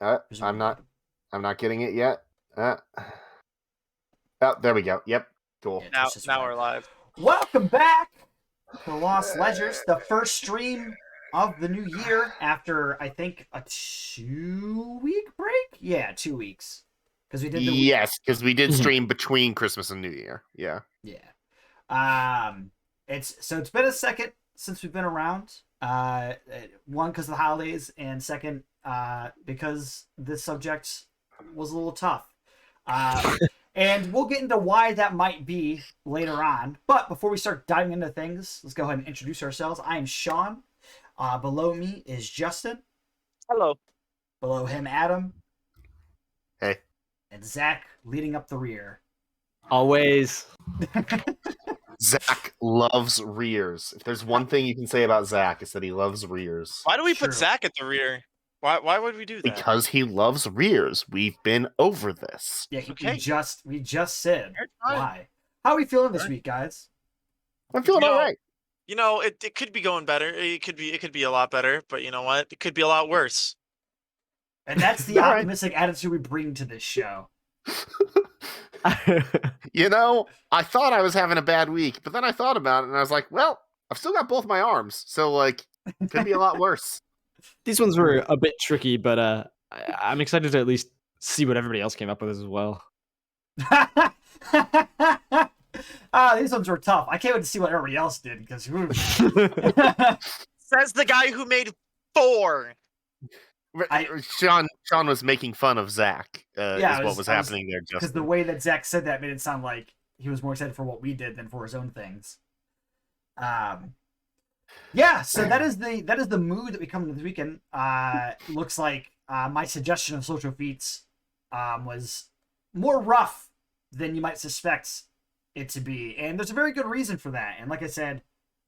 I'm presumably. not. I'm not getting it yet. Oh, there we go. Yep. Cool. Yeah, Now, Twitch just now arrived. we're live. Welcome back to Lost Ledgers, the first stream of the new year after I think a 2-week break. Yeah, 2 weeks because we did the Yes, because we did stream between Christmas and New Year. Yeah. yeah. It's been a second since we've been around. One because of the holidays, and second because this subject was a little tough. And we'll get into why that might be later on. But before we start diving into things, let's go ahead and introduce ourselves. I am Shawn. Below me is Justin. Hello. Below him, Adam. Hey. And Zach leading up the rear. Always. Zach loves rears. If there's one thing you can say about Zach, it's that he loves rears. Why do we True. put Zach at the rear? Why would we do that? Because he loves rears. We've been over this. Yeah, Okay. we just said You're fine. why. How are we feeling this Alright. week, guys? I'm feeling all right. You know, it could be going better. It could be a lot better, but you know what? It could be a lot worse. And that's the All right. optimistic attitude we bring to this show. You know, I thought I was having a bad week, but then I thought about it and I was like, well, I've still got both my arms, so like, it could be a lot worse. These ones were a bit tricky, but I'm excited to at least see what everybody else came up with as well. These ones were tough. I can't wait to see what everybody else did because Says the guy who made 4. Shawn was making fun of Zach. Yeah, what was happening there, because Justin. the way that Zach said that made it sound like he was more excited for what we did than for his own things. Yeah, so that is the mood that we come into this weekend. Looks like my suggestion of social feats was more rough than you might suspect it to be, and there's a very good reason for that. And like I said,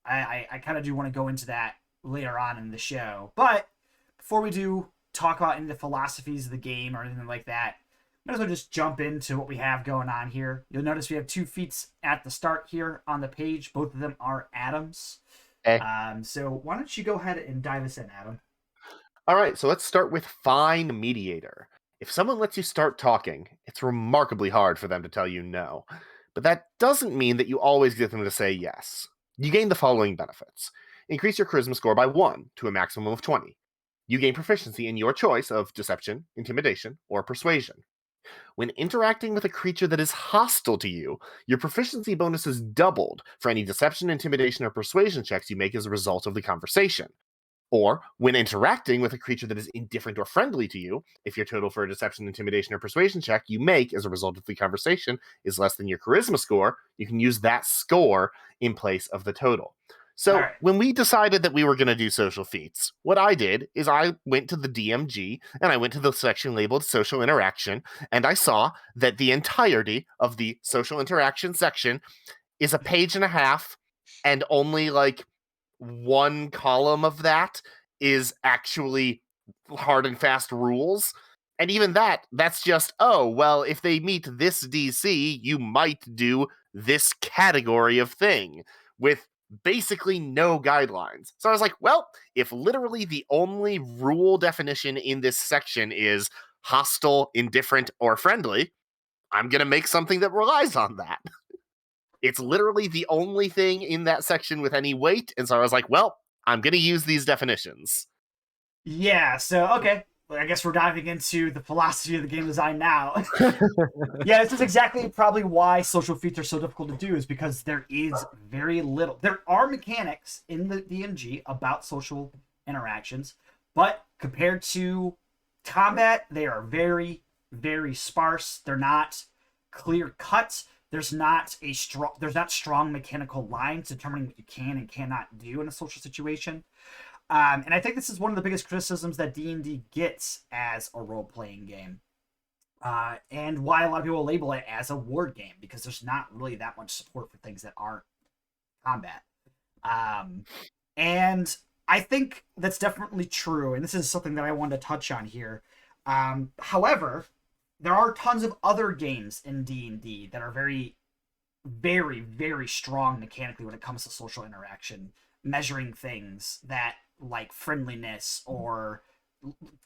I kind of do want to go into that later on in the show. But before we do talk about any of the philosophies of the game or anything like that, might as well just jump into what we have going on here. You'll notice we have 2 feats at the start here on the page. Both of them are atoms. Okay. So why don't you go ahead and dive us in, Adam? All right, so let's start with Find Mediator. If someone lets you start talking, it's remarkably hard for them to tell you no. But that doesn't mean that you always get them to say yes. You gain the following benefits. Increase your charisma score by 1 to a maximum of 20. You gain proficiency in your choice of deception, intimidation, or persuasion. When interacting with a creature that is hostile to you, your proficiency bonus is doubled for any deception, intimidation, or persuasion checks you make as a result of the conversation. Or, when interacting with a creature that is indifferent or friendly to you, if your total for a deception, intimidation, or persuasion check you make as a result of the conversation is less than your charisma score, you can use that score in place of the total. So, Right. When we decided that we were going to do social feats, what I did is I went to the DMG and I went to the section labeled social interaction, and I saw that the entirety of the social interaction section is a page and a half, and only like 1 column of that is actually hard and fast rules. And even that's just, oh, well, if they meet this DC, you might do this category of thing with basically no guidelines. So I was like, well, if literally the only rule definition in this section is hostile, indifferent, or friendly, I'm going to make something that relies on that. It's literally the only thing in that section with any weight, and so I was like, well, I'm going to use these definitions. Yeah, so, okay. Well, I guess we're diving into the philosophy of the game design now. Yeah, this is exactly probably why social feats are so difficult to do, is because there is very little. There are mechanics in the DMG about social interactions, but compared to combat, they are very, very sparse. They're not clear cut. There's not strong mechanical lines determining what you can and cannot do in a social situation. And I think this is one of the biggest criticisms that D&D gets as a role-playing game. And why a lot of people label it as a word game, because there's not really that much support for things that aren't combat. And I think that's definitely true, and this is something that I wanted to touch on here. However, there are tons of other games in D&D that are very, very, very strong mechanically when it comes to social interaction, measuring things that like friendliness or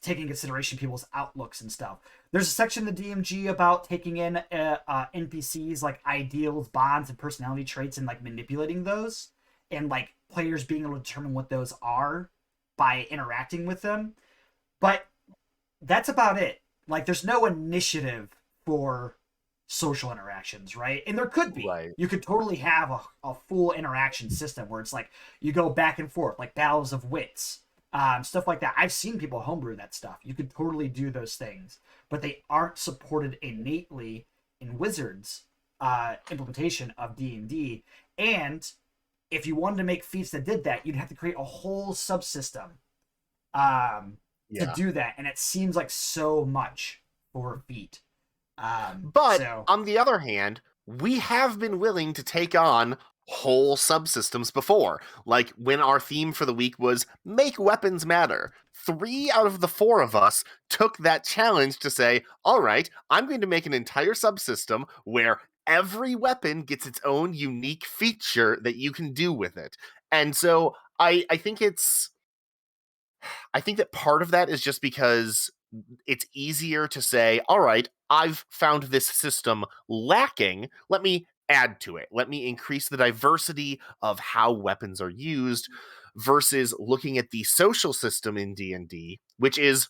taking into consideration people's outlooks and stuff. There's a section in the DMG about taking in NPCs like ideals, bonds, and personality traits and like manipulating those, and like players being able to determine what those are by interacting with them. But that's about it. Like, there's no initiative for social interactions, right? And there could be. Right. You could totally have a full interaction system where it's like you go back and forth, like battles of wits, stuff like that. I've seen people homebrew that stuff. You could totally do those things, but they aren't supported innately in Wizards' implementation of D&D. And if you wanted to make feats that did that, you'd have to create a whole subsystem to do that, and it seems like so much for a feat. But on the other hand, we have been willing to take on whole subsystems before. Like when our theme for the week was make weapons matter. 3 out of the 4 of us took that challenge to say, all right, I'm going to make an entire subsystem where every weapon gets its own unique feature that you can do with it. And so I think that part of that is just because it's easier to say, all right, I've found this system lacking. Let me add to it. Let me increase the diversity of how weapons are used versus looking at the social system in D&D, which is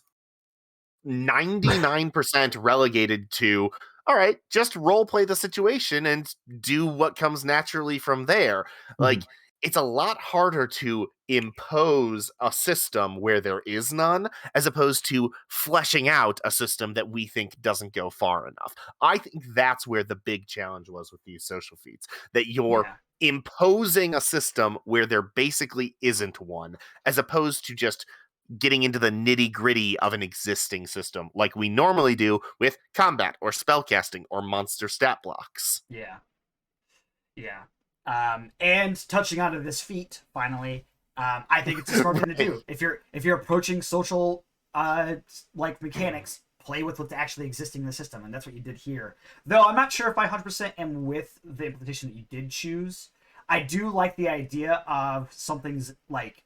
99% relegated to, all right, just role play the situation and do what comes naturally from there. Like, it's a lot harder to impose a system where there is none, as opposed to fleshing out a system that we think doesn't go far enough. I think that's where the big challenge was with these social feats, that you're imposing a system where there basically isn't one, as opposed to just getting into the nitty-gritty of an existing system like we normally do with combat or spellcasting or monster stat blocks. And touching onto this feat, finally, I think it's a smart thing to do. If you're approaching social like mechanics, play with what's actually existing in the system, and that's what you did here. Though I'm not sure if I 100% am with the implementation that you did choose. I do like the idea of something's like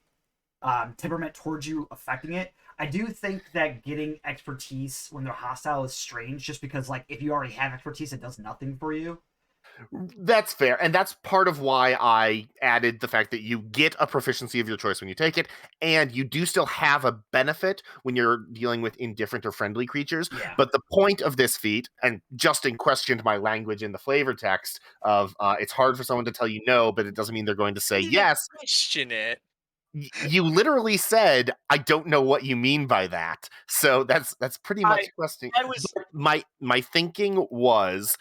temperament towards you affecting it. I do think that getting expertise when they're hostile is strange, just because like if you already have expertise, it does nothing for you. That's fair, and that's part of why I added the fact that you get a proficiency of your choice when you take it, and you do still have a benefit when you're dealing with indifferent or friendly creatures. But the point of this feat, and Justin questioned my language in the flavor text of it's hard for someone to tell you no, but it doesn't mean they're going to say yes. Question it. You literally said, I don't know what you mean by that. So that's pretty much questioning. My thinking was,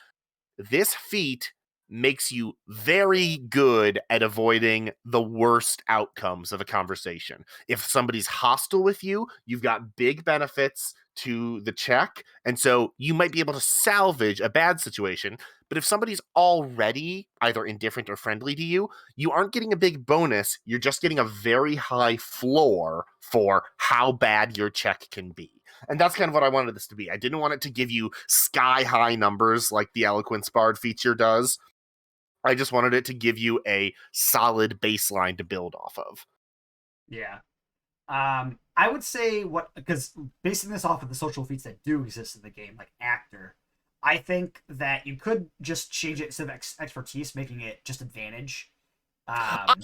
this feat makes you very good at avoiding the worst outcomes of a conversation. If somebody's hostile with you, you've got big benefits to the check, and so you might be able to salvage a bad situation. But if somebody's already either indifferent or friendly to you, you aren't getting a big bonus. You're just getting a very high floor for how bad your check can be. And that's kind of what I wanted this to be. I didn't want it to give you sky-high numbers like the Eloquence Bard feature does. I just wanted it to give you a solid baseline to build off of. I would say because basing this off of the social feats that do exist in the game, like Actor, I think that you could just change it instead of expertise, making it just advantage. I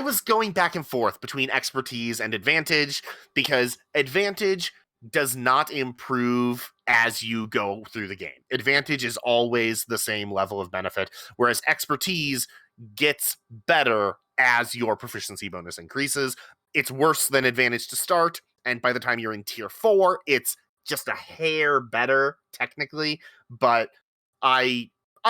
was going back and forth between expertise and advantage, because advantage does not improve as you go through the game. Advantage is always the same level of benefit, whereas expertise gets better as your proficiency bonus increases. It's worse than advantage to start, and by the time you're in tier 4, it's just a hair better, technically, but I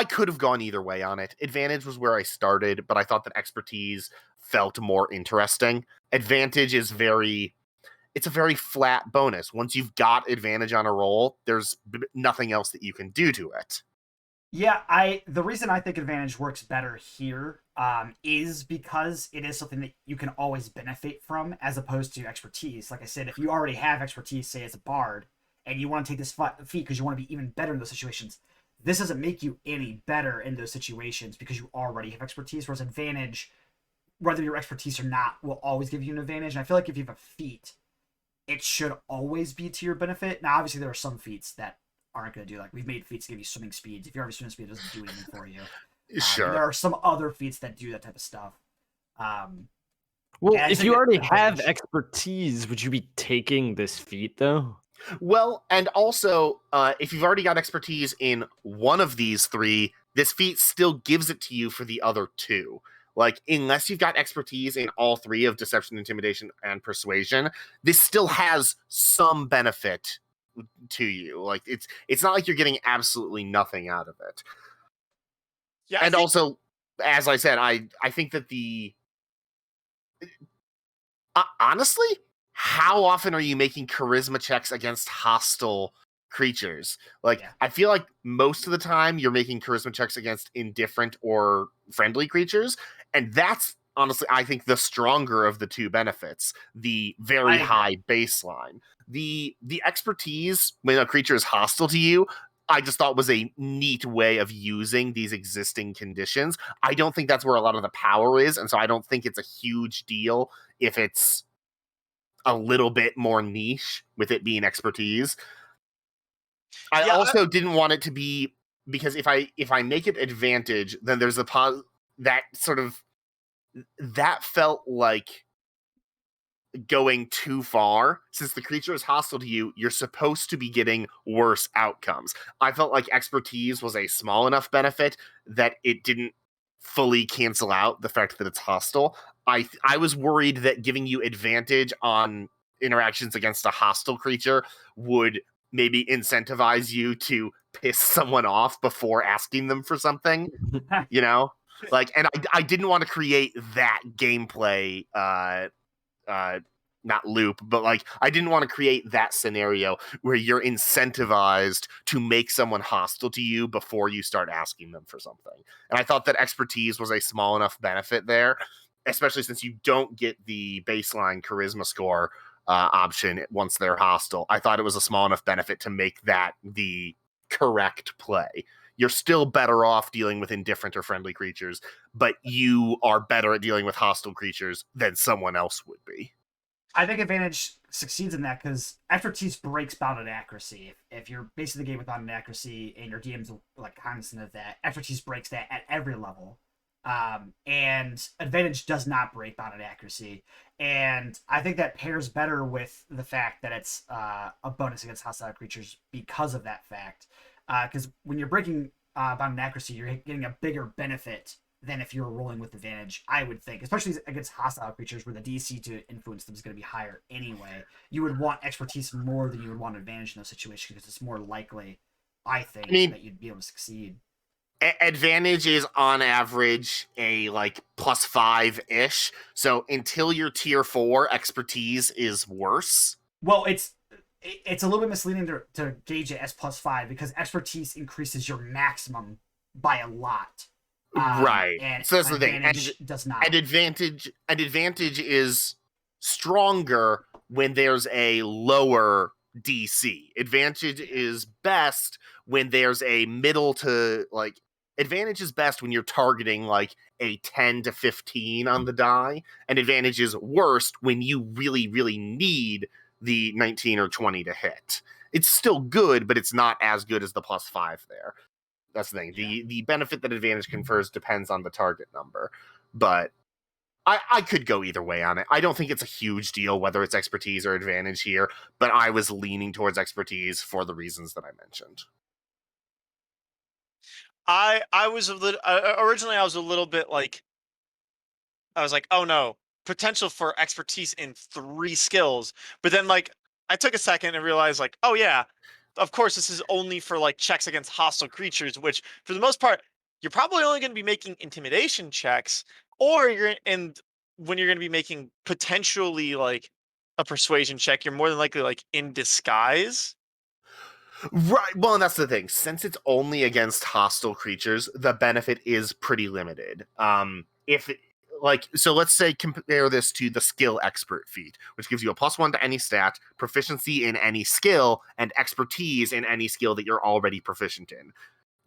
could have gone either way on it. Advantage was where I started, but I thought that expertise felt more interesting. Advantage is it's a very flat bonus. Once you've got advantage on a roll, there's nothing else that you can do to it. The reason I think advantage works better here is because it is something that you can always benefit from, as opposed to expertise. Like I said, if you already have expertise, say as a bard, and you want to take this feat because you want to be even better in those situations, this doesn't make you any better in those situations because you already have expertise, whereas advantage, whether your expertise or not, will always give you an advantage. And I feel like if you have a feat it should always be to your benefit. Now, obviously, there are some feats that aren't going to do, like we've made feats give you swimming speeds. If you have swimming speed, it doesn't do anything for you. Sure. And there are some other feats that do that type of stuff. Well, and I if think you already advantage- have expertise, would you be taking this feat though? Well, and also, if you've already got expertise in one of these three, this feat still gives it to you for the other two. Like, unless you've got expertise in all three of deception, intimidation, and persuasion, this still has some benefit to you. Like, it's not like you're getting absolutely nothing out of it. Yeah, And also, as I said, I think that honestly, how often are you making charisma checks against hostile creatures? Like, Yeah. I feel like most of the time you're making charisma checks against indifferent or friendly creatures, and that's honestly, I think, the stronger of the two benefits. The very high baseline. The expertise when a creature is hostile to you, I just thought was a neat way of using these existing conditions. I don't think that's where a lot of the power is, and so I don't think it's a huge deal if it's a little bit more niche with it being expertise. I also didn't want it to be, because if I make it advantage, then there's that sort of, that felt like going too far. Since the creature is hostile to you, you're supposed to be getting worse outcomes. I felt like expertise was a small enough benefit that it didn't fully cancel out the fact that it's hostile. I was worried that giving you advantage on interactions against a hostile creature would maybe incentivize you to piss someone off before asking them for something, you know? Like, and I didn't want to create that gameplay not loop, but like, I didn't want to create that scenario where you're incentivized to make someone hostile to you before you start asking them for something. And I thought that expertise was a small enough benefit there, especially since you don't get the baseline charisma score option once they're hostile. I thought it was a small enough benefit to make that the correct play. You're still better off dealing with indifferent or friendly creatures, but you are better at dealing with hostile creatures than someone else would be. I think advantage succeeds in that because expertise breaks bounded accuracy. If you're basing the game with bounded accuracy and your DM's like cognizant of that, expertise breaks that at every level. And advantage does not break bounded accuracy. And I think that pairs better with the fact that it's a bonus against hostile creatures because of that fact. Because when you're breaking bounded accuracy, you're getting a bigger benefit than if you're rolling with advantage, I would think, especially against hostile creatures where the DC to influence them is going to be higher anyway. You would want expertise more than you would want advantage in those situations because it's more likely, I think, that you'd be able to succeed. Advantage is on average a like +5-ish. So until you're tier 4, expertise is worse. Well, it's a little bit misleading to gauge it as +5 because expertise increases your maximum by a lot. Right. And so that's the thing. Does not. And advantage is stronger when there's a lower DC. Advantage is best when there's a middle to like. Advantage is best when you're targeting like a 10 to 15 on the die, and advantage is worst when you really, really need the 19 or 20 to hit. It's still good, but it's not as good as the +5 there. That's the thing. Yeah. The benefit that advantage confers depends on the target number, but I could go either way on it. I don't think it's a huge deal whether it's expertise or advantage here, but I was leaning towards expertise for the reasons that I mentioned. I was a little originally I was a little bit like, I was like, oh no, potential for expertise in 3 skills, but then like I took a second and realized like, oh yeah, of course this is only for like checks against hostile creatures, which for the most part you're probably only going to be making intimidation checks, or when you're going to be making potentially like a persuasion check, you're more than likely like in disguise. Right. Well, and that's the thing. Since it's only against hostile creatures, the benefit is pretty limited. So let's say compare this to the skill expert feat, which gives you a +1 to any stat, proficiency in any skill, and expertise in any skill that you're already proficient in.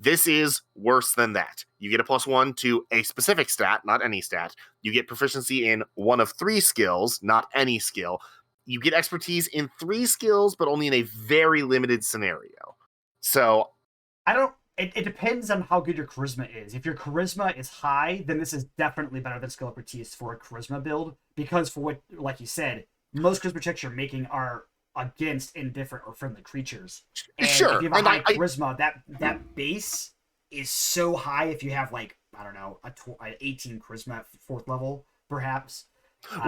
This is worse than that. You get a +1 to a specific stat, not any stat. You get proficiency in one of 3 skills, not any skill. you get expertise in 3 skills, but only in a very limited scenario. So it depends on how good your charisma is. If your charisma is high, then this is definitely better than skill expertise for a charisma build, because for what, like you said, most charisma checks you're making are against indifferent or friendly creatures. And sure, if you have a and high charisma, that base is so high. If you have like, I don't know, an 18 charisma at 4th level, perhaps.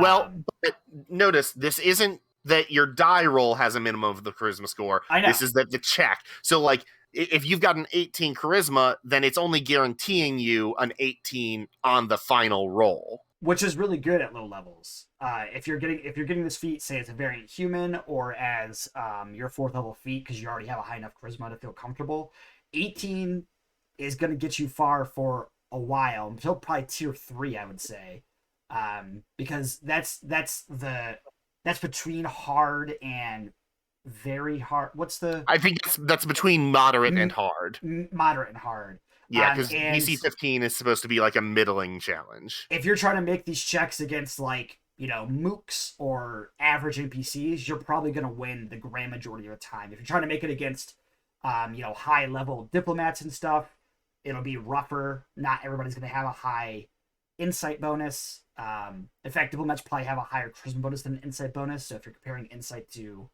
Well, but notice this isn't that your die roll has a minimum of the charisma score. I know. This is that the check. So like, if you've got an 18 charisma, then it's only guaranteeing you an 18 on the final roll, which is really good at low levels. If you're getting this feat, say it's a variant human or as your 4th level feat, because you already have a high enough charisma to feel comfortable, 18 is going to get you far for a while until probably tier 3, I would say, because that's between hard and very hard. I think that's between moderate and hard. Moderate and hard. Yeah, because DC 15 is supposed to be like a middling challenge. If you're trying to make these checks against, like, mooks or average NPCs, you're probably going to win the grand majority of the time. If you're trying to make it against, high level diplomats and stuff, it'll be rougher. Not everybody's going to have a high insight bonus. In fact, diplomats probably have a higher charisma bonus than an insight bonus. So if you're comparing insight to,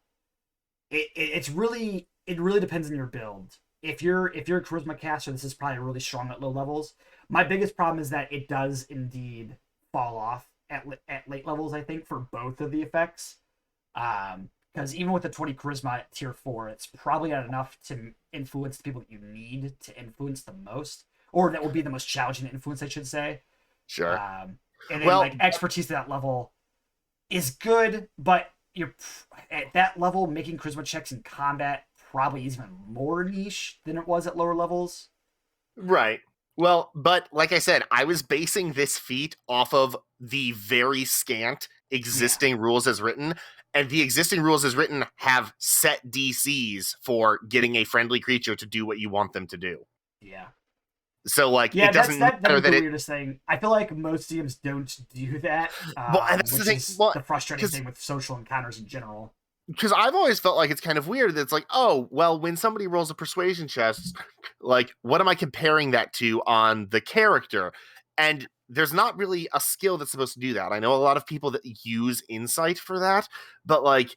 it really depends on your build. If you're a charisma caster, this is probably really strong at low levels. My biggest problem is that it does indeed fall off at late levels, I think, for both of the effects. Because even with the 20 charisma at tier 4, it's probably not enough to influence the people that you need to influence the most, or that will be the most challenging to influence, I should say. Sure. And then expertise to that level is good, but you're at that level making charisma checks in combat probably is even more niche than it was at lower levels. Right. Well, but like I said, I was basing this feat off of the very scant existing rules as written, and the existing rules as written have set DCs for getting a friendly creature to do what you want them to do. Yeah. So, like, it doesn't matter that the weirdest thing. I feel like most DMs don't do that. Well, and that's which the thing. is Well, the frustrating thing with social encounters in general. Because I've always felt like it's kind of weird that it's like, oh, well, when somebody rolls a persuasion check, like, what am I comparing that to on the character? And there's not really a skill that's supposed to do that. I know a lot of people that use insight for that, but like,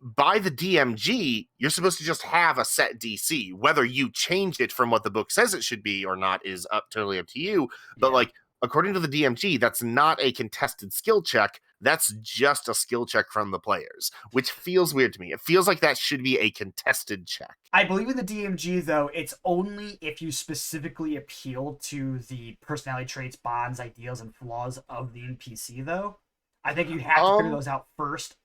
by the DMG, you're supposed to just have a set DC. Whether you change it from what the book says it should be or not is totally up to you. But like, according to the DMG, that's not a contested skill check. That's just a skill check from the players, which feels weird to me. It feels like that should be a contested check. I believe in the DMG, though, it's only if you specifically appeal to the personality traits, bonds, ideals, and flaws of the NPC, though. I think you have to figure those out first,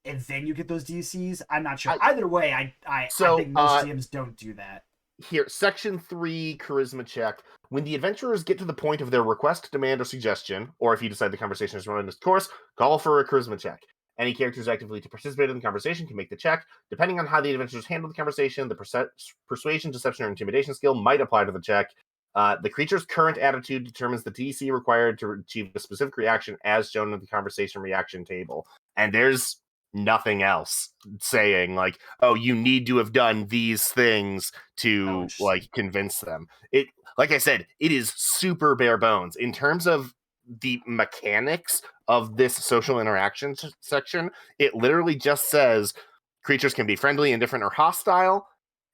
and then you get those DCs. I'm not sure. Either way, I think most DMs don't do that. Here, Section 3 Charisma check. When the adventurers get to the point of their request, demand, or suggestion, or if you decide the conversation is running its course, call for a Charisma check. Any characters actively to participate in the conversation can make the check. Depending on how the adventurers handle the conversation, the persuasion, deception, or intimidation skill might apply to the check. The creature's current attitude determines the DC required to achieve a specific reaction as shown in the conversation reaction table. And there's nothing else saying like, oh, you need to have done these things to like convince them. It, like I said, it is super bare bones in terms of the mechanics of this social interaction section. It literally just says creatures can be friendly, indifferent, or hostile,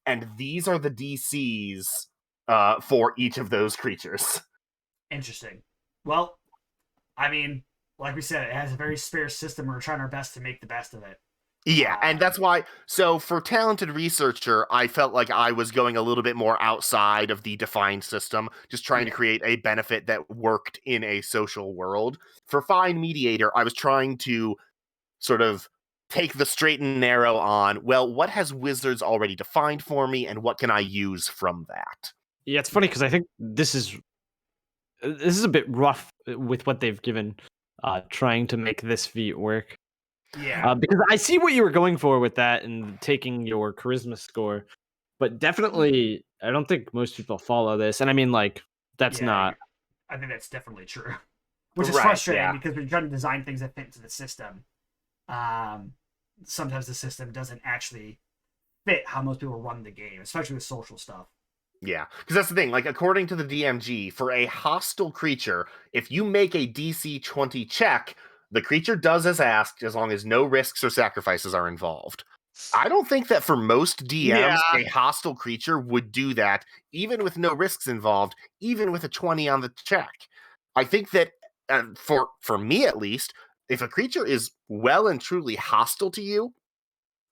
and these are the DCs for each of those creatures. Interesting. Well, I mean, like we said, it has a very sparse system. We're trying our best to make the best of it. Yeah, and that's why, so for talented researcher, I felt like I was going a little bit more outside of the defined system, just trying to create a benefit that worked in a social world. For fine mediator, I was trying to sort of take the straight and narrow on, well, what has Wizards already defined for me, and what can I use from that? Yeah, it's funny because I think this is a bit rough with what they've given, trying to make this feat work. Yeah, because I see what you were going for with that and taking your charisma score, but definitely I don't think most people follow this. And I mean, like, that's not. I think that's definitely true, which is frustrating because we're trying to design things that fit into the system. sometimes the system doesn't actually fit how most people run the game, especially with social stuff. Yeah, because that's the thing. Like, according to the DMG, for a hostile creature, if you make a DC 20 check, the creature does as asked as long as no risks or sacrifices are involved. I don't think that for most DMs, a hostile creature would do that, even with no risks involved, even with a 20 on the check. I think that, for me at least, if a creature is well and truly hostile to you,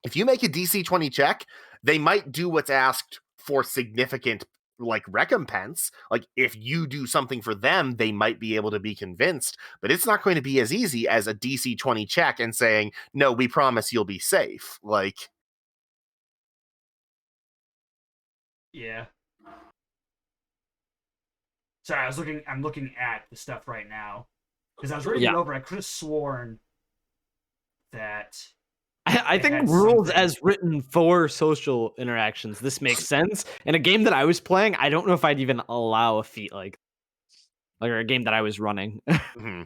if you make a DC 20 check, they might do what's asked for significant like recompense. Like if you do something for them, they might be able to be convinced, but it's not going to be as easy as a DC 20 check and saying, "No, we promise you'll be safe." Like, yeah. Sorry, I'm looking at the stuff right now because I was reading it over. I could have sworn that I think rules as written for social interactions, this makes sense. In a game that I was playing, I don't know if I'd even allow a feat like or a game that I was running. mm-hmm.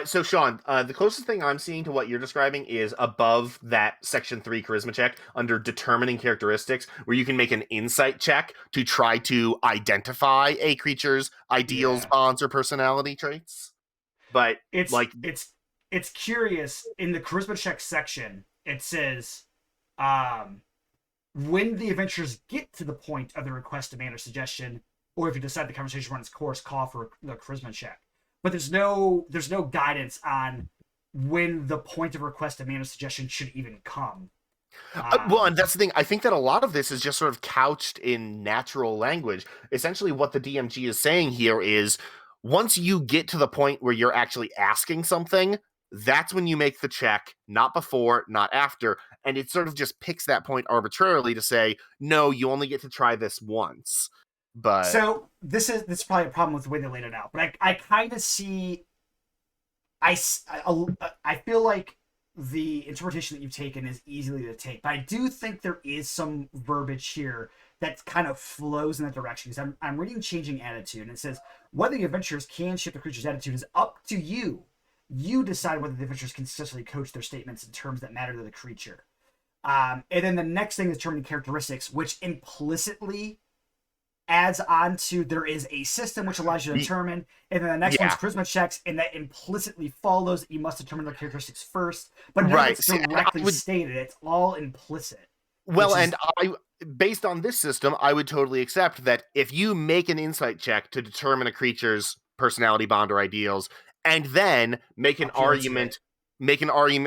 So Shawn, the closest thing I'm seeing to what you're describing is above that section 3 charisma check under determining characteristics, where you can make an insight check to try to identify a creature's ideals, bonds, or personality traits. But it's curious. In the charisma check section, it says, when the adventurers get to the point of the request, demand, or suggestion, or if you decide the conversation runs its course, call for the charisma check. But there's no guidance on when the point of request, demand, or suggestion should even come. Well, and that's the thing. I think that a lot of this is just sort of couched in natural language. Essentially, what the DMG is saying here is, once you get to the point where you're actually asking something, that's when you make the check, not before, not after. And it sort of just picks that point arbitrarily to say, no, you only get to try this once. But so this is probably a problem with the way they laid it out. But I kind of see, I feel like the interpretation that you've taken is easily to take. But I do think there is some verbiage here that kind of flows in that direction. Because I'm reading Changing Attitude, and it says, whether the adventurers can shift the creature's attitude is up to you. You decide whether the adventurers can successfully coach their statements in terms that matter to the creature. And then the next thing is determining characteristics, which implicitly adds on to there is a system which allows you to determine, and then the next one's charisma checks, and that implicitly follows that you must determine the characteristics first. But none of it's directly stated. It's all implicit. Well, and based on this system, I would totally accept that if you make an insight check to determine a creature's personality, bond, or ideals, and then make an argument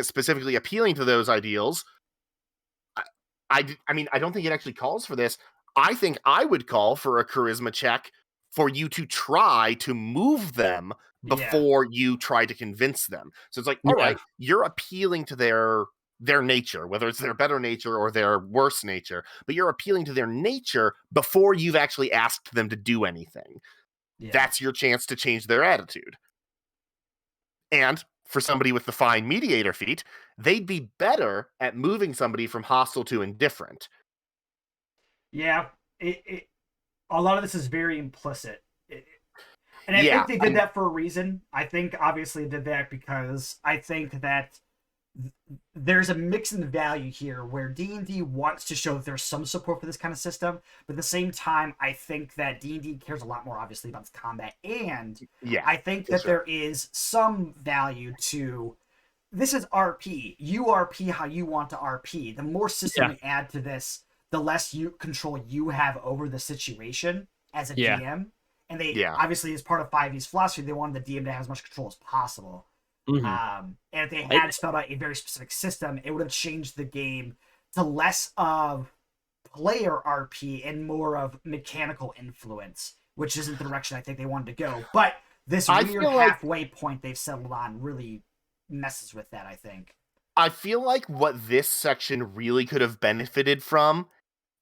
specifically appealing to those ideals, I mean, I don't think it actually calls for this. I think I would call for a charisma check for you to try to move them before you try to convince them. So it's like, all right, you're appealing to their nature, whether it's their better nature or their worse nature, but you're appealing to their nature before you've actually asked them to do anything. That's your chance to change their attitude. And for somebody with the fine mediator feat, they'd be better at moving somebody from hostile to indifferent. Yeah, a lot of this is very implicit. And I think they did that for a reason. I think obviously did that because I think that there's a mix in value here where D&D wants to show that there's some support for this kind of system, but at the same time, I think that D&D cares a lot more, obviously, about its combat, and I think that there is some value to, this is RP. You RP how you want to RP. The more system we add to this, the less control you have over the situation as a DM. And they, obviously, as part of 5e's philosophy, they wanted the DM to have as much control as possible. Mm-hmm. And if they had spelled out a very specific system, it would have changed the game to less of player RP and more of mechanical influence, which isn't the direction I think they wanted to go. But this weird halfway point they've settled on really messes with that, I think. I feel like what this section really could have benefited from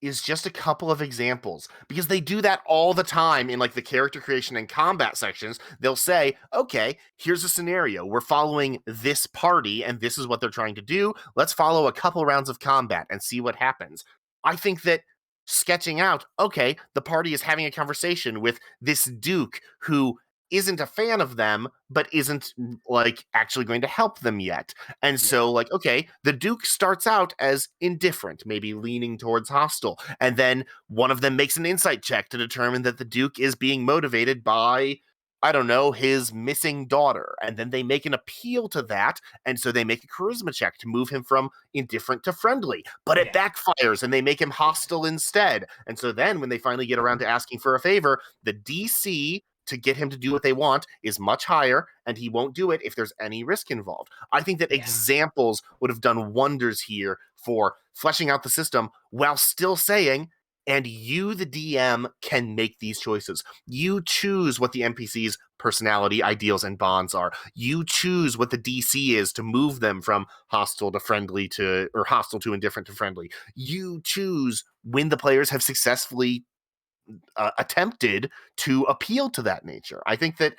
is just a couple of examples, because they do that all the time in like the character creation and combat sections. They'll say, okay, here's a scenario. We're following this party and this is what they're trying to do. Let's follow a couple rounds of combat and see what happens. I think that sketching out, okay, the party is having a conversation with this duke who isn't a fan of them, but isn't like actually going to help them yet. And so like, okay, the Duke starts out as indifferent, maybe leaning towards hostile. And then one of them makes an insight check to determine that the Duke is being motivated by, I don't know, his missing daughter. And then they make an appeal to that. And so they make a charisma check to move him from indifferent to friendly. But it backfires and they make him hostile instead. And so then when they finally get around to asking for a favor, the DC to get him to do what they want is much higher, and he won't do it if there's any risk involved. I think that examples would have done wonders here for fleshing out the system while still saying, and you, the DM, can make these choices. You choose what the NPC's personality, ideals, and bonds are. You choose what the DC is to move them from hostile to friendly to, or hostile to indifferent to friendly. You choose when the players have successfully attempted to appeal to that nature. I think that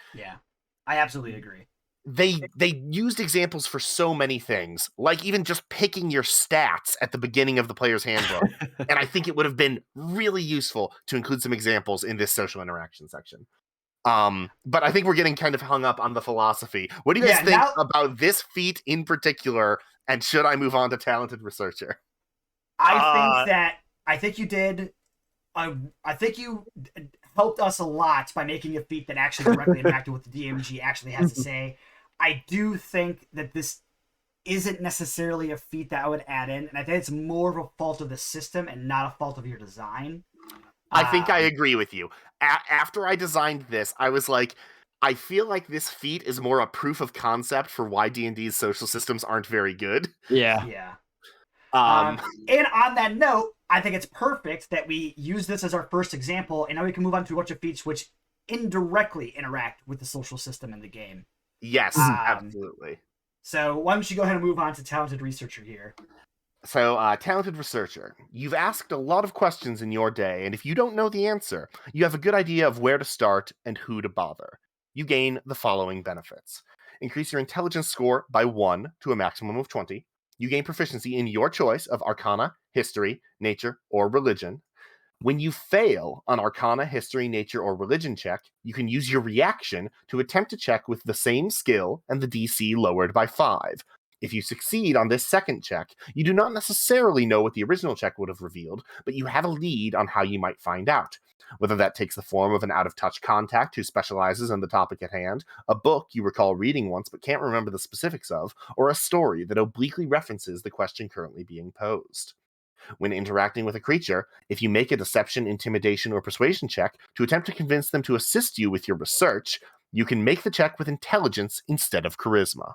I absolutely agree. They used examples for so many things, like even just picking your stats at the beginning of the player's handbook. And I think it would have been really useful to include some examples in this social interaction section. But I think we're getting kind of hung up on the philosophy. What do you guys think about this feat in particular? And should I move on to talented researcher? I think you did. I think you helped us a lot by making a feat that actually directly impacted what the DMG actually has to say. I do think that this isn't necessarily a feat that I would add in, and I think it's more of a fault of the system and not a fault of your design. I think I agree with you. After I designed this, I was like, I feel like this feat is more a proof of concept for why D&D's social systems aren't very good. Yeah. And on that note, I think it's perfect that we use this as our first example, and now we can move on to a bunch of feats which indirectly interact with the social system in the game. Yes, absolutely. So why don't you go ahead and move on to talented researcher here. So, talented researcher, you've asked a lot of questions in your day, and if you don't know the answer, you have a good idea of where to start and who to bother. You gain the following benefits. Increase your intelligence score by 1 to a maximum of 20. You gain proficiency in your choice of Arcana, History, Nature, or Religion. When you fail an Arcana, History, Nature, or Religion check, you can use your reaction to attempt a check with the same skill and the DC lowered by 5. If you succeed on this second check, you do not necessarily know what the original check would have revealed, but you have a lead on how you might find out. Whether that takes the form of an out-of-touch contact who specializes in the topic at hand, a book you recall reading once but can't remember the specifics of, or a story that obliquely references the question currently being posed. When interacting with a creature, if you make a deception, intimidation, or persuasion check to attempt to convince them to assist you with your research, you can make the check with intelligence instead of charisma.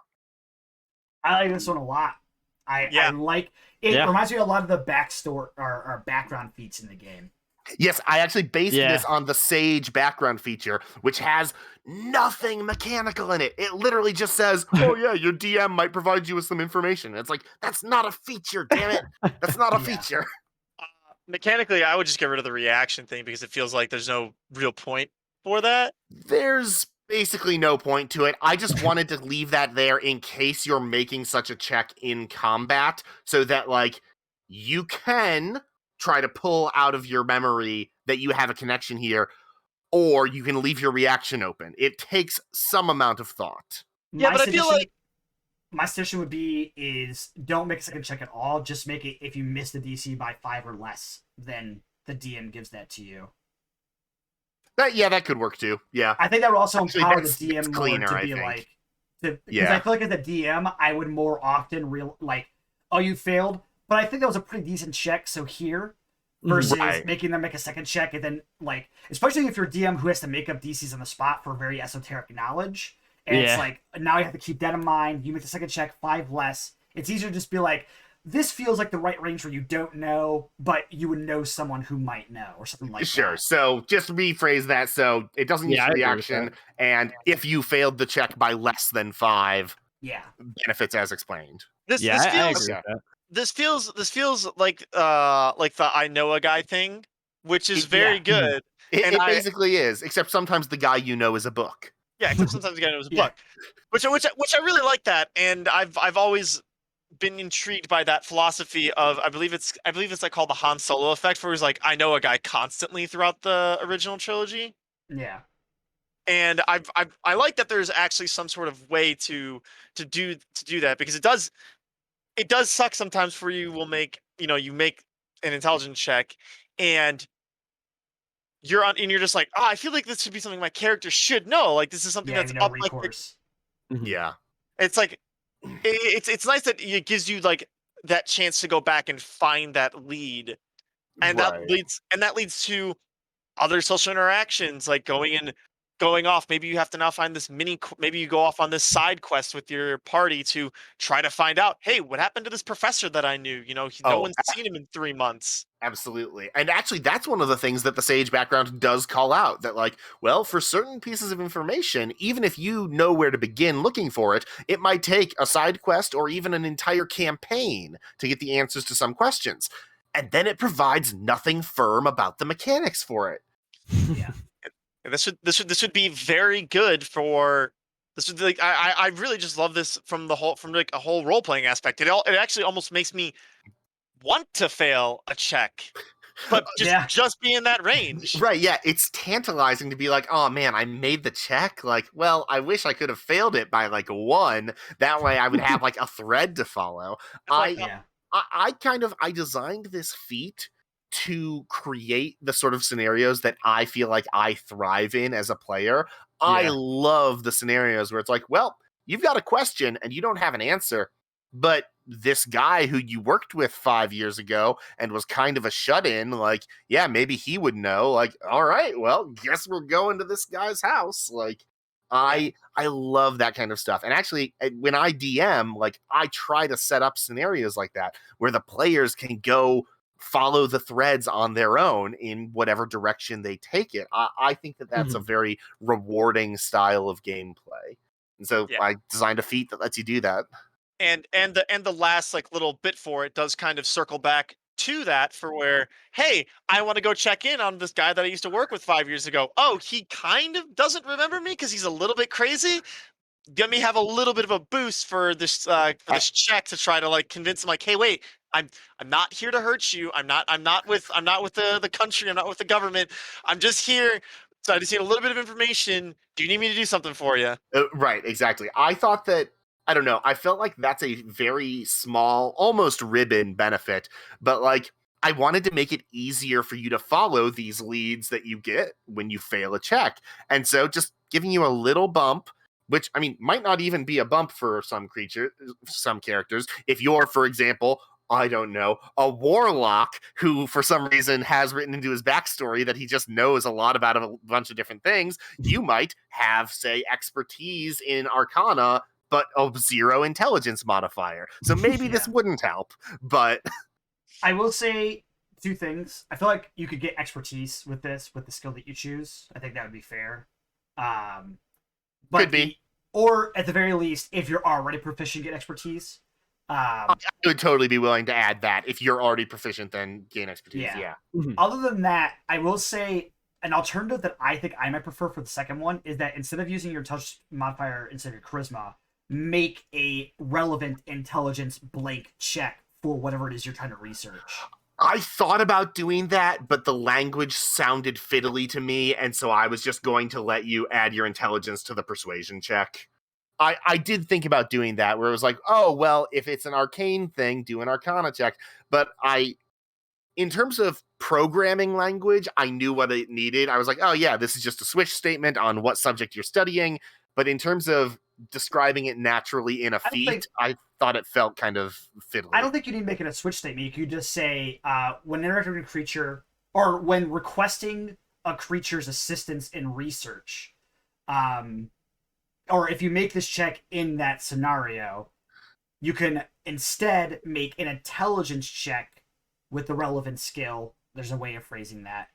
I like this one a lot. I like it. Reminds me a lot of the backstory or background feats in the game. Yes, I actually based this on the Sage background feature, which has nothing mechanical in it. It literally just says, oh yeah, your DM might provide you with some information. It's like, that's not a feature, damn it. That's not a feature. Mechanically, I would just get rid of the reaction thing because it feels like there's no real point for that. There's basically no point to it. I just wanted to leave that there in case you're making such a check in combat so that, like, you can try to pull out of your memory that you have a connection here, or you can leave your reaction open. It takes some amount of thought. Yeah, but I feel like my suggestion would be is don't make a second check at all. Just make it if you miss the DC by 5 or less, then the DM gives that to you. That could work too. Yeah, I think that would also empower the DM more cleaner, to be like, because I feel like as a DM, I would more often oh, you failed. But I think that was a pretty decent check, so here, versus making them make a second check, and then, like, especially if you're a DM who has to make up DCs on the spot for very esoteric knowledge, and it's like, now you have to keep that in mind, you make the second check, 5 less, it's easier to just be like, this feels like the right range where you don't know, but you would know someone who might know, or something like that. Sure, so just rephrase that, so it doesn't use reaction, and if you failed the check by less than 5, benefits as explained. This feels like the I know a guy thing, which is very good. It basically is, except sometimes the guy you know is a book. Yeah, except sometimes the guy knows a book, which I really like that, and I've always been intrigued by that philosophy of I believe it's like called the Han Solo effect, where he's like I know a guy constantly throughout the original trilogy. Yeah. And I like that there's actually some sort of way to do that, because it does suck sometimes for you you make an intelligence check and you're just like, oh, I feel like this should be something my character should know. Like this is something Yeah, that's no up recourse. Yeah. it's like it's nice that it gives you like that chance to go back and find that lead. And Right. that leads to other social interactions, like going off. Maybe you have to now find this maybe you go off on this side quest with your party to try to find out, hey, what happened to this professor that I knew? No Oh, one's seen him in 3 months. absolutely. And actually, that's one of the things that the Sage background does call out, that, like, well, for certain pieces of information, even if you know where to begin looking for it, it might take a side quest or even an entire campaign to get the answers to some questions. And then it provides nothing firm about the mechanics for it. Yeah. And this would be very good for this would like I really just love this from like a whole role playing aspect. It actually almost makes me want to fail a check, but Yeah. just be in that range. Right, yeah, it's tantalizing to be like, oh man, I made the check. Like, well, I wish I could have failed it by like 1. That way I would have like a thread to follow. Like, Yeah. I designed this feat to create the sort of scenarios that I feel like I thrive in as a player. I Yeah. love the scenarios where it's like, well, you've got a question and you don't have an answer, but this guy who you worked with 5 years ago and was kind of a shut-in, like, yeah, maybe he would know. Like, all right, well, guess we're going to this guy's house. Like, I love that kind of stuff. And actually, when I DM, like, I try to set up scenarios like that where the players can go follow the threads on their own in whatever direction they take it. I think that that's a very rewarding style of gameplay. And so Yeah. I designed a feat that lets you do that. and the last like little bit for it does kind of circle back to that, for where, hey, I want to go check in on this guy that I used to work with 5 years ago. Oh, he kind of doesn't remember me because he's a little bit crazy. Let me have a little bit of a boost for this check to try to like convince him, like, hey, wait, I'm not here to hurt you. I'm not with the country. I'm not with the government. I'm just here. So I just need a little bit of information. Do you need me to do something for you? Right, exactly. I thought that, I don't know, I felt like that's a very small, almost ribbon benefit, but like, I wanted to make it easier for you to follow these leads that you get when you fail a check. And so just giving you a little bump, which, I mean, might not even be a bump for some characters. If you're, for example, I don't know, a warlock who for some reason has written into his backstory that he just knows a lot about a bunch of different things, you might have, say, expertise in Arcana, but a 0 intelligence modifier. So maybe this wouldn't help, but... I will say 2 things. I feel like you could get expertise with this, with the skill that you choose. I think that would be fair. But Could be. Or at the very least, if you're already proficient, get expertise. I would totally be willing to add that. If you're already proficient, then gain expertise. Yeah. Other than that, I will say an alternative that I think I might prefer for the second one is that instead of using your touch modifier instead of your charisma, make a relevant intelligence blank check for whatever it is you're trying to research. I thought about doing that, but the language sounded fiddly to me, and so I was just going to let you add your intelligence to the persuasion check. I did think about doing that, where it was like, oh, well, if it's an arcane thing, do an arcana check. But in terms of programming language, I knew what it needed. I was like, oh yeah, this is just a switch statement on what subject you're studying. But in terms of describing it naturally in a feat, I thought it felt kind of fiddly. I don't think you need to make it a switch statement. You could just say, when interacting with a creature, or when requesting a creature's assistance in research, or if you make this check in that scenario, you can instead make an intelligence check with the relevant skill. There's a way of phrasing that.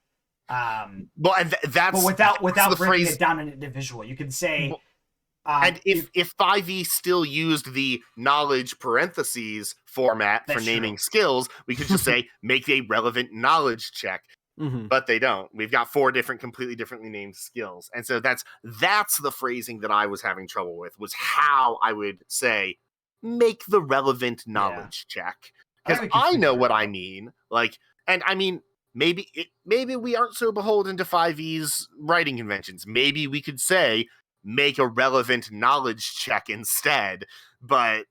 Well, and that's but without the breaking phrase... it down in individual. You can say... and if 5e still used the knowledge parentheses format for naming skills, we could just say, make a relevant knowledge check. But they don't. We've got 4 completely differently named skills. And so that's the phrasing that I was having trouble with, was how I would say, make the relevant knowledge check. Because I know what I mean. Like, and I mean, maybe we aren't so beholden to 5e's writing conventions. Maybe we could say make a relevant knowledge check instead. But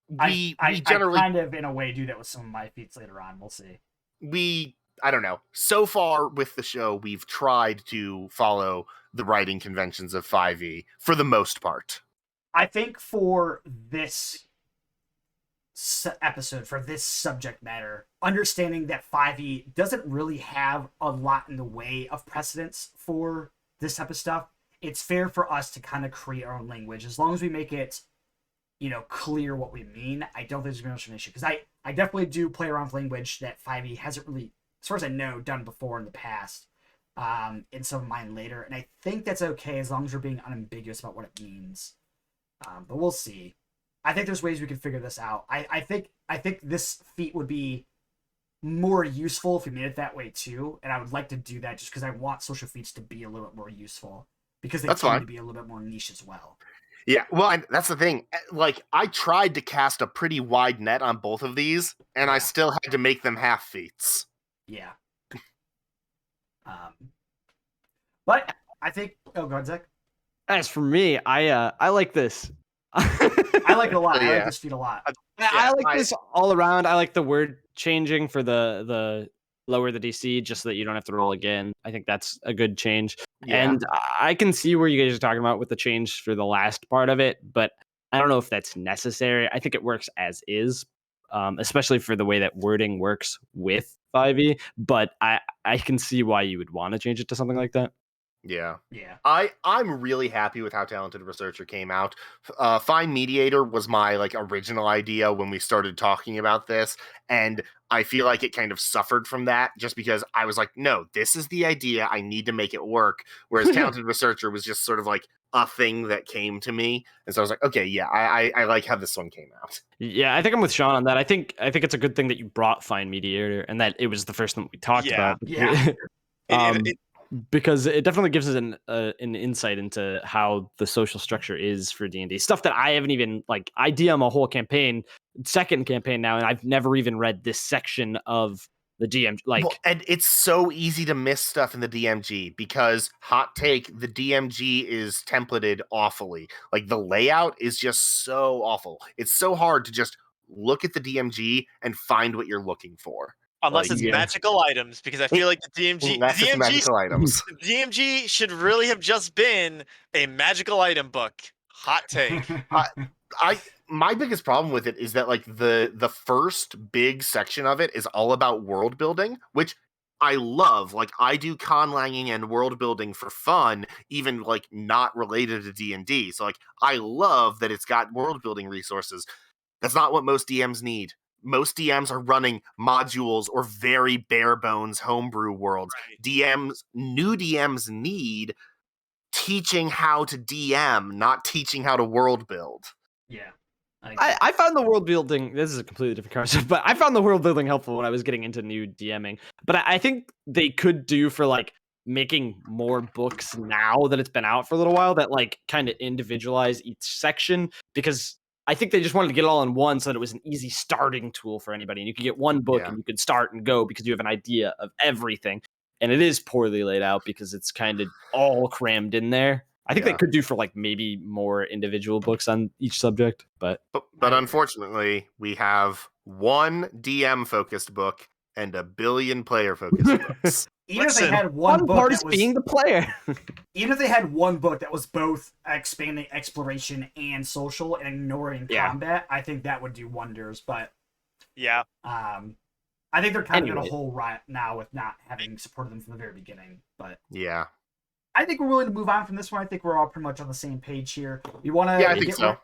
we generally I kind of in a way do that with some of my feats later on. We'll see. I don't know. So far with the show, we've tried to follow the writing conventions of 5e for the most part. I think for this episode, for this subject matter, understanding that 5e doesn't really have a lot in the way of precedence for this type of stuff, it's fair for us to kind of create our own language. As long as we make it, clear what we mean, I don't think there's going to be an issue. Because I definitely do play around with language that 5e hasn't really, as far as I know, done before in the past, in some of mine later. And I think that's okay as long as we're being unambiguous about what it means. But we'll see. I think there's ways we can figure this out. I think this feat would be more useful if we made it that way too, and I would like to do that just because I want social feats to be a little bit more useful because they tend to be a little bit more niche as well. Yeah, well, and that's the thing. Like, I tried to cast a pretty wide net on both of these, and I still had to make them half feats. Yeah. But I think. Oh, go ahead, Zach. As for me, I like this. I like it a lot. I like this feat a lot. I like this all around. I like the word changing for the lower the DC just so that you don't have to roll again. I think that's a good change. Yeah. And I can see where you guys are talking about with the change for the last part of it, but I don't know if that's necessary. I think it works as is, especially for the way that wording works with 5e, but I can see why you would want to change it to something like that. Yeah. Yeah. I'm really happy with how Talented Researcher came out. Find Mediator was my original idea when we started talking about this, and I feel like it kind of suffered from that just because I was like, no, this is the idea. I need to make it work. Whereas Talented Researcher was just sort of like a thing that came to me, and so I was like, okay, yeah, I like how this one came out. Yeah, I think I'm with Shawn on that. I think it's a good thing that you brought Find Mediator and that it was the first one we talked about. Yeah. Because it definitely gives us an insight into how the social structure is for D&D. Stuff that I haven't even, I DM a whole campaign, second campaign now, and I've never even read this section of the DM. And it's so easy to miss stuff in the DMG because, hot take, the DMG is templated awfully. The layout is just so awful. It's so hard to just look at the DMG and find what you're looking for. Unless it's magical items, because I feel like the DMG should really have just been a magical item book. Hot take. My biggest problem with it is that the first big section of it is all about world building, which I love. I do conlanging and world building for fun, even not related to D&D. So I love that it's got world building resources. That's not what most DMs need. Most DMs are running modules or very bare bones homebrew worlds. Right. New DMs need teaching how to DM, not teaching how to world build. Yeah. I found the world building, this is a completely different concept, but I found the world building helpful when I was getting into new DMing. But I think they could do for making more books now that it's been out for a little while that kind of individualize each section, because I think they just wanted to get it all in one so that it was an easy starting tool for anybody. And you could get one book and you could start and go because you have an idea of everything. And it is poorly laid out because it's kind of all crammed in there. I think they could do for maybe more individual books on each subject. But unfortunately, we have one DM focused book and a billion player focused books. Even if they had one book part is being the player. Even if they had one book that was both expanding exploration and social and ignoring combat, I think that would do wonders. But yeah, I think they're kind of in a hole right now with not having supported them from the very beginning. But yeah, I think we're willing to move on from this one. I think we're all pretty much on the same page here. We want to I think so.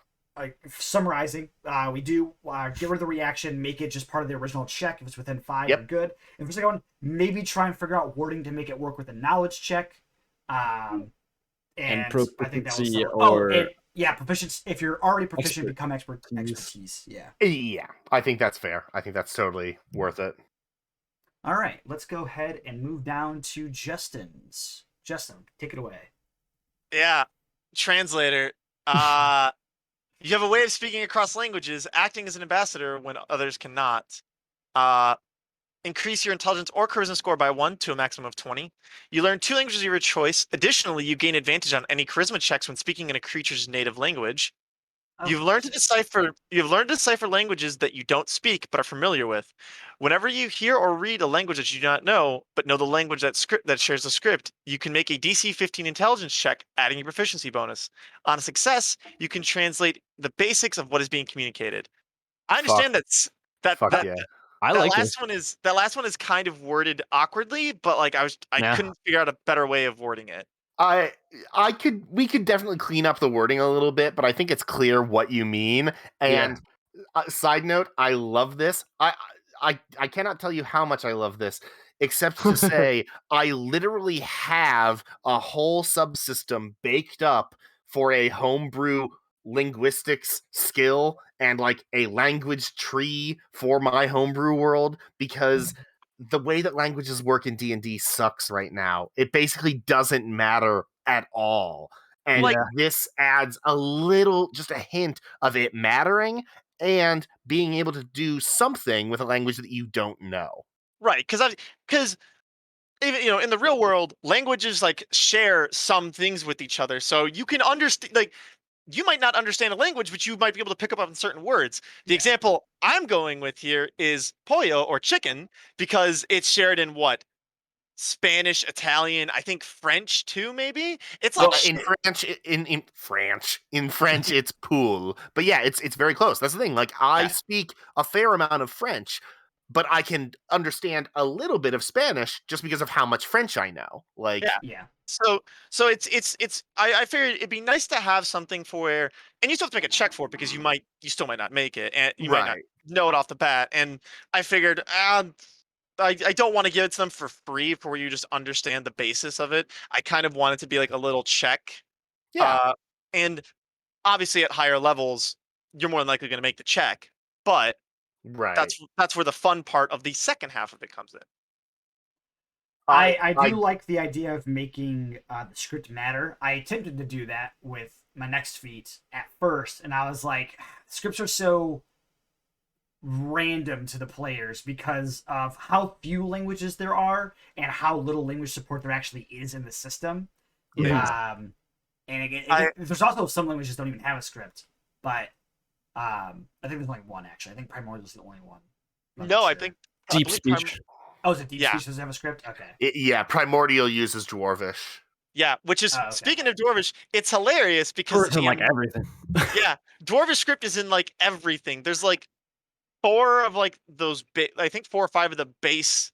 Summarizing, we do get rid of the reaction, make it just part of the original check. If it's within 5, you're good. And for the second one, maybe try and figure out wording to make it work with the knowledge check. And proficiency proficiency. If you're already proficient, become expertise. Yeah, I think that's fair. I think that's totally worth it. All right, let's go ahead and move down to Justin's. Justin, take it away. Yeah, Translator. You have a way of speaking across languages, acting as an ambassador when others cannot. increase your intelligence or charisma score by 1 to a maximum of 20. You learn 2 languages of your choice. Additionally, you gain advantage on any charisma checks when speaking in a creature's native language. You've learned to decipher languages that you don't speak but are familiar with. Whenever you hear or read a language that you do not know, but know the language that shares the script, you can make a DC 15 intelligence check, adding a proficiency bonus. On a success, you can translate the basics of what is being communicated. I understand that Fuck that yeah. I like this. that last one is kind of worded awkwardly, but like I Yeah. couldn't figure out a better way of wording it. We could definitely clean up the wording a little bit, but I think it's clear what you mean. And side note, I love this. I cannot tell you how much I love this, except to say I literally have a whole subsystem baked up for a homebrew linguistics skill and like a language tree for my homebrew world, because the way that languages work in D&D sucks right now. It basically doesn't matter at all. And Like- this adds a little, just a hint of it mattering and being able to do something with a language that you don't know. Right, because even in the real world, languages like share some things with each other, so you can understand. Like, you might not understand a language, but you might be able to pick up on certain words. The example I'm going with here is pollo or chicken, because it's shared in what? Spanish, Italian, I think French too, maybe. It's Well, like in French it's pool. But yeah, it's very close. That's the thing. Like I speak a fair amount of French, but I can understand a little bit of Spanish just because of how much French I know. Like Yeah. So it's I figured it'd be nice to have something for where, and you still have to make a check for it because you still might not make it, and you might not right. know it off the bat. And I figured I don't want to give it to them for free for where you just understand the basis of it. I kind of want it to be like a little check. Yeah. And obviously at higher levels, you're more than likely going to make the check, but Right. that's where the fun part of the second half of it comes in. I do like the idea of making the script matter. I attempted to do that with my next feat at first, and I was like, scripts are so random to the players because of how few languages there are and how little language support there actually is in the system. Yeah. And there's also some languages don't even have a script, but I think there's only one actually. I think Primordial is the only one. No, I think Deep believe speech. Oh, is it Deep Yeah. Speech doesn't have a script? Okay. Yeah, Primordial uses Dwarvish. Yeah, which is, Oh, okay. speaking of Dwarvish, it's hilarious because Person like everything. yeah, Dwarvish script is in like everything. There's like 4 of like those I think 4 or 5 of the base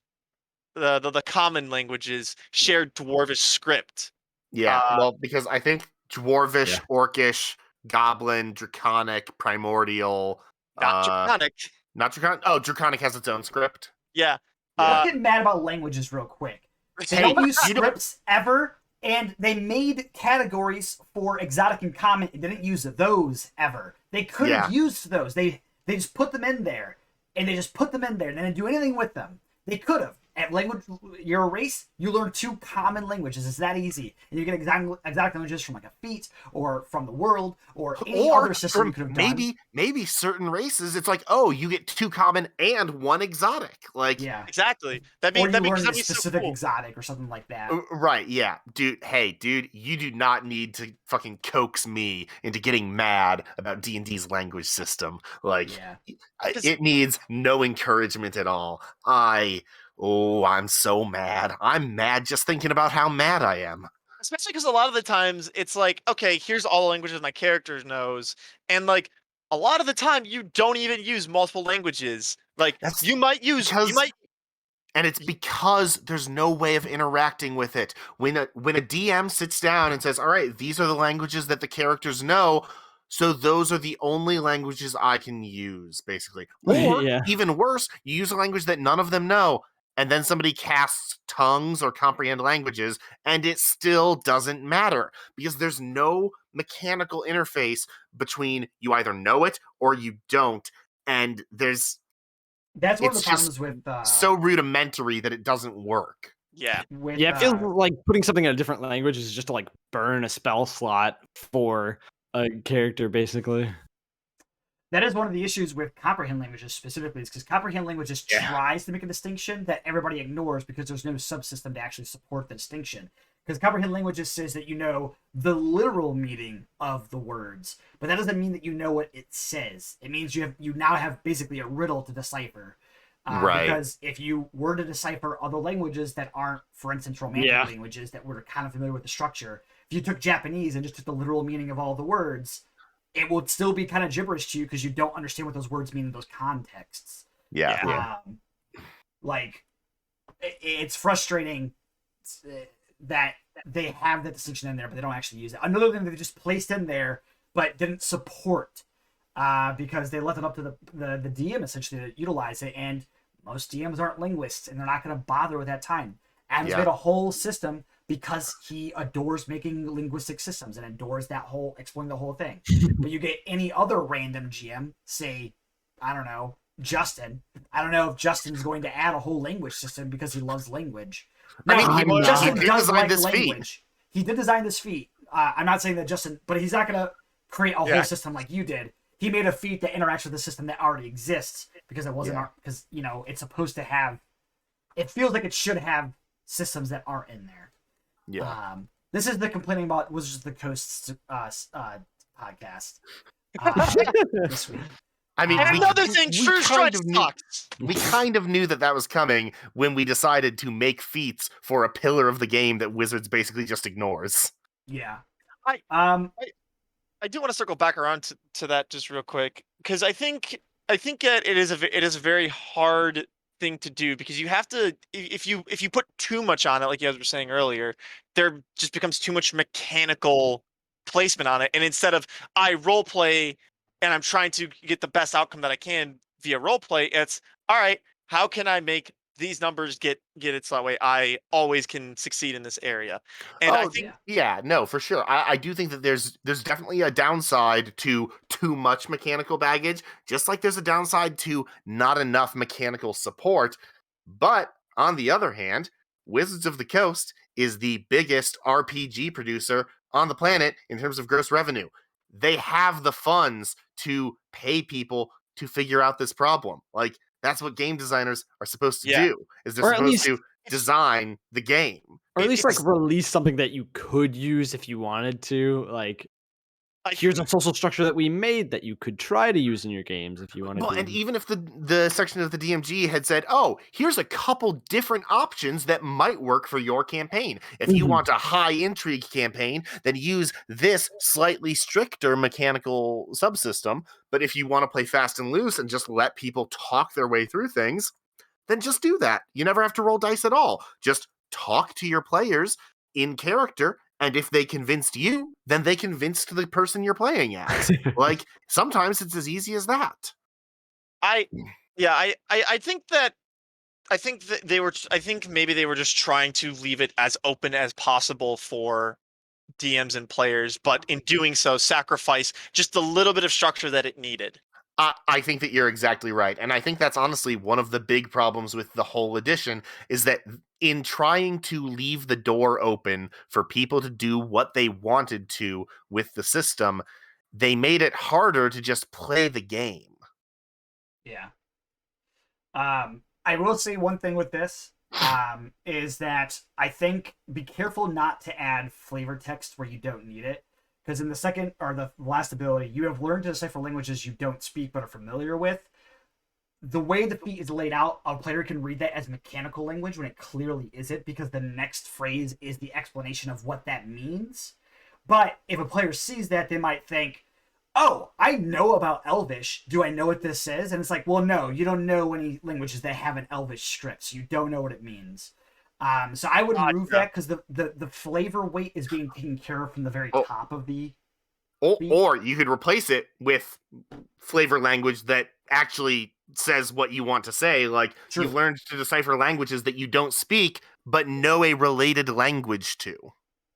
the common languages shared Dwarvish script. Yeah, well, because I think Dwarvish, Orcish, Goblin, Draconic, Primordial, Not Draconic. not Draconic. Oh, Draconic has its own script. Yeah. I'm getting mad about languages real quick. They Hey, don't use you don't- scripts ever, and they made categories for exotic and common and didn't use those ever. They could have used those. They just put them in there, and they just put them in there, and they didn't do anything with them. They could have. At language, you're a race, you learn 2 common languages. It's that easy. And you get exotic languages from like a feat or from the world or any other system you could have done. Maybe certain races, it's like, oh, you get 2 common and 1 exotic. Like, Yeah. Exactly. Or you learn a that'd be so specific cool. exotic or something like that. right, yeah. Dude, you do not need to fucking coax me into getting mad about D&D's language system. Like, Yeah. it needs no encouragement at all. I'm so mad. I'm mad just thinking about how mad I am. Especially because a lot of the times it's like, okay, here's all the languages my character knows, and like a lot of the time you don't even use multiple languages. Like you might and it's because there's no way of interacting with it. When a DM sits down and says, "All right, these are the languages that the characters know, so those are the only languages I can use," basically. Or even worse, you use a language that none of them know, and then somebody casts tongues or comprehend languages, and it still doesn't matter because there's no mechanical interface between you either know it or you don't, and that's one of the it's problems just with so rudimentary that it doesn't work. Yeah. It feels like putting something in a different language is just to like burn a spell slot for a character, basically. that is one of the issues with comprehend languages specifically, is because comprehend languages tries to make a distinction that everybody ignores because there's no subsystem to actually support the distinction. Because comprehend languages says that you know the literal meaning of the words, but that doesn't mean that you know what it says. It means you now have basically a riddle to decipher. Right. Because if you were to decipher other languages that aren't, for instance, romantic languages that were kind of familiar with the structure, if you took Japanese and just took the literal meaning of all the words, it would still be kind of gibberish to you because you don't understand what those words mean in those contexts. Yeah. It's frustrating that they have that distinction in there, but they don't actually use it. Another thing that they just placed in there but didn't support because they left it up to the DM essentially to utilize it, and most DMs aren't linguists, and they're not going to bother with that time. Adam's made a whole system because he adores making linguistic systems and adores that whole explaining the whole thing. But you get any other random GM, say, I don't know, Justin. I don't know if Justin's going to add a whole language system because he loves language. No, Justin does like language. He did design this feat. I'm not saying that Justin, but he's not going to create a whole system like you did. He made a feat that interacts with the system that already exists because it wasn't because it's supposed to have. It feels like it should have systems that aren't in there. Yeah. This is the complaining about Wizards of the Coast podcast this week. I mean, another thing, True Strike sucks. We kind of knew that was coming when we decided to make feats for a pillar of the game that Wizards basically just ignores. Yeah. I do want to circle back around to that just real quick, because I think that it is a very hard thing to do, because you have to, if you put too much on it, like you guys were saying earlier, there just becomes too much mechanical placement on it, and instead of I role play and I'm trying to get the best outcome that I can via role play, it's all right, how can I make these numbers get it so that way I always can succeed in this area? And I think no, for sure. I do think that there's definitely a downside to too much mechanical baggage, just like there's a downside to not enough mechanical support. But on the other hand, Wizards of the Coast is the biggest RPG producer on the planet in terms of gross revenue. They have the funds to pay people to figure out this problem. Like, that's what game designers are supposed to do, is they're supposed to design the game. Or at least release something that you could use if you wanted to. Like, here's a social structure that we made that you could try to use in your games if you wanted to. Well, and even if the section of the DMG had said, oh, here's a couple different options that might work for your campaign. If you want a high intrigue campaign, then use this slightly stricter mechanical subsystem. But if you want to play fast and loose and just let people talk their way through things, then just do that. You never have to roll dice at all. Just talk to your players in character. And if they convinced you, then they convinced the person you're playing as. Like, sometimes it's as easy as that. I think maybe they were just trying to leave it as open as possible for DMs and players, but in doing so, sacrifice just a little bit of structure that it needed. I think that you're exactly right. And I think that's honestly one of the big problems with the whole edition, is that in trying to leave the door open for people to do what they wanted to with the system, they made it harder to just play the game. Yeah. I will say one thing with this, is that I think be careful not to add flavor text where you don't need it. Because in the second or the last ability, you have learned to decipher languages you don't speak but are familiar with. The way the feat is laid out, a player can read that as mechanical language when it clearly isn't, because the next phrase is the explanation of what that means. But if a player sees that, they might think, oh, I know about Elvish. Do I know what this says? And it's like, well, no, you don't know any languages that have an Elvish script, so you don't know what it means. So I would remove that, because the flavor weight is being taken care of from the very top of the or you could replace it with flavor language that actually says what you want to say. Like, you've learned to decipher languages that you don't speak but know a related language to.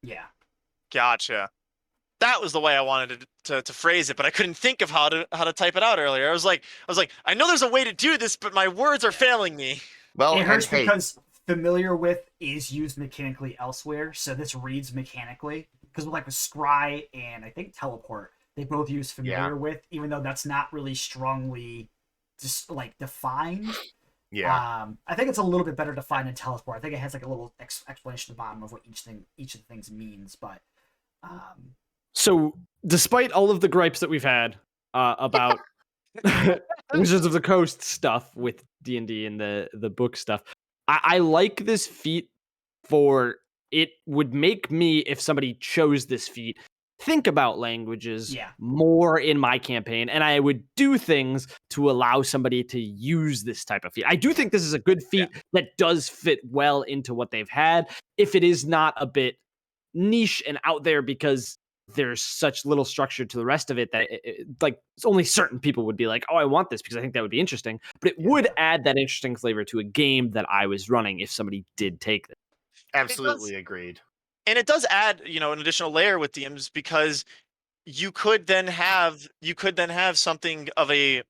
Yeah. Gotcha. That was the way I wanted to phrase it, but I couldn't think of how to type it out earlier. I was like, I know there's a way to do this, but my words are failing me. Well, it hurts because familiar with is used mechanically elsewhere, so this reads mechanically. Because with scry and I think teleport, they both use familiar with, even though that's not really strongly just like defined. Yeah. I think it's a little bit better defined in teleport. I think it has like a little explanation at the bottom of what each of the things means. But so, despite all of the gripes that we've had about Wizards of the Coast stuff with D&D and the book stuff, I like this feat for it would make me, if somebody chose this feat, think about languages more in my campaign, and I would do things to allow somebody to use this type of feat. I do think this is a good feat that does fit well into what they've had, if it is not a bit niche and out there because there's such little structure to the rest of it that like only certain people would be like, oh, I want this because I think that would be interesting. But it would add that interesting flavor to a game that I was running if somebody did take this. Absolutely agreed. And it does add, an additional layer with DMs, because you could then have something of a,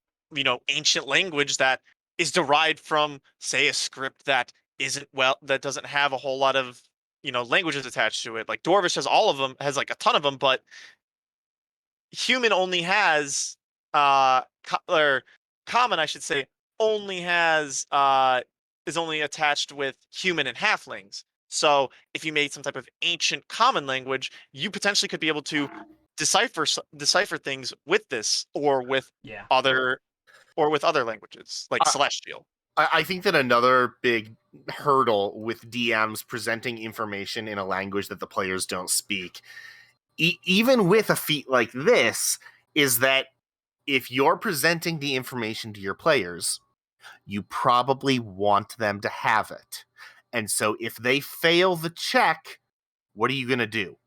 ancient language that is derived from, say, a script that that doesn't have a whole lot of, languages attached to it. Like Dwarvish has like a ton of them, but human only has or common, I should say, only has is only attached with human and halflings. So if you made some type of ancient common language, you potentially could be able to decipher things with this, or with other languages like Celestial. I think that another big hurdle with DMs presenting information in a language that the players don't speak, even with a feat like this, is that if you're presenting the information to your players, you probably want them to have it. And so if they fail the check, what are you going to do?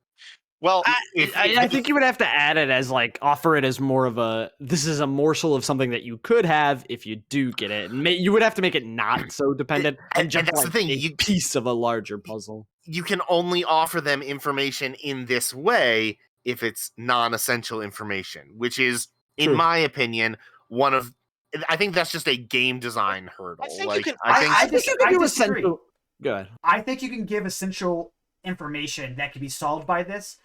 Well, I think you would have to add it as like offer it as more of this is a morsel of something that you could have if you do get it. And you would have to make it not so dependent and just that's like the thing, a piece of a larger puzzle. You can only offer them information in this way if it's non-essential information, which is, in my opinion, I think that's just a game design hurdle. I disagree. Go ahead. I think you can give essential information that can be solved by this,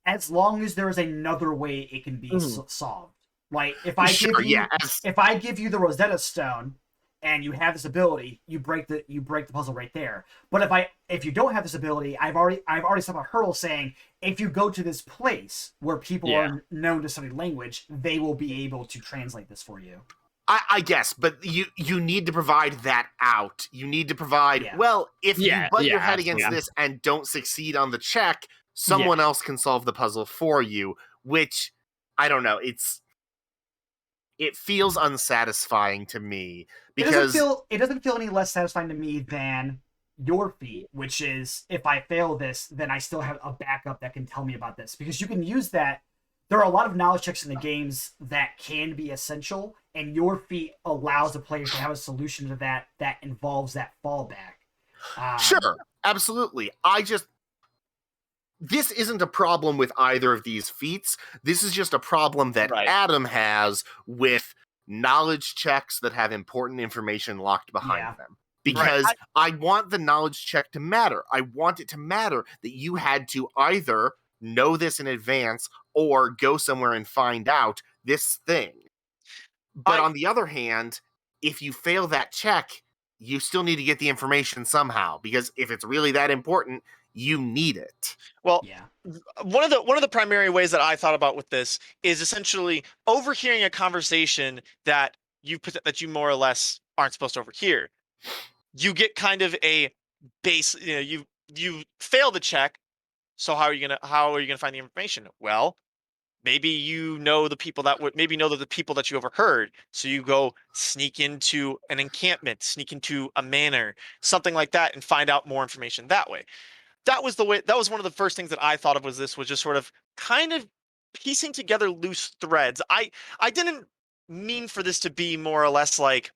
as long as there is another way it can be solved. Like if I give you the Rosetta Stone and you have this ability, you break the puzzle right there. But if you don't have this ability, I've already set up a hurdle saying if you go to this place where people are known to study language, they will be able to translate this for you. I guess, but you need to provide that out. You need to provide, well, if you butt your head against this and don't succeed on the check, someone else can solve the puzzle for you, which, I don't know, it feels unsatisfying to me. Because it doesn't feel any less satisfying to me than your feat, which is, if I fail this, then I still have a backup that can tell me about this. Because you can use that. There are a lot of knowledge checks in the games that can be essential, and your feat allows the players to have a solution to that involves that fallback. Sure, absolutely. This isn't a problem with either of these feats. This is just a problem that Adam has with knowledge checks that have important information locked behind them. Because I want the knowledge check to matter. I want it to matter that you had to either know this in advance or go somewhere and find out this thing. But on the other hand, if you fail that check, you still need to get the information somehow, because if it's really that important, you need it. Well, one of the primary ways that I thought about with this is essentially overhearing a conversation that you more or less aren't supposed to overhear. You get kind of a base, you fail the check. So how are you gonna find the information? Well, maybe you know the people that the people that you overheard. So you go sneak into an encampment, sneak into a manor, something like that, and find out more information that way. That was one of the first things that I thought of was just sort of kind of piecing together loose threads. I didn't mean for this to be more or less like,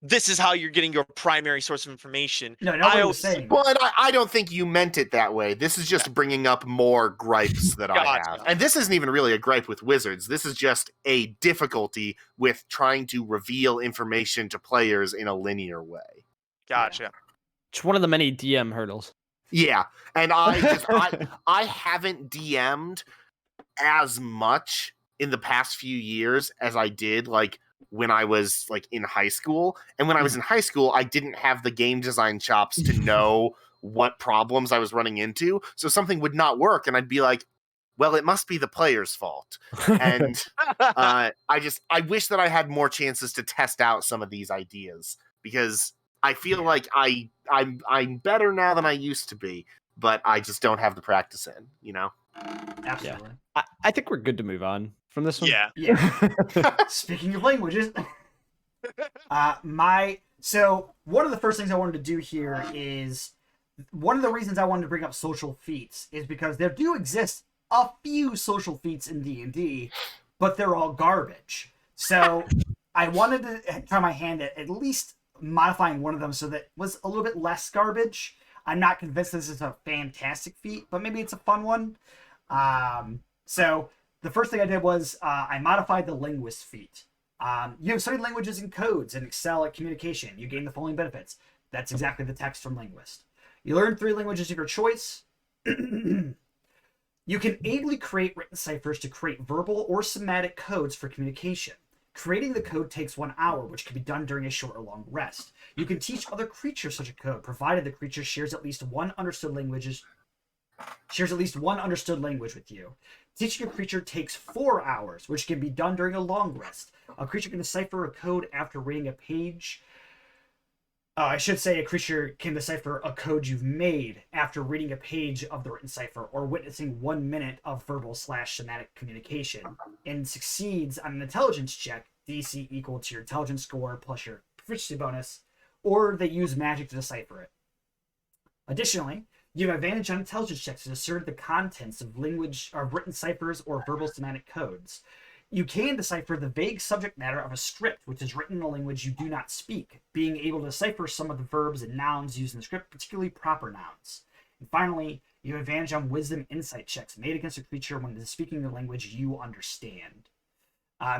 this is how you're getting your primary source of information. No, nobody was saying. Well, and I don't think you meant it that way. This is just bringing up more gripes that I have. And this isn't even really a gripe with Wizards. This is just a difficulty with trying to reveal information to players in a linear way. Gotcha. It's one of the many DM hurdles. Yeah, and I haven't DM'd as much in the past few years as I did like when I was like in high school. And when I was in high school, I didn't have the game design chops to know what problems I was running into. So something would not work, and I'd be like, well, it must be the player's fault. And I wish that I had more chances to test out some of these ideas, because I feel like I'm better now than I used to be, but I just don't have the practice in, you know? Absolutely. I think we're good to move on from this one. Yeah. Speaking of languages, so one of the first things I wanted to do here is, one of the reasons I wanted to bring up social feats is because there do exist a few social feats in D&D, but they're all garbage. So I wanted to try my hand at least modifying one of them so that it was a little bit less garbage. I'm not convinced this is a fantastic feat, but maybe it's a fun one. So the first thing I did was I modified the Linguist feat. You have studied languages and codes and excel at communication. You gain the following benefits. That's exactly the text from Linguist. You learn 3 languages of your choice. You can ably create written ciphers to create verbal or somatic codes for communication. Creating the code takes 1 hour, which can be done during a short or long rest. You can teach other creatures such a code, provided the creature shares at least one understood language with you. Teaching a creature takes 4 hours, which can be done during a long rest. A creature can decipher a code after reading a page. I should say a creature can decipher a code you've made after reading a page of the written cipher or witnessing 1 minute of verbal/somatic communication, and succeeds on an intelligence check, DC equal to your intelligence score plus your proficiency bonus, or they use magic to decipher it. Additionally, you have advantage on intelligence checks to discern the contents of language or written ciphers or verbal somatic codes. You can decipher the vague subject matter of a script, which is written in a language you do not speak, being able to decipher some of the verbs and nouns used in the script, particularly proper nouns. And finally, you have advantage on wisdom insight checks made against a creature when it is speaking the language you understand.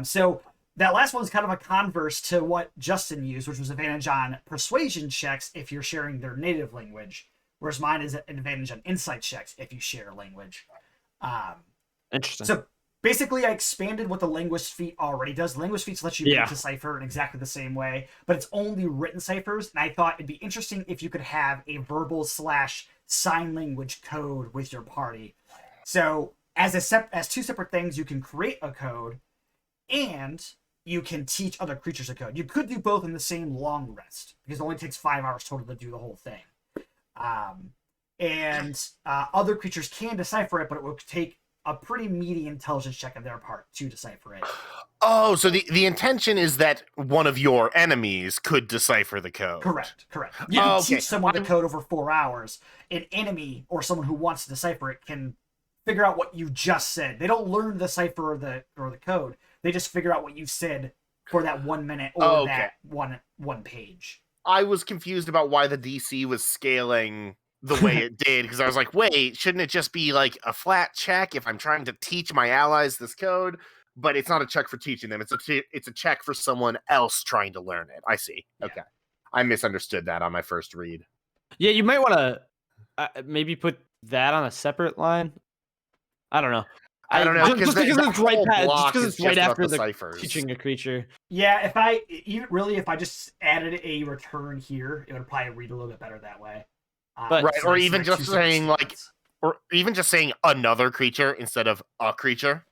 So that last one is kind of a converse to what Justin used, which was advantage on persuasion checks if you're sharing their native language, whereas mine is an advantage on insight checks if you share a language. Interesting. So basically, I expanded what the Linguist feat already does. Linguist feats let you make a cipher in exactly the same way, but it's only written ciphers. And I thought it'd be interesting if you could have a verbal/sign language code with your party. So as 2 separate things, you can create a code and you can teach other creatures a code. You could do both in the same long rest, because it only takes 5 hours total to do the whole thing. Other creatures can decipher it, but it will take a pretty meaty intelligence check on their part to decipher it. Oh, so the intention is that one of your enemies could decipher the code. Correct. You can teach someone the code over 4 hours. An enemy or someone who wants to decipher it can figure out what you just said. They don't learn the cipher or the code. They just figure out what you said for that 1 minute or that one page. I was confused about why the DC was scaling the way it did, because I was like, wait, shouldn't it just be like a flat check if I'm trying to teach my allies this code? But it's not a check for teaching them. It's a check for someone else trying to learn it. I see. Yeah. Okay. I misunderstood that on my first read. Yeah, you might want to maybe put that on a seperate line. I don't know. I don't know, just because it's right after the ciphers. teaching a creature. Yeah, if I just added a return here, it would probably read a little bit better that way. Right, or even just saying another creature instead of a creature.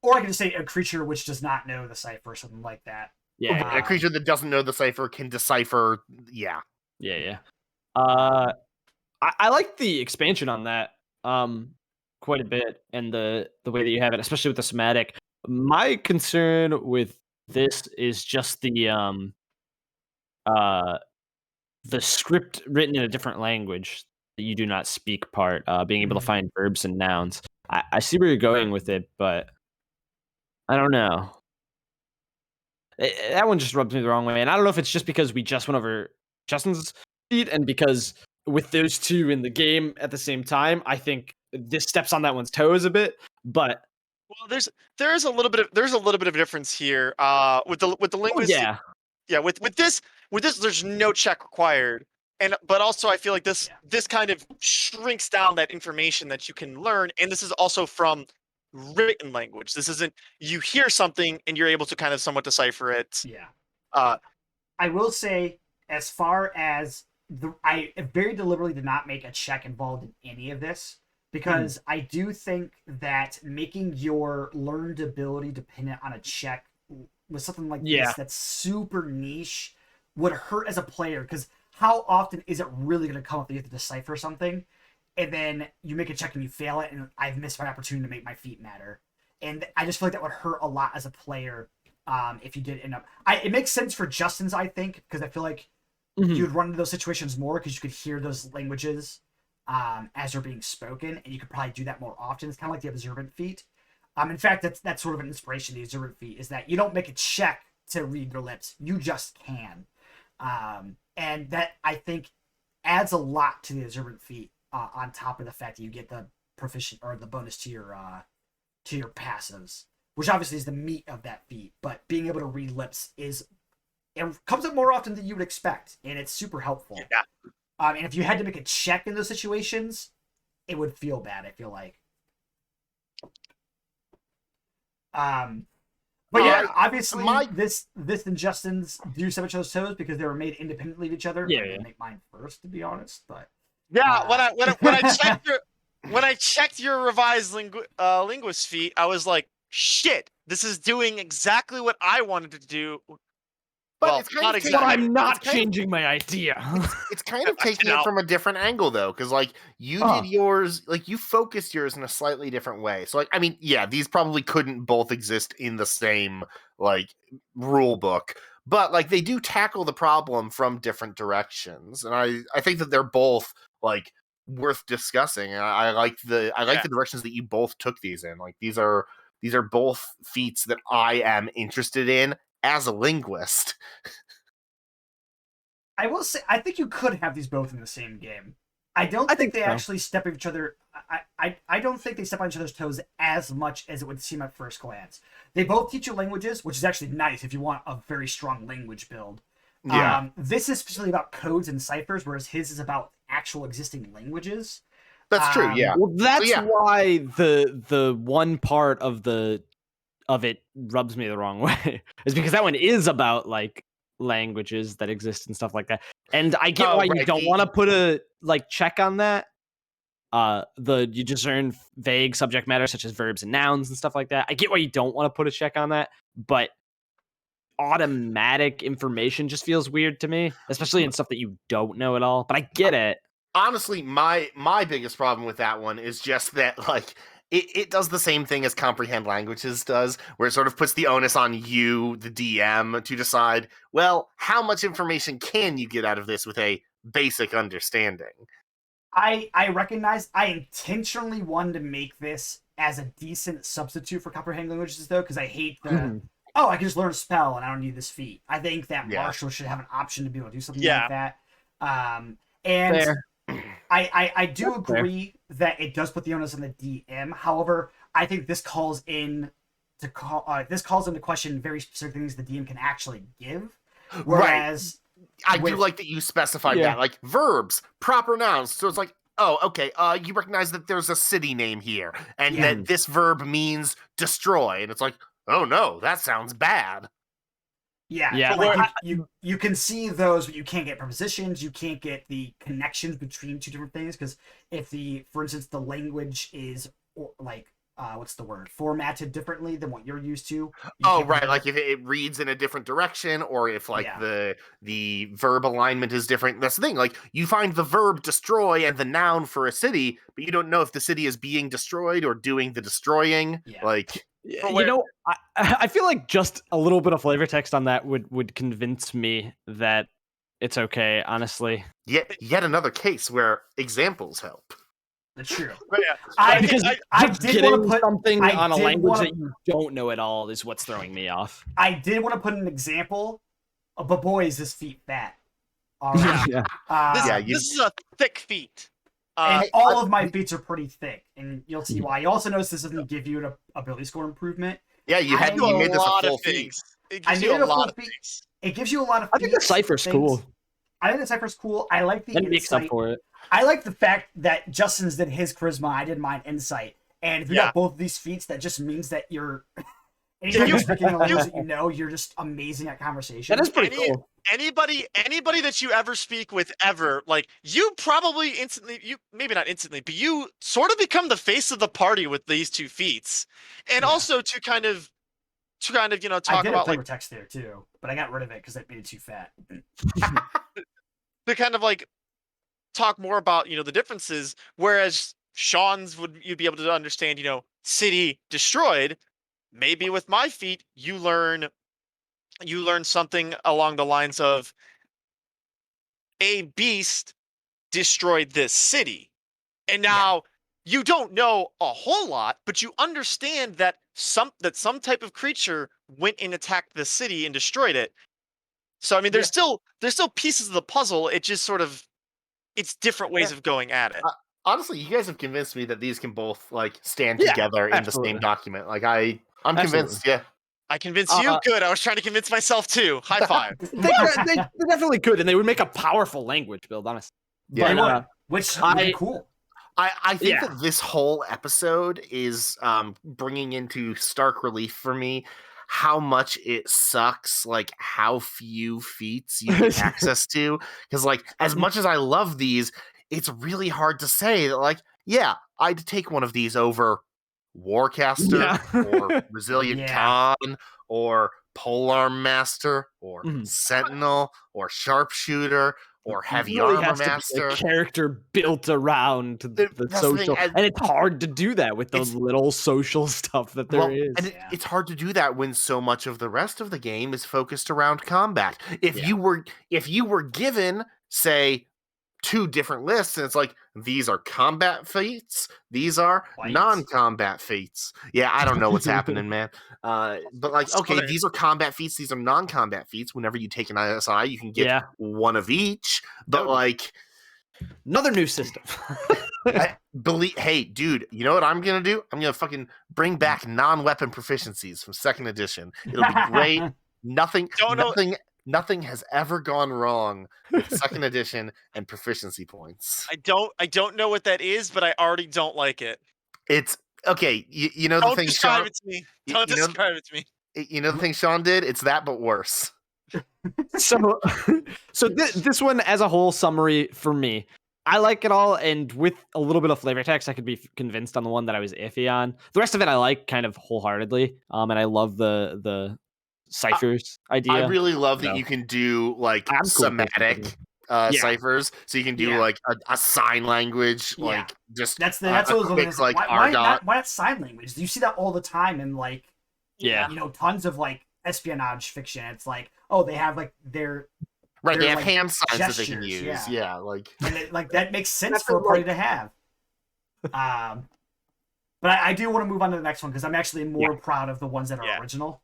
Or I can just say a creature which does not know the cipher or something like that. Yeah. A creature that doesn't know the cipher can decipher. Yeah. I like the expansion on that quite a bit, and the way that you have it, especially with the somatic. My concern with this is just the script written in a different language that you do not speak part, being able to find verbs and nouns. I see where you're going with it, but I don't know. That one just rubs me the wrong way. And I don't know if it's just because we just went over Justin's feat, and because with those two in the game at the same time, I think this steps on that one's toes a bit. But there's a little bit of difference here. With the linguist. With this, there's no check required, but also I feel like this kind of shrinks down that information that you can learn, and this is also from written language. This isn't you hear something and you're able to kind of somewhat decipher it. Yeah. Uh, I will say, as far as I very deliberately did not make a check involved in any of this because I do think that making your learned ability dependent on a check with something like this that's super niche would hurt as a player, because how often is it really going to come up that you have to decipher something and then you make a check and you fail it and I've missed my opportunity to make my feat matter? And I just feel like that would hurt a lot as a player if you did end up... it makes sense for Justin's, I think, because I feel like you'd run into those situations more because you could hear those languages as they're being spoken, and you could probably do that more often. It's kind of like the observant feat. In fact, that's sort of an inspiration of the observant feat, is that you don't make a check to read their lips. You just can. And that, I think, adds a lot to the observant feat on top of the fact that you get the proficient or the bonus to your passives, which obviously is the meat of that feat. But being able to read lips it comes up more often than you would expect, and it's super helpful. Yeah. And if you had to make a check in those situations, it would feel bad, I feel like. But yeah, obviously this and Justin's do step on each toes because they were made independently of each other. Yeah, I didn't make mine first, to be honest. But yeah, when I checked your revised linguist feat, I was like, shit, this is doing exactly what I wanted to do. But Well, it's kind not of exactly. But I'm not changing my idea. It's kind of taking it from a different angle, though, because like you did yours, like you focused yours in a slightly different way. So, like, I mean, yeah, these probably couldn't both exist in the same like rule book, but like they do tackle the problem from different directions, and I think that they're both like worth discussing. And I like the directions that you both took these in. Like these are both feats that I am interested in as a linguist. I will say, I think you could have these both in the same game. I think they actually step on each other. I don't think they step on each other's toes as much as it would seem at first glance. They both teach you languages, which is actually nice if you want a very strong language build. Yeah. This is specifically about codes and ciphers, whereas his is about actual existing languages. That's true. Yeah. Well, that's why the one part of it rubs me the wrong way is because that one is about like languages that exist and stuff like that. And I get why you don't want to put a like check on that. You just earn vague subject matter such as verbs and nouns and stuff like that. I get why you don't want to put a check on that, but automatic information just feels weird to me, especially in stuff that you don't know at all. But I get it. Honestly, my biggest problem with that one is just that like it does the same thing as comprehend languages does, where it sort of puts the onus on you, the DM, to decide, well, how much information can you get out of this with a basic understanding? I recognize I intentionally wanted to make this as a decent substitute for comprehend languages, though, because I hate the, I can just learn a spell and I don't need this feat. I think that Marshall should have an option to be able to do something like that. And Fair. I do agree that it does put the onus on the DM. However, I think this calls into question very specific things the DM can actually give. Whereas I do like that you specified that, like verbs, proper nouns. So it's like, oh, okay, you recognize that there's a city name here, and that this verb means destroy, and it's like, oh no, that sounds bad. Yeah. Like you can see those, but you can't get prepositions. You can't get the connections between two different things, because if for instance, the language is like formatted differently than what you're used to. Like if it reads in a different direction, or if like the verb alignment is different. That's the thing. Like you find the verb destroy and the noun for a city, but you don't know if the city is being destroyed or doing the destroying. I feel like just a little bit of flavor text on that would convince me that it's okay, honestly. Yet another case where examples help. That's true. But I did want to put something on a language that you don't know at all is what's throwing me off. I did want to put an example, but boy, is this feat fat. All right. This is a thick feat. And all of my feats are pretty thick, and you'll see why. You also notice this doesn't give you an ability score improvement. Yeah, you made this a full feat. It gives you a lot of things. It gives you a lot of. I think the cipher's cool. I think the cipher's cool. I like the insight. Makes up for it. I like the fact that Justin's did his charisma. I did mine insight, And if you Yeah. got both of these feats, that just means that you're anytime you're speaking in a language that you know, you're just amazing at conversation. That is pretty cool. Anybody that you ever speak with ever, like you probably instantly, you maybe not instantly, but you sort of become the face of the party with these two feats, and Yeah. also to kind of I talk did about a like flavor text there too, but I got rid of it because it made it too fat. to kind of like talk more about the differences. Whereas Sean's would you'd be able to understand city destroyed. Maybe with my feat you learn something along the lines of a beast destroyed this city. And now you don't know a whole lot, but you understand that some type of creature went and attacked the city and destroyed it. So I mean there's still pieces of the puzzle. It just sort of it's different ways of going at it. Honestly, you guys have convinced me that these can both like stand Yeah, together in the absolutely. same document. Like I'm Absolutely. convinced. Yeah. I convinced you? Good. I was trying to convince myself too. High five. They definitely could, and they would make a powerful language build, honestly. Yeah. They But, would, which would be cool. I think Yeah. that this whole episode is bringing into stark relief for me how much it sucks, like how few feats you get access to. Because like as much as I love these, it's really hard to say that like, yeah, I'd take one of these over Warcaster or Resilient Yeah. Con or Polearm Master or Sentinel or Sharpshooter or Heavy really Armor has to be Master. a character built around the That's the social, thing, and it's hard to do that with those little social stuff that there is. And it's hard to do that when so much of the rest of the game is focused around combat. If you were given, say, 2 different lists, and it's like these are combat feats, these are non-combat feats. Yeah, I don't know what's happening, man. But like, okay, these are combat feats, these are non-combat feats. Whenever you take an ISI, you can get one of each. But like, another new system. Hey, dude, you know what I'm gonna do? I'm gonna fucking bring back non-weapon proficiencies from 2nd edition. It'll be great. Nothing has ever gone wrong with 2nd edition and proficiency points. I don't know what that is, but I already don't like it. It's okay. You know the Don't thing describe Shawn. It to me. Don't describe it to me. You know the thing Shawn did? It's that, but worse. So this one as a whole summary for me, I like it all, and with a little bit of flavor text, I could be convinced on the one that I was iffy on. The rest of it I like kind of wholeheartedly, and I love the ciphers idea. I really love that you can do like somatic ciphers, so you can do like a sign language, like just that's what I was looking at. Like why not sign language? You see that all the time in like tons of like espionage fiction. It's like, oh, they have like their they have like hand signs gestures, that they can use. Yeah, like and like that makes sense for a party to have. But I do want to move on to the next one because I'm actually more proud of the ones that are original.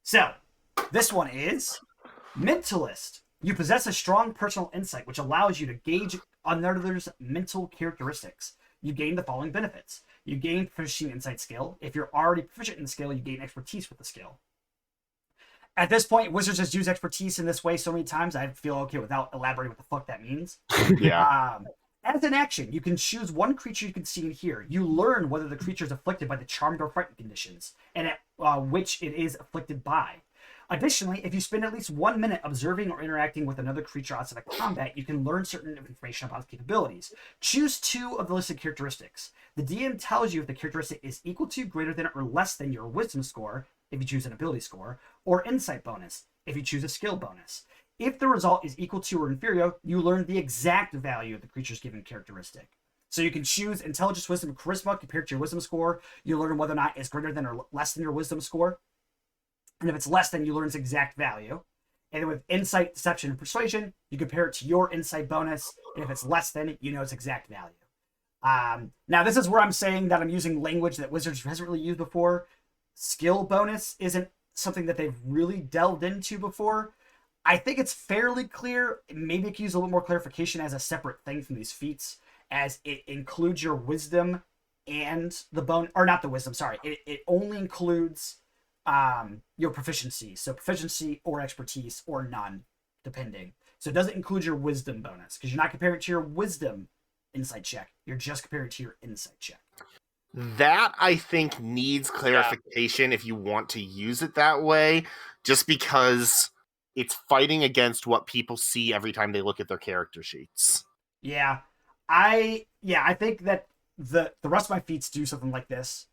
So this one is Mentalist. You possess a strong personal insight, which allows you to gauge another's mental characteristics. You gain the following benefits. You gain proficiency insight skill. If you're already proficient in the skill, you gain expertise with the skill. At this point, Wizards has used expertise in this way so many times, I feel okay without elaborating what the fuck that means. As an action, you can choose one creature you can see and hear. You learn whether the creature is afflicted by the charmed or frightened conditions, and at which it is afflicted by. Additionally, if you spend at least 1 minute observing or interacting with another creature outside of combat, you can learn certain information about its capabilities. Choose 2 of the listed characteristics. The DM tells you if the characteristic is equal to, greater than, or less than your wisdom score, if you choose an ability score, or insight bonus, if you choose a skill bonus. If the result is equal to or inferior, you learn the exact value of the creature's given characteristic. So you can choose intelligence, wisdom, and charisma compared to your wisdom score. You learn whether or not it's greater than or less than your wisdom score. And if it's less than, you learn its exact value. And then with insight, deception, and persuasion, you compare it to your insight bonus. And if it's less than, you know its exact value. Now, this is where I'm saying that I'm using language that Wizards hasn't really used before. Skill bonus isn't something that they've really delved into before. I think it's fairly clear. Maybe it can use a little more clarification as a separate thing from these feats, as it includes your wisdom and the bone, or not the wisdom, sorry. It only includes your proficiency. So proficiency or expertise or none, depending. So it doesn't include your wisdom bonus because you're not comparing it to your wisdom insight check. You're just comparing it to your insight check. That I think needs clarification if you want to use it that way, just because it's fighting against what people see every time they look at their character sheets. Yeah, I think that the rest of my feats do something like this,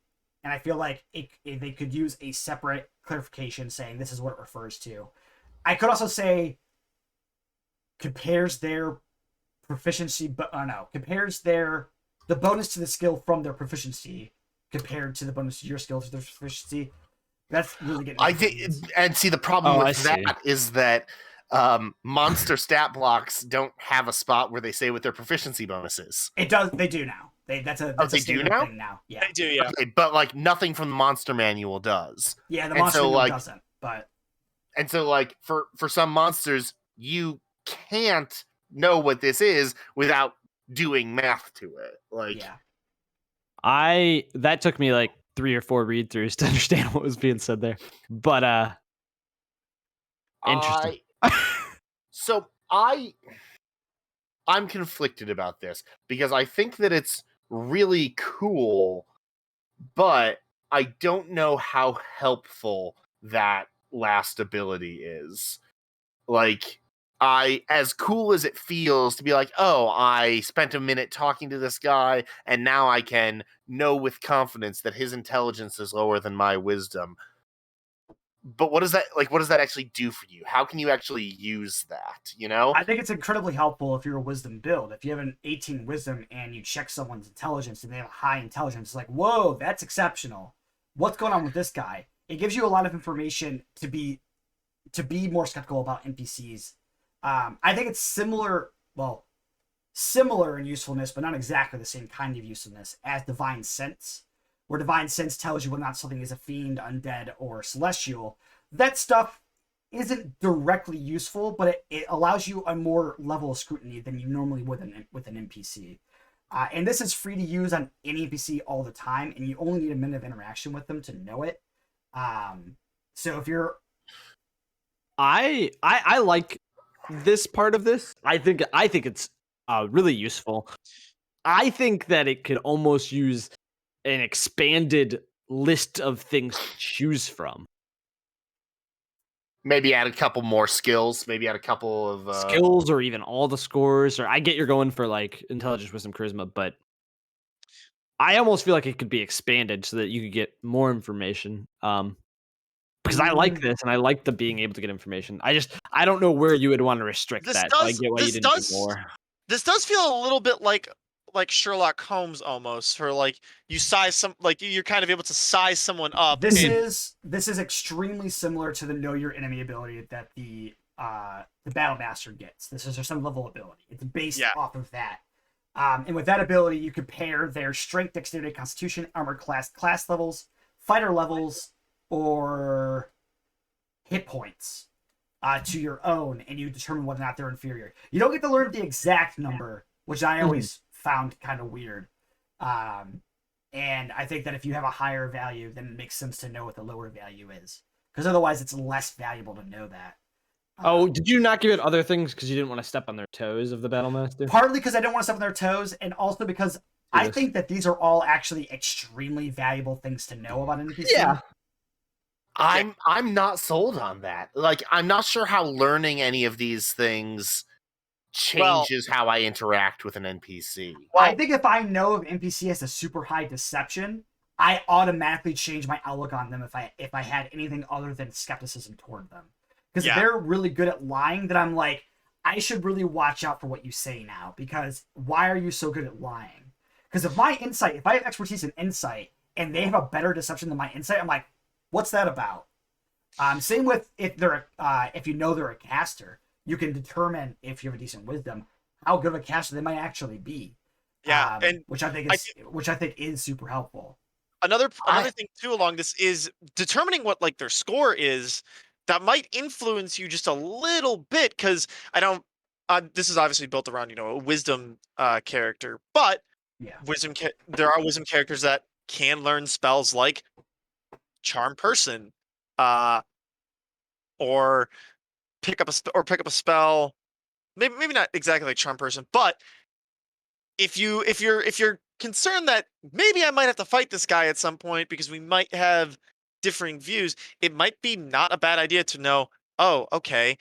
and I feel like they could use a separate clarification saying this is what it refers to. I could also say compares their proficiency, but no, compares the bonus to the skill from their proficiency compared to the bonus to your skill to their proficiency. That's really getting. I think, and see, the problem with that is that monster stat blocks don't have a spot where they say what their proficiency bonus is. It does. They do now. That's a standard thing now. Yeah, they do. Yeah, okay, but like nothing from the monster manual does. Yeah, the monster manual doesn't. But and so like for some monsters, you can't know what this is without doing math to it. Like, yeah, that took me like 3 or 4 read-throughs to understand what was being said there. But interesting. So I'm conflicted about this because I think that it's really cool, but I don't know how helpful that last ability is. Like, as cool as it feels to be like, oh, I spent a minute talking to this guy, and now I can know with confidence that his intelligence is lower than my wisdom. But what does that actually do for you? How can you actually use that, you know? I think it's incredibly helpful if you're a wisdom build. If you have an 18 wisdom and you check someone's intelligence and they have high intelligence, it's like, whoa, that's exceptional. What's going on with this guy? It gives you a lot of information to be more skeptical about NPCs. I think it's similar in usefulness, but not exactly the same kind of usefulness as Divine Sense, where Divine Sense tells you whether or not something is a fiend, undead, or celestial. That stuff isn't directly useful, but it allows you a more level of scrutiny than you normally would with an NPC. And this is free to use on any NPC all the time, and you only need a minute of interaction with them to know it. So if you're... I like this part of this. I think it's really useful. I think that it could almost use an expanded list of things to choose from. Maybe add a couple more skills. Maybe add a couple of skills, or even all the scores. Or I get you're going for like intelligence, wisdom, charisma, but I almost feel like it could be expanded so that you could get more information. Because I like this, and I like the being able to get information. I don't know where you would want to restrict that. So I get why you didn't do more. This does feel a little bit like Sherlock Holmes almost, for like you size some, like you're kind of able to size someone up. This is extremely similar to the Know Your Enemy ability that the Battle Master gets. This is some level ability. It's based off of that. And with that ability, you compare their strength, dexterity, constitution, armor class levels, fighter levels, or hit points to your own, and you determine whether or not they're inferior. You don't get to learn the exact number, which I always found kind of weird. And I think that if you have a higher value, then it makes sense to know what the lower value is, because otherwise it's less valuable to know that. Did you not give it other things because you didn't want to step on their toes of the Battlemaster? Partly because I don't want to step on their toes, and also because I think that these are all actually extremely valuable things to know about an NPC. Yeah. I'm not sold on that. Like, I'm not sure how learning any of these things changes how I interact with an NPC. Well, I think if I know if an NPC has a super high deception, I automatically change my outlook on them if I had anything other than skepticism toward them. Because if they're really good at lying, then I'm like, I should really watch out for what you say now, because why are you so good at lying? Because if I have expertise in insight and they have a better deception than my insight, I'm like, what's that about? Same with if you know they're a caster, you can determine, if you have a decent wisdom, how good of a caster they might actually be. Yeah, and which I think is super helpful. Another thing too along this is determining what like their score is. That might influence you just a little bit, because this is obviously built around a wisdom character, but there are wisdom characters that can learn spells like Charm Person, or pick up a spell. Maybe not exactly like Charm Person, but if you're concerned that maybe I might have to fight this guy at some point because we might have differing views, it might be not a bad idea to know, oh, okay,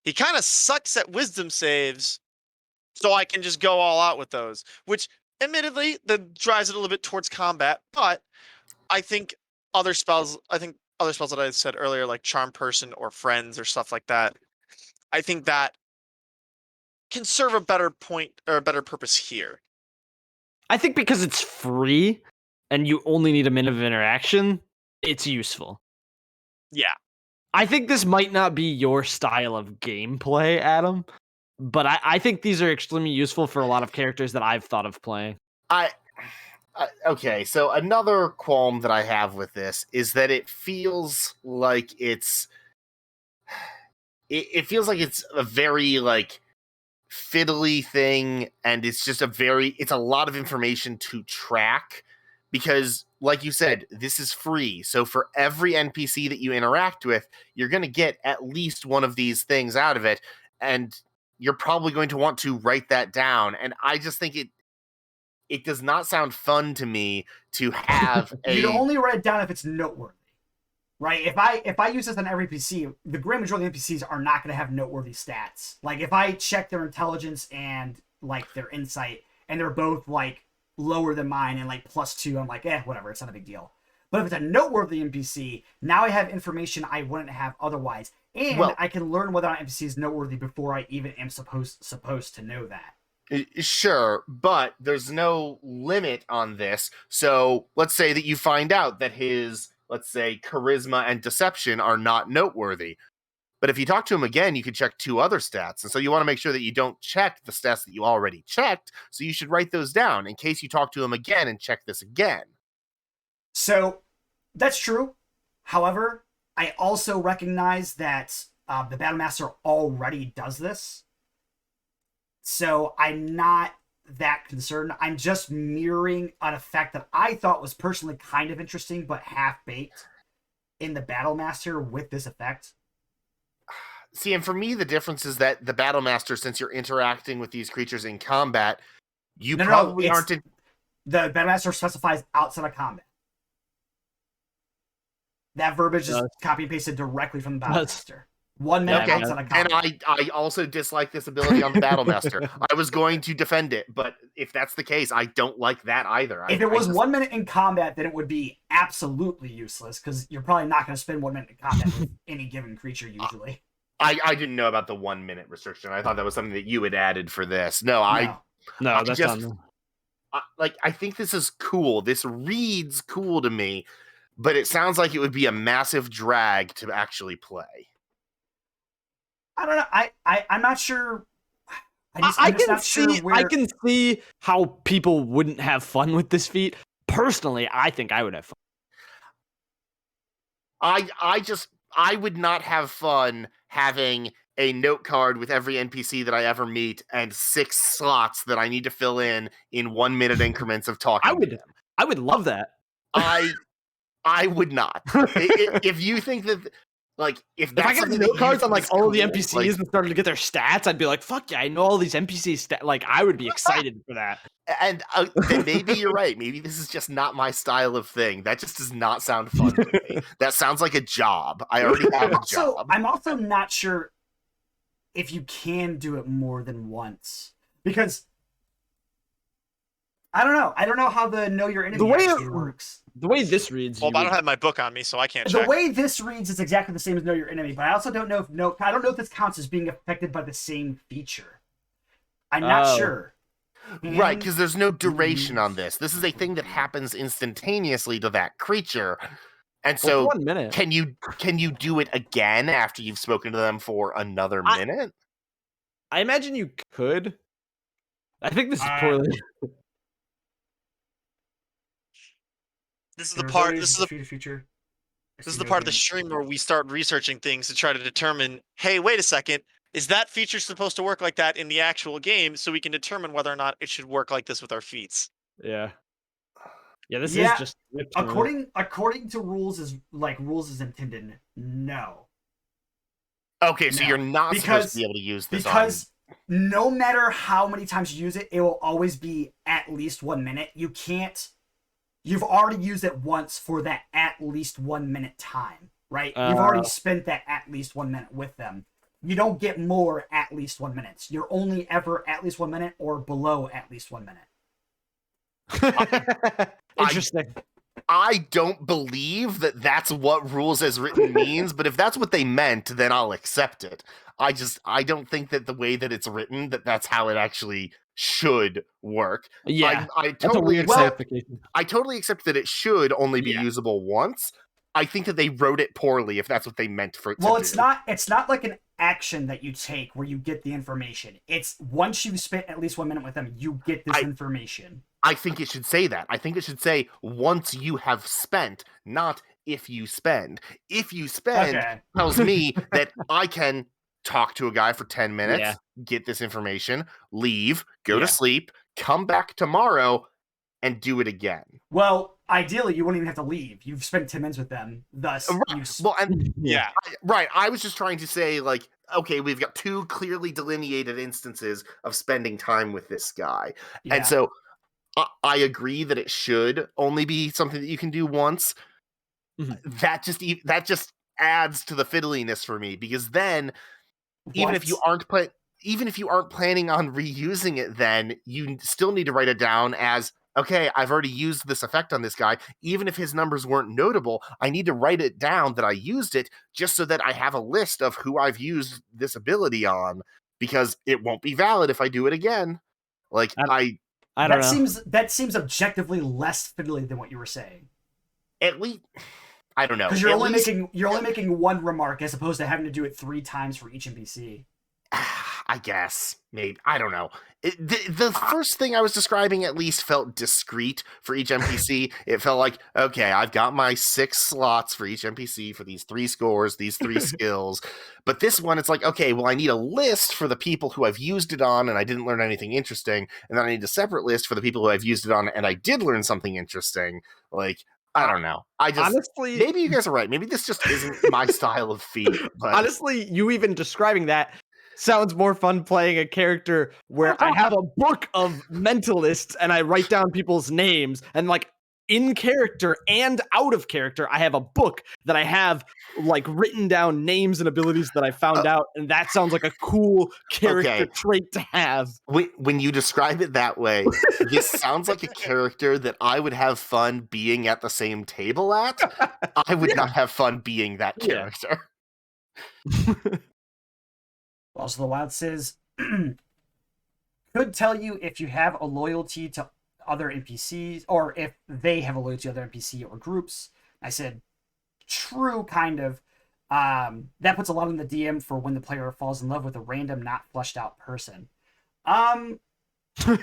he kind of sucks at wisdom saves, so I can just go all out with those, which admittedly that drives it a little bit towards combat, but I think other spells that I said earlier, like Charm Person or Friends or stuff like that, I think that can serve a better point or a better purpose here. I think because it's free and you only need a minute of interaction, it's useful. Yeah. I think this might not be your style of gameplay, Adam, but I think these are extremely useful for a lot of characters that I've thought of playing. Okay, so another qualm that I have with this is that it feels like it's a very like fiddly thing, and it's a lot of information to track because, like you said, this is free. So for every NPC that you interact with, you're going to get at least one of these things out of it, and you're probably going to want to write that down. And I just think it does not sound fun to me to have You'd only write it down if it's noteworthy, right? If I use this on every PC, the great majority of NPCs are not going to have noteworthy stats. Like if I check their intelligence and like their insight, and they're both like lower than mine and like +2, I'm like, whatever, it's not a big deal. But if it's a noteworthy NPC, now I have information I wouldn't have otherwise, and I can learn whether or not NPC is noteworthy before I even am supposed to know that. Sure, but there's no limit on this. So let's say that you find out that his, let's say, charisma and deception are not noteworthy. But if you talk to him again, you can check 2 other stats. And so you want to make sure that you don't check the stats that you already checked. So you should write those down in case you talk to him again and check this again. So that's true. However, I also recognize that the Battlemaster already does this. So I'm not that concerned. I'm just mirroring an effect that I thought was personally kind of interesting, but half-baked in the Battlemaster with this effect. See, and for me, the difference is that the Battlemaster, since you're interacting with these creatures in combat, you probably aren't... The Battlemaster specifies outside of combat. That verbiage is copy and pasted directly from the Battlemaster. 1 minute outside of combat. And I also dislike this ability on the Battlemaster. I was going to defend it, but if that's the case, I don't like that either. If it was 1 minute in combat, then it would be absolutely useless, because you're probably not going to spend 1 minute in combat with any given creature, usually. I didn't know about the 1 minute restriction. I thought that was something that you had added for this. No, that's just, not. I think this is cool. This reads cool to me, but it sounds like it would be a massive drag to actually play. I don't know. I'm not sure. I can see how people wouldn't have fun with this feat. Personally, I think I would have fun. I would not have fun having a note card with every NPC that I ever meet and 6 slots that I need to fill in 1 minute increments of talking. I would love that. I would not. If you think that, like, if I got the note cards on like all of the NPCs like, and started to get their stats, I'd be like, "Fuck yeah, I know all these NPCs." Like, I would be excited for that. And then maybe you're right. Maybe this is just not my style of thing. That just does not sound fun to me. That sounds like a job. I already have a job. I'm also not sure if you can do it more than once, because I don't know. I don't know how the know your enemy actually works. The way this reads, I don't have my book on me, so I can't check. The way this reads is exactly the same as know your enemy, but I also don't know if this counts as being affected by the same feature. I'm not sure. Right, because there's no duration on this. This is a thing that happens instantaneously to that creature. And so 1 minute. Can you do it again after you've spoken to them for another minute? I imagine you could. I think this is poorly. This is the part. This is the part of the stream where we start researching things to try to determine. Hey, wait a second. Is that feature supposed to work like that in the actual game, so we can determine whether or not it should work like this with our feats? Yeah. Yeah. This is just according to rules is intended. No. Okay, so you're not supposed to be able to use this no matter how many times you use it, it will always be at least 1 minute. You've already used it once for that at least 1 minute time, right? You've already spent that at least 1 minute with them. You don't get more at least 1 minute. You're only ever at least 1 minute or below at least 1 minute. Interesting. I don't believe that that's what rules as written means, but if that's what they meant, then I'll accept it. I don't think that the way that it's written, that's how it actually should work. Yeah, I that's a totally weird accept. clarification. I totally accept that it should only be usable once. I think that they wrote it poorly if that's what they meant for it to do. Well, it's not like an action that you take where you get the information. It's once you've spent at least 1 minute with them, you get this information. I think it should say that. I think it should say once you have spent, not if you spend. If you spend tells me that I can talk to a guy for 10 minutes, get this information, leave, go to sleep, come back tomorrow, and do it again. Well, ideally, you wouldn't even have to leave. You've spent 10 minutes with them. Thus, right. I was just trying to say, like, okay, we've got two clearly delineated instances of spending time with this guy. And so I agree that it should only be something that you can do once. Mm-hmm. That just adds to the fiddliness for me, because then even if you aren't planning on reusing it, then you still need to write it down as, okay, I've already used this effect on this guy. Even if his numbers weren't notable, I need to write it down that I used it, just so that I have a list of who I've used this ability on, because it won't be valid if I do it again. Like, I don't know. That seems objectively less fiddly than what you were saying. At least, I don't know. Because you're only making one remark as opposed to having to do it 3 times for each NPC. I guess. Maybe. I don't know. The first thing I was describing at least felt discrete for each NPC. It felt like, okay, I've got my 6 slots for each NPC for these 3 scores, these 3 skills. But this one, it's like, okay, well, I need a list for the people who I've used it on and I didn't learn anything interesting. And then I need a separate list for the people who I've used it on and I did learn something interesting. Like, I don't know. Honestly, maybe you guys are right. Maybe this just isn't my style of feat. But honestly, you even describing that sounds more fun playing a character where I have a book of mentalists and I write down people's names, and like in character and out of character, I have a book that I have like written down names and abilities that I found out, and that sounds like a cool character trait to have. When you describe it that way, this sounds like a character that I would have fun being at the same table at. I would not have fun being that character. Also, the Wild says, could tell you if you have a loyalty to other NPCs, or if they have a loyalty to other NPC or groups. I said, true, kind of. That puts a lot in the DM for when the player falls in love with a random, not fleshed out person. I'm not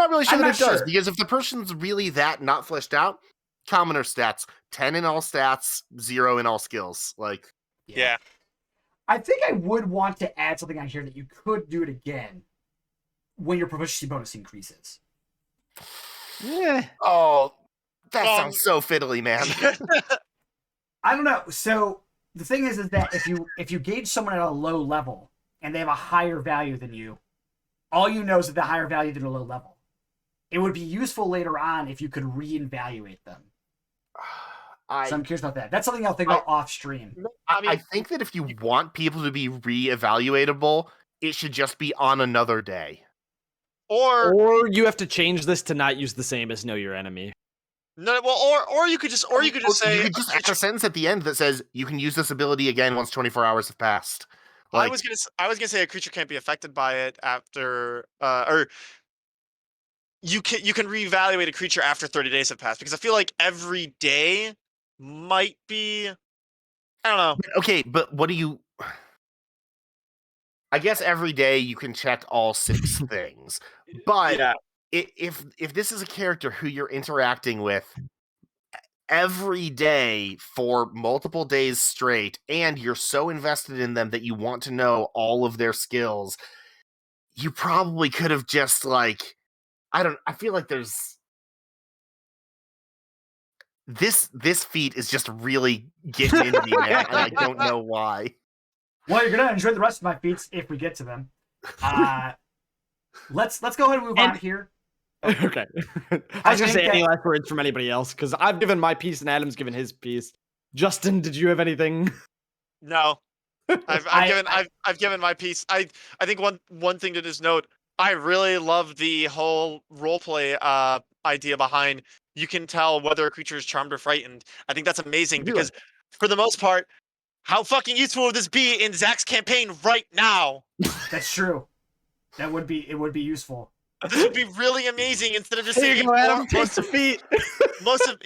really sure that it does, because if the person's really that not fleshed out, commoner stats, 10 in all stats, 0 in all skills. Like, yeah. I think I would want to add something on here that you could do it again when your proficiency bonus increases. Yeah. Oh, that sounds so fiddly, man. I don't know. So the thing is that if you gauge someone at a low level and they have a higher value than you, all you know is that they're higher value than a low level. It would be useful later on if you could reevaluate them. So I'm curious about that. That's something I'll think about off stream. I think that if you want people to be reevaluatable, it should just be on another day. Or you have to change this to not use the same as know your enemy. No, well, or you could just say, you could just add a sentence at the end that says you can use this ability again once 24 hours have passed. Like, I was gonna say a creature can't be affected by it after, or you can reevaluate a creature after 30 days have passed, because I feel like every day might be, I don't know. Okay, but what do you? I guess every day you can check all 6 things, but if this is a character who you're interacting with every day for multiple days straight, and you're so invested in them that you want to know all of their skills, you probably could have just like, I feel like there's this feat is just really getting into me, man, and I don't know why. Well, you're gonna enjoy the rest of my feats if we get to them. Let's go ahead and move on here. Okay. I was gonna say think any that- last words from anybody else because I've given my piece and Adam's given his piece. Justin, did you have anything? No, I've given my piece. I think one thing to just note, I really love the whole roleplay idea behind you can tell whether a creature is charmed or frightened. I think that's amazing because for the most part, how fucking useful would this be in Zach's campaign right now? That's true. It would be useful. This would be really amazing instead of just Here you saying go, Adam. Take the feet. most of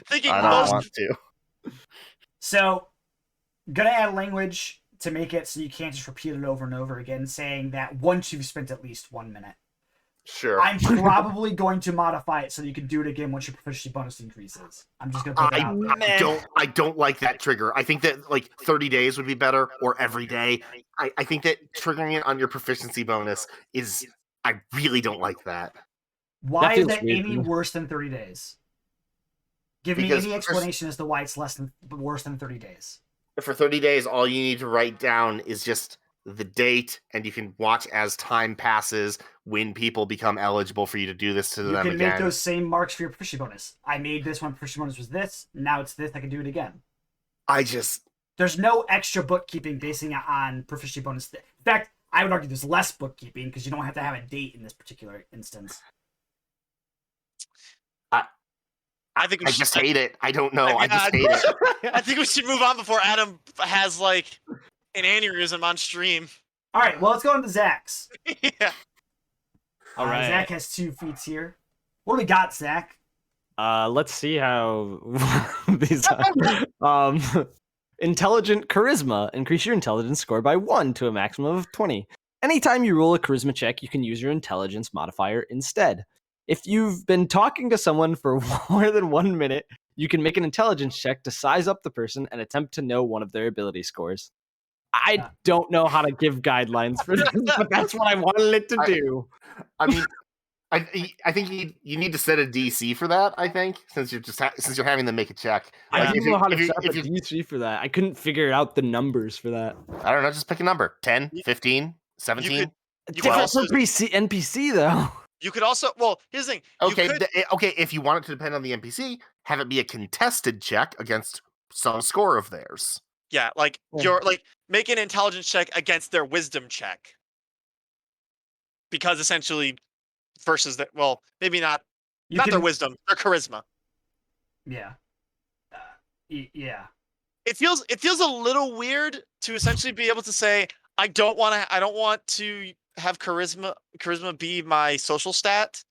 thinking I don't most want to. So, gonna add language to make it so you can't just repeat it over and over again, saying that once you've spent at least 1 minute. Sure. I'm probably going to modify it so you can do it again once your proficiency bonus increases. I'm just gonna put it out there. I don't like that trigger. I think that like 30 days would be better, or every day. I think that triggering it on your proficiency bonus is. I really don't like that. Why is feels that weird. any worse than 30 days? Give me Because any explanation as to why it's worse than 30 days. For 30 days, all you need to write down is just the date, and you can watch as time passes when people become eligible for you to do this to You them can again. make those same marks for your proficiency bonus. I made this one proficiency bonus was this. Now it's this. I can do it again. There's no extra bookkeeping basing it on proficiency bonus. In fact, I would argue there's less bookkeeping because you don't have to have a date in this particular instance. I think we I should, just hate it. I don't know. I Yeah, just hate it. I think we should move on before Adam has like an aneurysm on stream. All right, well, let's go on to Zach's. Yeah. All right. Zach has 2 feats here. What do we got, Zach? Let's see how these intelligent charisma. Increase your intelligence score by 1 to a maximum of 20. Anytime you roll a charisma check, you can use your intelligence modifier instead. If you've been talking to someone for more than 1 minute, you can make an intelligence check to size up the person and attempt to know one of their ability scores. I don't know how to give guidelines for this, but that's what I wanted it to do. I mean, I think you need to set a DC for that. I think since you're having them make a check. I Like, don't know how to set up a if you- DC for that. I couldn't figure out the numbers for that. I don't know. Just pick a number: 10, 15, 17. You could Different also- for NPC though. You could also, well, here's the thing. Okay, You could, okay. If you want it to depend on the NPC, have it be a contested check against some score of theirs. yeah, like Yeah. you're like make an intelligence check against their wisdom check. Because essentially versus that, well, maybe not You not can, their wisdom, their charisma. Yeah. Yeah. It feels a little weird to essentially be able to say I don't want to have charisma be my social stat.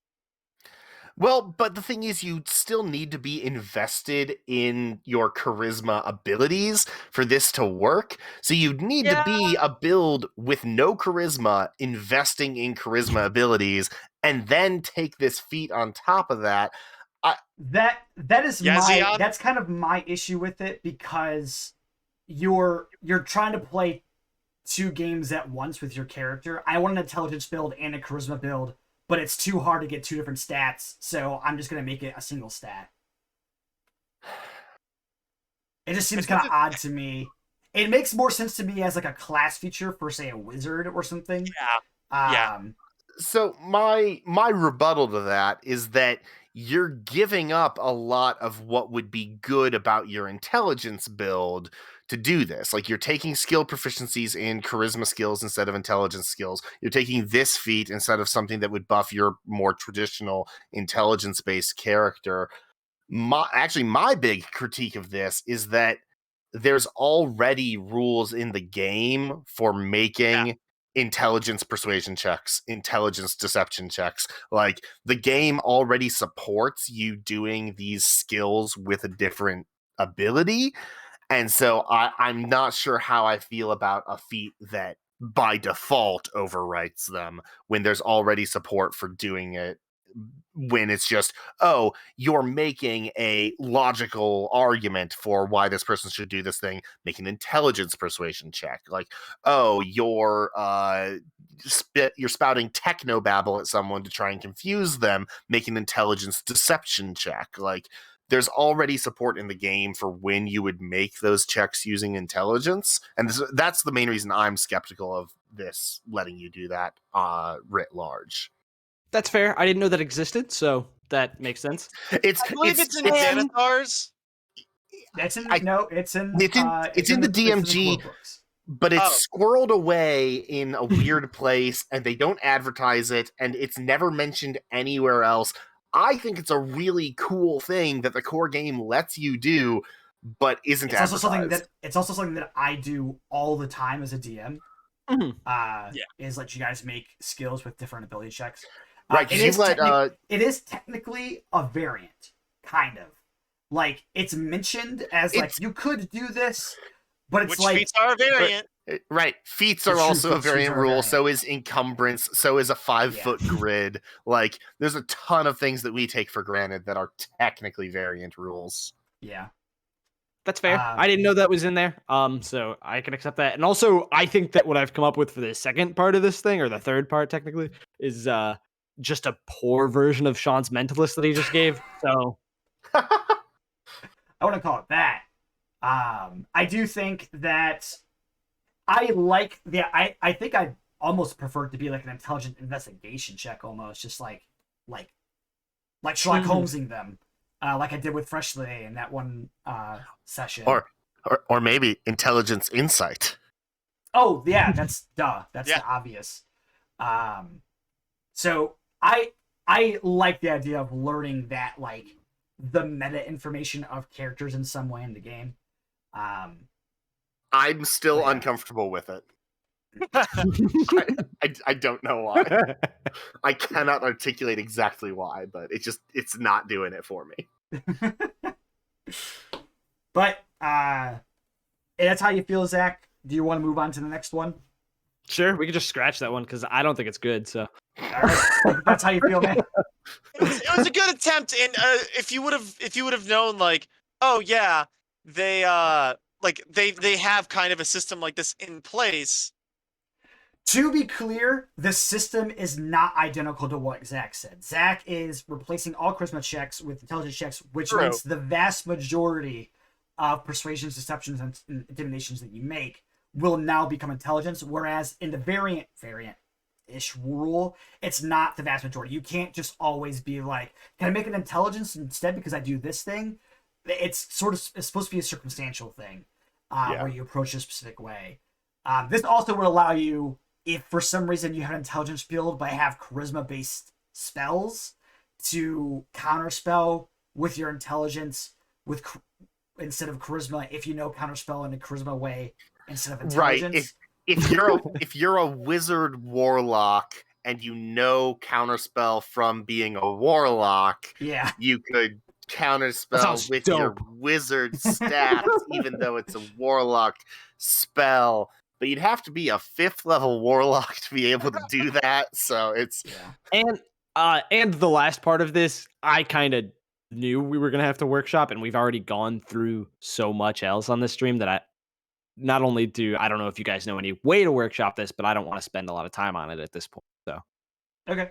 Well, but the thing is, you still need to be invested in your charisma abilities for this to work. So you'd need to be a build with no charisma, investing in charisma abilities, and then take this feat on top of that. That is Yeah, Zion? that's kind of my issue with it because you're trying to play 2 games at once with your character. I want an intelligence build and a charisma build, but it's too hard to get 2 different stats, so I'm just gonna make it a single stat. It just seems kind of odd to me. It makes more sense to me as like a class feature for, say, a wizard or something. Yeah. So my rebuttal to that is that you're giving up a lot of what would be good about your intelligence build to do this. Like, you're taking skill proficiencies in charisma skills instead of intelligence skills. You're taking this feat instead of something that would buff your more traditional intelligence-based character. My big critique of this is that there's already rules in the game for making intelligence persuasion checks, intelligence deception checks. Like, the game already supports you doing these skills with a different ability. And so I'm not sure how I feel about a feat that by default overwrites them when there's already support for doing it. When it's just, oh, you're making a logical argument for why this person should do this thing, make an intelligence persuasion check. Like, oh, you're spouting technobabble at someone to try and confuse them, make an intelligence deception check. Like, there's already support in the game for when you would make those checks using intelligence, and that's the main reason I'm skeptical of this letting you do that writ large. That's fair. I didn't know that existed, so that makes sense. I believe it's in Xanathar's. It's in I- it's in it's in the DMG. core books. But it's squirreled away in a weird place, and they don't advertise it, and it's never mentioned anywhere else. I think it's a really cool thing that the core game lets you do, but isn't It's also advertised. something that I do all the time as a DM. Is let you guys make skills with different ability checks. Right, it is technically a variant, kind of. Like, it's mentioned as like you could do this, but it's Which like feats are a variant. Right, feats It's are true, also a feats variant are a rule. variant. So is encumbrance. So is a 5-foot grid. Like, there's a ton of things that we take for granted that are technically variant rules. Yeah. That's fair. I didn't know that was in there. So I can accept that. And also, I think that what I've come up with for the second part of this thing, or the third part technically, is just a poor version of Shawn's Mentalist that he just gave. So I wouldn't call it that. I do think that I like I think I almost prefer it to be like an intelligent investigation check, almost just like Sherlock Holmesing them, like I did with Freshly in that one session. Or maybe intelligence insight. Oh yeah, that's the obvious. So I like the idea of learning that, like, the meta information of characters in some way in the game. I'm still uncomfortable with it. I don't know why. I cannot articulate exactly why, but it's not doing it for me. But that's how you feel, Zach. Do you want to move on to the next one? Sure, we could just scratch that one because I don't think it's good. So All right. That's how you feel, man. It was a good attempt, and if you would have known, like, oh yeah, they have kind of a system like this in place. To be clear, the system is not identical to what Zach said. Zach is replacing all charisma checks with intelligence checks, which means the vast majority of persuasions, deceptions, and intimidations that you make will now become intelligence, whereas in the variant-ish rule, it's not the vast majority. You can't just always be like, can I make an intelligence instead because I do this thing? It's supposed to be a circumstantial thing where you approach a specific way. This also would allow you, if for some reason you have an intelligence build but have charisma-based spells, to counterspell with your intelligence instead of charisma, if you know counterspell in a charisma way instead of intelligence. Right. If you're a wizard warlock and you know counterspell from being a warlock, you could counterspell with your wizard stats, even though it's a warlock spell. But you'd have to be a 5th level warlock to be able to do that. So it's and the last part of this, I kind of knew we were gonna have to workshop, and we've already gone through so much else on this stream that I don't know if you guys know any way to workshop this, but I don't want to spend a lot of time on it at this point. So okay.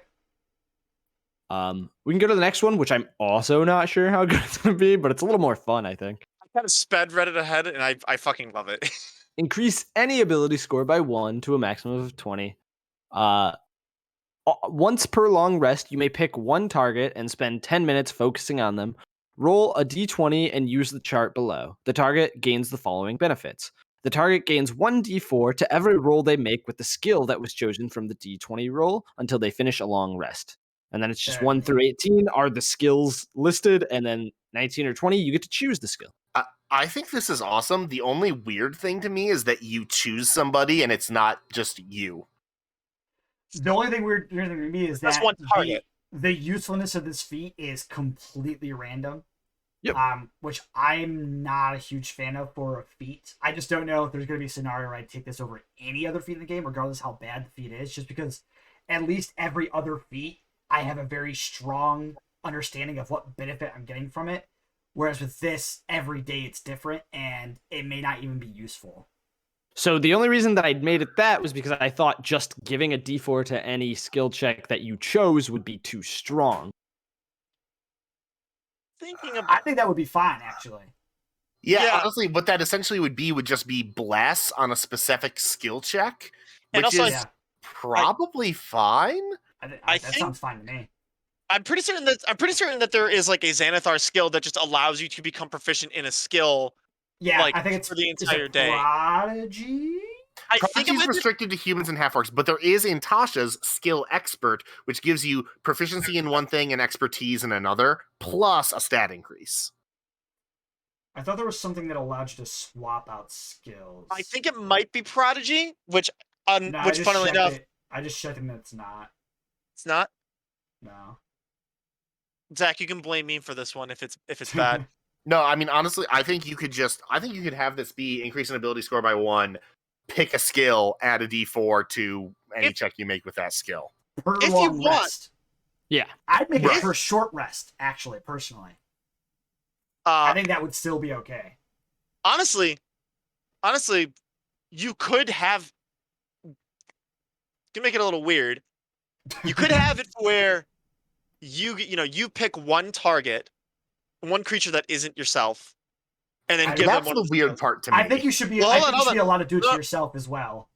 We can go to the next one, which I'm also not sure how good it's gonna be, but it's a little more fun, I think. I kind of sped Reddit ahead, and I fucking love it. Increase any ability score by 1 to a maximum of 20. Once per long rest, you may pick one target and spend 10 minutes focusing on them. Roll a d20 and use the chart below. The target gains the following benefits. The target gains 1d4 to every roll they make with the skill that was chosen from the d20 roll until they finish a long rest. And then it's just 1 through 18 are the skills listed, and then 19 or 20, you get to choose the skill. I think this is awesome. The only weird thing to me is that you choose somebody and it's not just you. The only thing weird thing to me is That's that one target. The usefulness of this feat is completely random. Yep. Which I'm not a huge fan of for a feat. I just don't know if there's going to be a scenario where I take this over any other feat in the game, regardless how bad the feat is, just because at least every other feat, I have a very strong understanding of what benefit I'm getting from it. Whereas with this, every day it's different, and it may not even be useful. So the only reason that I made it that was because I thought just giving a d4 to any skill check that you chose would be too strong. thinking about. I think that would be fine, actually. Yeah, honestly, what that essentially would just be bless on a specific skill check, And which also, is probably fine. That sounds fine to me. I'm pretty certain that there is like a Xanathar skill that just allows you to become proficient in a skill. Yeah, like, I think it's for the entire day. Prodigy. I think Prodigy is restricted to humans and half-orcs, but there is in Tasha's skill expert, which gives you proficiency in one thing and expertise in another, plus a stat increase. I thought there was something that allowed you to swap out skills. I think it might be Prodigy, which funnily enough, I just checked and it's not. It's not. No. Zach, you can blame me for this one if it's bad. No, I mean, honestly, I think you could have this be increase in ability score by 1, pick a skill, add a d4 to any check you make with that skill. Per If long you want. rest. Yeah. I'd make it per short rest, actually, personally. I think that would still be okay. Honestly, you could have. To make it a little weird, you could have it where you pick one target, one creature that isn't yourself, and then give them that's one. the weird part to me. I think you should be. Well, I think you should be allowed to do it to yourself as well.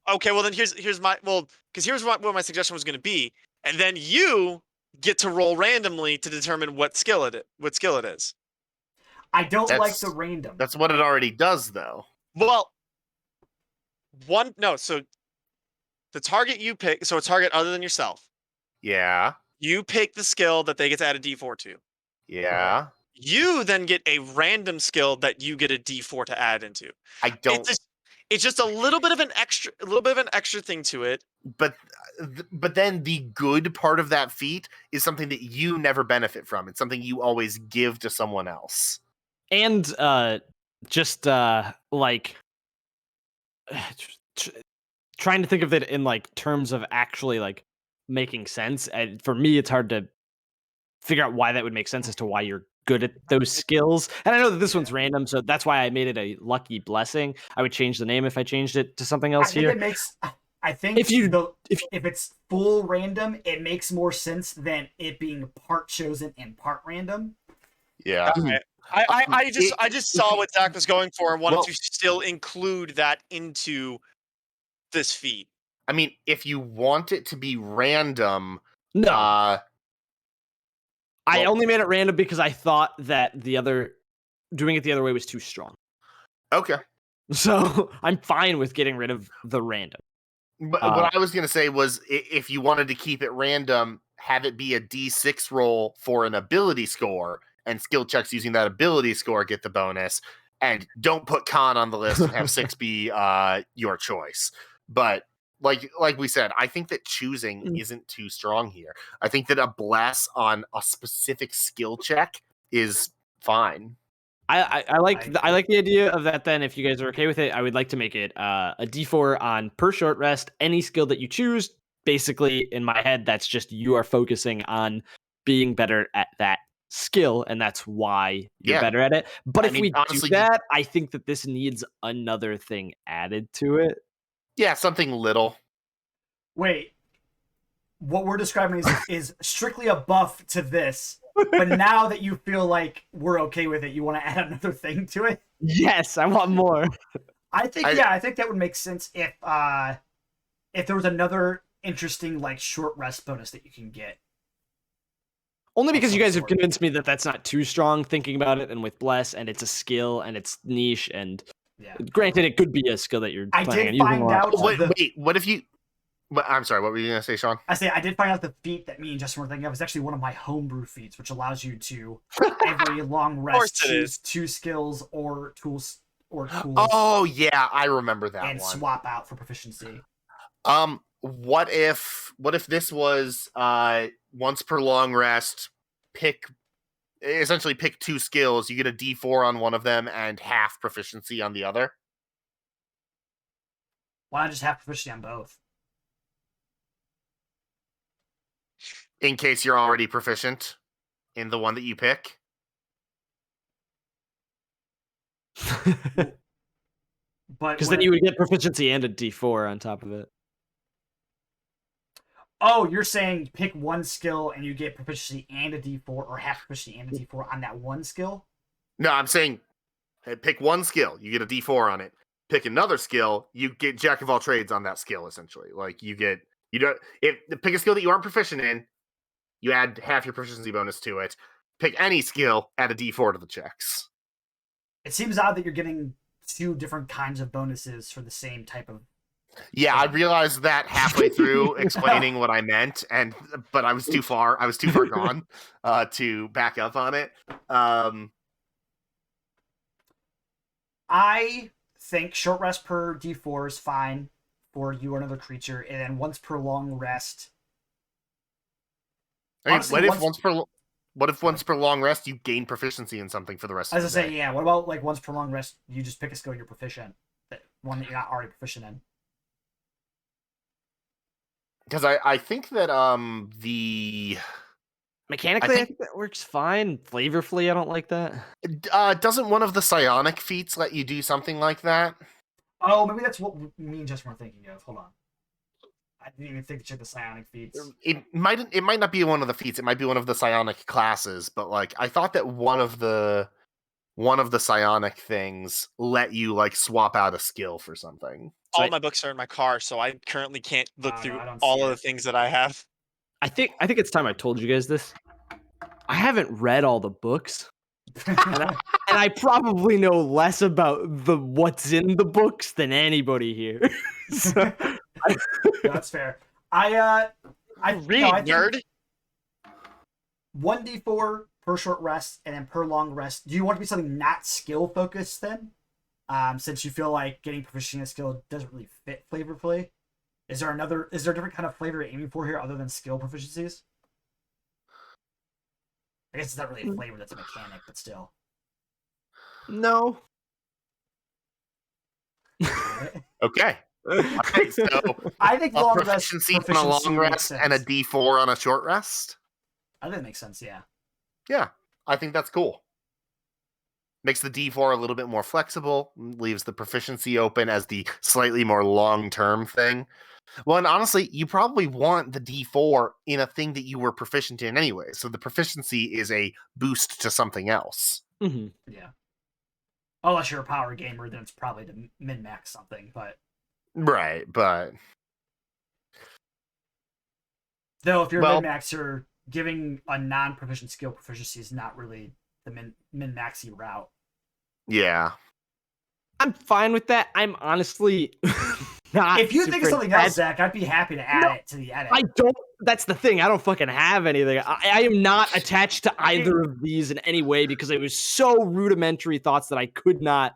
Okay, well then here's my because here's what my suggestion was going to be, and then you get to roll randomly to determine what skill it is. I don't like the random. That's what it already does, though. Well, so the target you pick, so a target other than yourself. Yeah. You pick the skill that they get to add a d4 to. Yeah. You then get a random skill that you get a d4 to add into. I don't. It's just a little bit of an extra thing to it. But then the good part of that feat is something that you never benefit from. It's something you always give to someone else. And trying to think of it in like terms of actually like making sense. And for me, it's hard to figure out why that would make sense as to why you're good at those skills. And I know that this one's random, so that's why I made it a lucky blessing. I would change the name if I changed it to something else here. I think if it's full random, it makes more sense than it being part chosen and part random. Yeah. I just saw what Zach was going for and wanted to still include that into this feat. I mean, if you want it to be random, no. I only made it random because I thought that doing it the other way was too strong. Okay. So I'm fine with getting rid of the random. But what I was going to say was if you wanted to keep it random, have it be a D6 roll for an ability score, and skill checks using that ability score get the bonus, and don't put con on the list and have 6 be your choice. But like we said, I think that choosing isn't too strong here. I think that a bless on a specific skill check is fine. I like the idea of that. Then, if you guys are okay with it, I would like to make it a D4 on per short rest. Any skill that you choose, basically, in my head, that's just you are focusing on being better at that skill, and that's why you're better at it. But if we honestly do that, I think that this needs another thing added to it. Yeah, something little. Wait, what we're describing is strictly a buff to this. But now that you feel like we're okay with it, you want to add another thing to it? Yes, I want more. I think that would make sense if there was another interesting like short rest bonus that you can get. Only because you guys have convinced me that that's not too strong thinking about it, and with bless, and it's a skill, and it's niche, and granted, it could be a skill that you're planning on using a lot. Wait, what if you... I'm sorry, what were you going to say, Shawn? I did find out the feat that me and Justin were thinking of is actually one of my homebrew feats, which allows you to, every long rest, choose 2 skills or tools. Oh, yeah, I remember that and one. And swap out for proficiency. What if this was once per long rest, essentially pick 2 skills, you get a D4 on one of them and half proficiency on the other? Why not just have proficiency on both? In case you're already proficient in the one that you pick. Because then you would get proficiency and a D4 on top of it. Oh, you're saying pick one skill and you get proficiency and a D4, or half proficiency and a D4 on that one skill? No, I'm saying pick one skill, you get a D4 on it. Pick another skill, you get Jack of all trades on that skill, essentially. Like you pick a skill that you aren't proficient in, you add half your proficiency bonus to it. Pick any skill, add a D4 to the checks. It seems odd that you're getting two different kinds of bonuses for the same type of. Yeah, I realized that halfway through explaining what I meant, but I was too far. I was too far gone to back up on it. I think short rest per D4 is fine for you or another creature, and then once per long rest. I mean, Honestly, what if once per long rest you gain proficiency in something for the rest of the day? As I say, yeah. What about like once per long rest? You just pick a skill you're proficient, one that you're not already proficient in. Because I think that the Mechanically, I think that works fine. Flavorfully, I don't like that. Doesn't one of the psionic feats let you do something like that? Oh, maybe that's what me and Jess were thinking of. Hold on. I didn't even think to check the psionic feats. It might not be one of the feats. It might be one of the psionic classes. But like, I thought that one of the psionic things let you like swap out a skill for something. All my books are in my car, so I currently can't look through I don't all see of it. the things that I have. I think it's time I told you guys this. I haven't read all the books, and I probably know less about what's in the books than anybody here. So, No, that's fair. I Nerd. 1d4 per short rest and then per long rest. Do you want to be something not skill focused then? Since you feel like getting proficiency in a skill doesn't really fit flavorfully. Is there a different kind of flavor you're aiming for here other than skill proficiencies? I guess it's not really a flavor, that's a mechanic, but still. no. Okay. Okay, so I think a long rest proficiency on a long makes rest sense. and a D4 on a short rest. I think it makes sense, yeah. Yeah, I think that's cool. Makes the D4 a little bit more flexible, leaves the proficiency open as the slightly more long-term thing. Well, and honestly, you probably want the D4 in a thing that you were proficient in anyway, so the proficiency is a boost to something else. Mm-hmm. Yeah. Unless you're a power gamer, then it's probably to min-max something, but... Right, but... Though, if you're a min-maxer, giving a non-proficient skill proficiency is not really the min-maxy route. Yeah. I'm fine with that. I'm honestly not. If you think of something else, Zach, I'd be happy to add it to the edit. I don't. That's the thing. I don't fucking have anything. I am not attached to either of these in any way because it was so rudimentary thoughts that I could not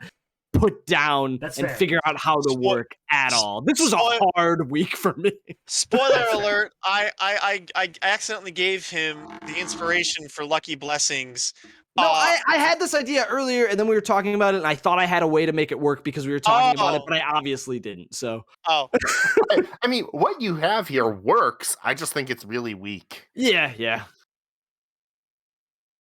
put down and figure out how to work at all. This was a hard week for me. Spoiler alert, I accidentally gave him the inspiration for Lucky Blessings. No, I had this idea earlier, and then we were talking about it, and I thought I had a way to make it work because we were talking about it, but I obviously didn't, so. Oh. I mean, what you have here works. I just think it's really weak. Yeah.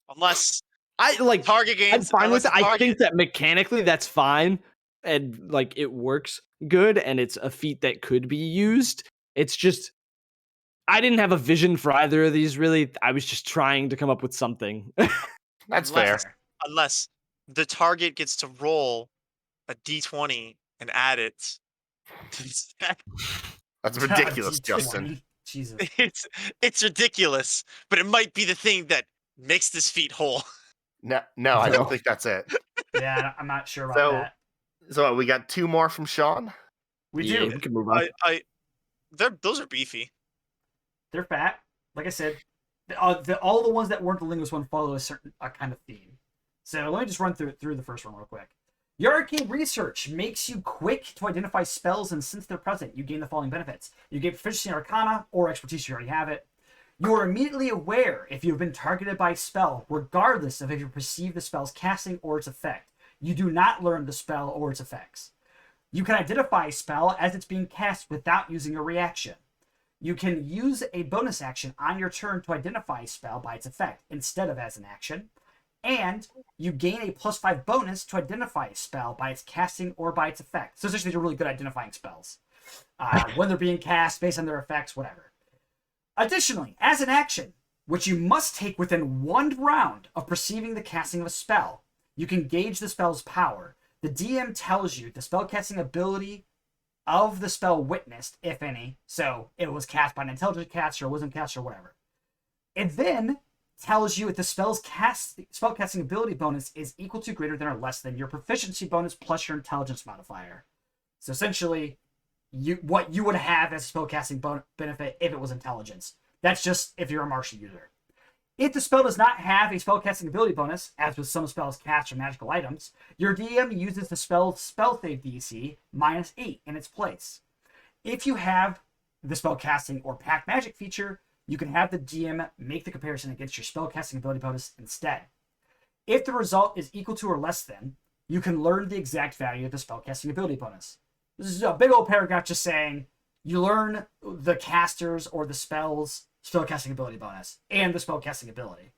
Unless I like target gains. I'm fine with it. I think that mechanically that's fine, and like it works good, and it's a feat that could be used. It's just I didn't have a vision for either of these really. I was just trying to come up with something. That's fair. Unless the target gets to roll a d20 and add it to the stack. That's ridiculous, Justin. Jesus. It's ridiculous, but it might be the thing that makes this feat whole. No, I don't think that's it. Yeah, I'm not sure about that. So we got two more from Shawn? We do. We can move on. Those are beefy. They're fat. Like I said, all the ones that weren't the Linguist one follow a certain kind of theme. So let me just run through the first one real quick. Your arcane research makes you quick to identify spells, and since they're present, you gain the following benefits. You gain proficiency in Arcana or expertise, you already have it. You are immediately aware if you have been targeted by a spell, regardless of if you perceive the spell's casting or its effect. You do not learn the spell or its effects. You can identify a spell as it's being cast without using a reaction. You can use a bonus action on your turn to identify a spell by its effect, instead of as an action. And you gain a +5 bonus to identify a spell by its casting or by its effect. So essentially, you're really good at identifying spells. When they're being cast, based on their effects, whatever. Additionally, as an action, which you must take within 1 round of perceiving the casting of a spell, you can gauge the spell's power. The DM tells you the spellcasting ability of the spell witnessed, if any, so it was cast by an intelligent caster or wasn't cast or whatever. It then tells you if the spellcasting ability bonus is equal to, greater than, or less than your proficiency bonus plus your intelligence modifier. So essentially, what you would have as a spellcasting benefit if it was intelligence. That's just if you're a martial user. If the spell does not have a spellcasting ability bonus, as with some spells cast or magical items, your DM uses the spell save DC -8 in its place. If you have the spellcasting or pack magic feature, you can have the DM make the comparison against your spellcasting ability bonus instead. If the result is equal to or less than, you can learn the exact value of the spellcasting ability bonus. This is a big old paragraph just saying you learn the caster's or the spell's spellcasting ability bonus and the spellcasting ability.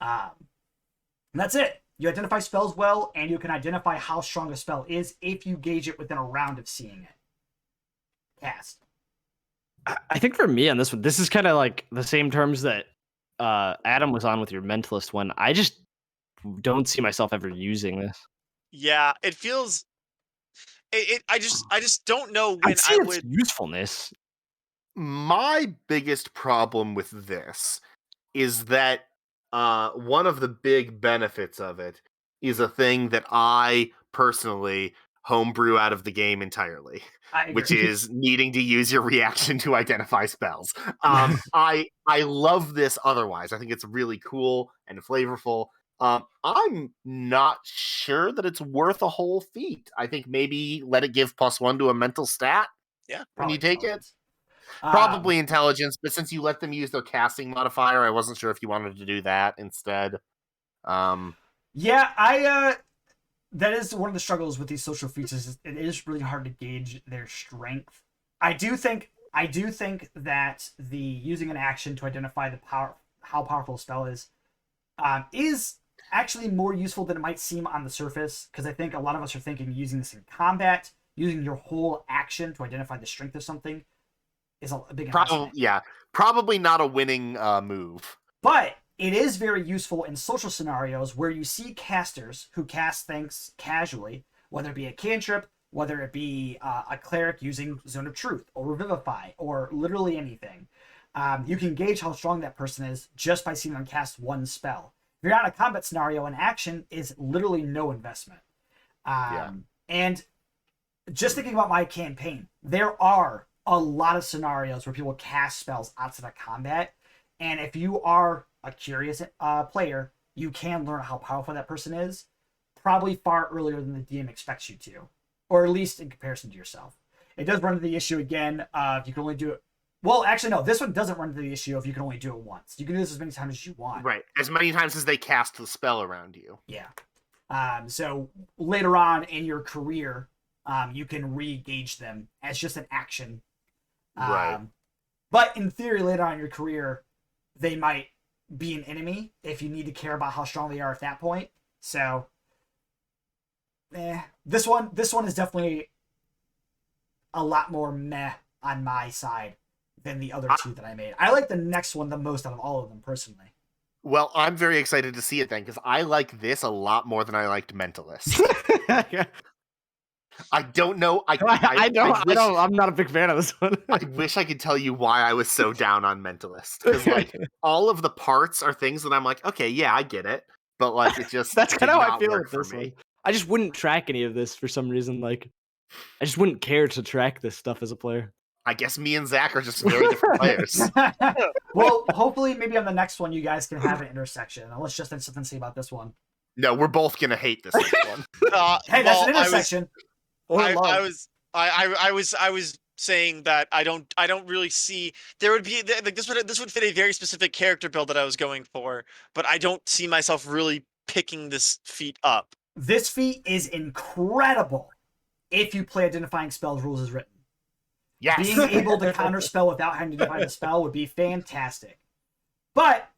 And that's it. You identify spells well, and you can identify how strong a spell is if you gauge it within a round of seeing it cast. I think for me on this one, this is kind of like the same terms that Adam was on with your Mentalist one. I just don't see myself ever using this. Yeah, it feels. I just don't know when I see I its would. usefulness. My biggest problem with this is that one of the big benefits of it is a thing that I personally homebrew out of the game entirely, which is needing to use your reaction to identify spells. I love this otherwise. I think it's really cool and flavorful. I'm not sure that it's worth a whole feat. I think maybe let it give +1 to a mental stat. Yeah, when you take it. Um, Probably intelligence, but since you let them use their casting modifier, I wasn't sure if you wanted to do that instead. Yeah, that is one of the struggles with these social feats. Is it is really hard to gauge their strength. I do think that the using an action to identify how powerful a spell is actually more useful than it might seem on the surface, because I think a lot of us are thinking using this in combat, using your whole action to identify the strength of something is a big investment. Probably not a winning move. But it is very useful in social scenarios where you see casters who cast things casually, whether it be a cantrip, whether it be a cleric using Zone of Truth or Revivify or literally anything. You can gauge how strong that person is just by seeing them cast one spell. If you're not in a combat scenario, an action is literally no investment. And just thinking about my campaign, there are a lot of scenarios where people cast spells outside of combat. And if you are a curious player, you can learn how powerful that person is, probably far earlier than the DM expects you to, or at least in comparison to yourself. It does run into the issue again if you can only do it. Well, actually, no, this one doesn't run into the issue if you can only do it once. You can do this as many times as you want. Right, as many times as they cast the spell around you. Yeah. So later on in your career, you can re-gauge them as just an action. Right. But in theory, later on in your career, they might be an enemy if you need to care about how strong they are at that point. So, this one is definitely a lot more meh on my side than the other two that I made. I like the next one the most out of all of them, personally. Well, I'm very excited to see it then, because I like this a lot more than I liked Mentalist. I don't know. I'm not a big fan of this one. I wish I could tell you why I was so down on Mentalist. Because like all of the parts are things that I'm like, okay, yeah, I get it. But like it just that's kind of how I feel with with this me. one. I just wouldn't track any of this for some reason. Like, I just wouldn't care to track this stuff as a player. I guess me and Zach are just very different players. Well, hopefully, maybe on the next one, you guys can have an intersection. Unless Justin has something to say about this one. No, we're both gonna hate this one. Hey, that's an intersection. I was saying that I don't really see there would be like this would fit a very specific character build that I was going for, but I don't see myself really picking this feat up. This feat is incredible if you play identifying spells rules as written. Yes. Being able to counterspell without having to define the spell would be fantastic. But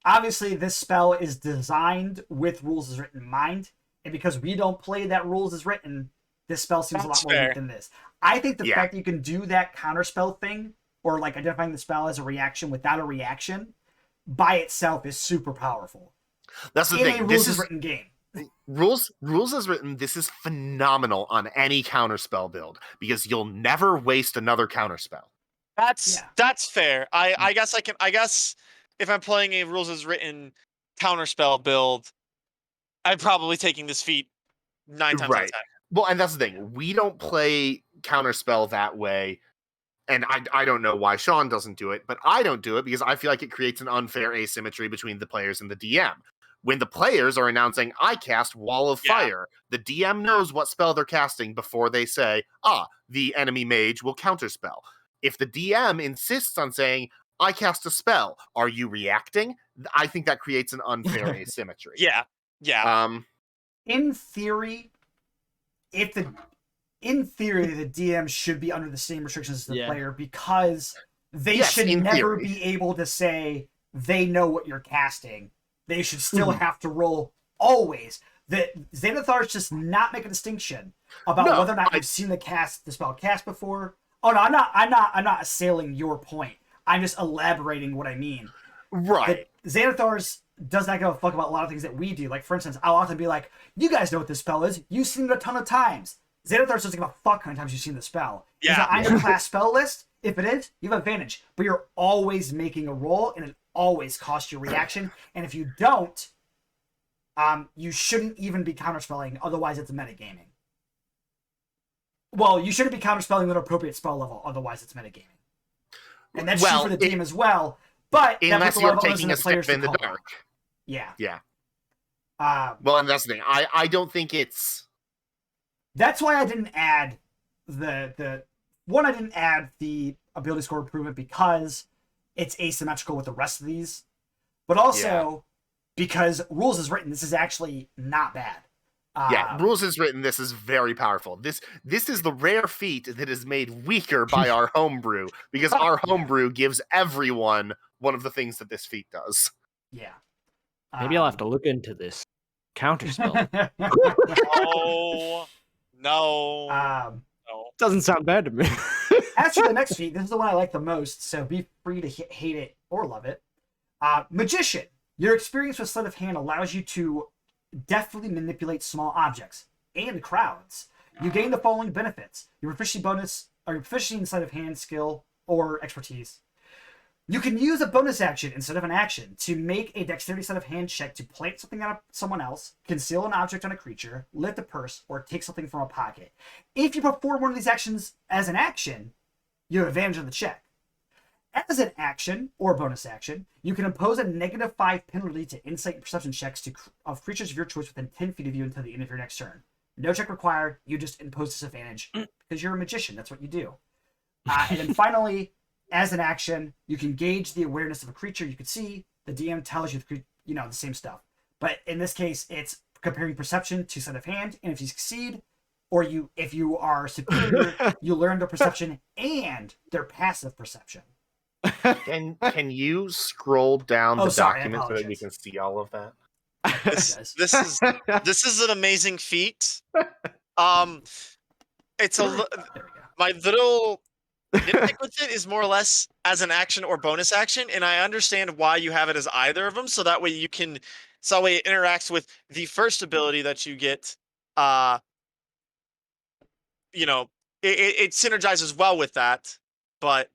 obviously this spell is designed with rules as written in mind, and because we don't play that rules as written, this spell seems a lot more unique than this. I think the fact that you can do that counterspell thing or like identifying the spell as a reaction without a reaction by itself is super powerful. That's the In thing. a This rules is written game. rules as written. This is phenomenal on any counterspell build because you'll never waste another counterspell. That's fair. I guess if I'm playing a rules as written counterspell build, I'm probably taking this feat 9 times out of 10. Well, and that's the thing. We don't play counterspell that way. And I don't know why Shawn doesn't do it, but I don't do it because I feel like it creates an unfair asymmetry between the players and the DM. When the players are announcing, I cast Wall of Fire, the DM knows what spell they're casting before they say, the enemy mage will counterspell. If the DM insists on saying, I cast a spell, are you reacting? I think that creates an unfair asymmetry. Yeah. In theory, the DM should be under the same restrictions as the player because they should never be able to say they know what you're casting. They should still have to roll always. The Xanathars just not make a distinction about whether or not you've seen the spell cast before. Oh no, I'm not assailing your point. I'm just elaborating what I mean. Right. The Xanathars does not give a fuck about a lot of things that we do. Like, for instance, I'll often be like, you guys know what this spell is. You've seen it a ton of times. Xanathars doesn't give a fuck how many times you've seen the spell. Is it on your class spell list? If it is, you have advantage. But you're always making a roll, and it always costs you a reaction. And if you don't, you shouldn't even be counterspelling. Otherwise, it's metagaming. Well, you shouldn't be counterspelling with an appropriate spell level. Otherwise, it's metagaming. And that's true for the team as well. But unless you're taking a step in the dark. Yeah. Well, and that's the thing. I don't think it's... That's why I didn't add the ability score improvement because it's asymmetrical with the rest of these. But also because rules is written, this is actually not bad. Rules is written, this is very powerful. This is the rare feat that is made weaker by our homebrew because our homebrew gives everyone one of the things that this feat does. Yeah. Maybe I'll have to look into this counterspell. Oh no. No. Doesn't sound bad to me. As for the next feat, this is the one I like the most, so be free to hate it or love it. Magician. Your experience with sleight of hand allows you to deftly manipulate small objects and crowds. You gain the following benefits: your proficiency bonus, or your proficiency in sleight of hand skill or expertise. You can use a bonus action instead of an action to make a dexterity sleight of hand check to plant something on someone else, conceal an object on a creature, lift a purse, or take something from a pocket. If you perform one of these actions as an action, you have advantage on the check. As an action or bonus action, you can impose a -5 penalty to insight and perception checks of creatures of your choice within 10 feet of you until the end of your next turn. No check required. You just impose disadvantage because you're a magician. That's what you do. And then finally, as an action, you can gauge the awareness of a creature you could see. The DM tells you the same stuff. But in this case, it's comparing perception to sleight of hand. And if you succeed, or if you are superior, you learn their perception and their passive perception. Can you scroll down the document so that we can see all of that? This is an amazing feat. It's my little nitpick with it is more or less as an action or bonus action, and I understand why you have it as either of them, so that way it interacts with the first ability that you get. It synergizes well with that, but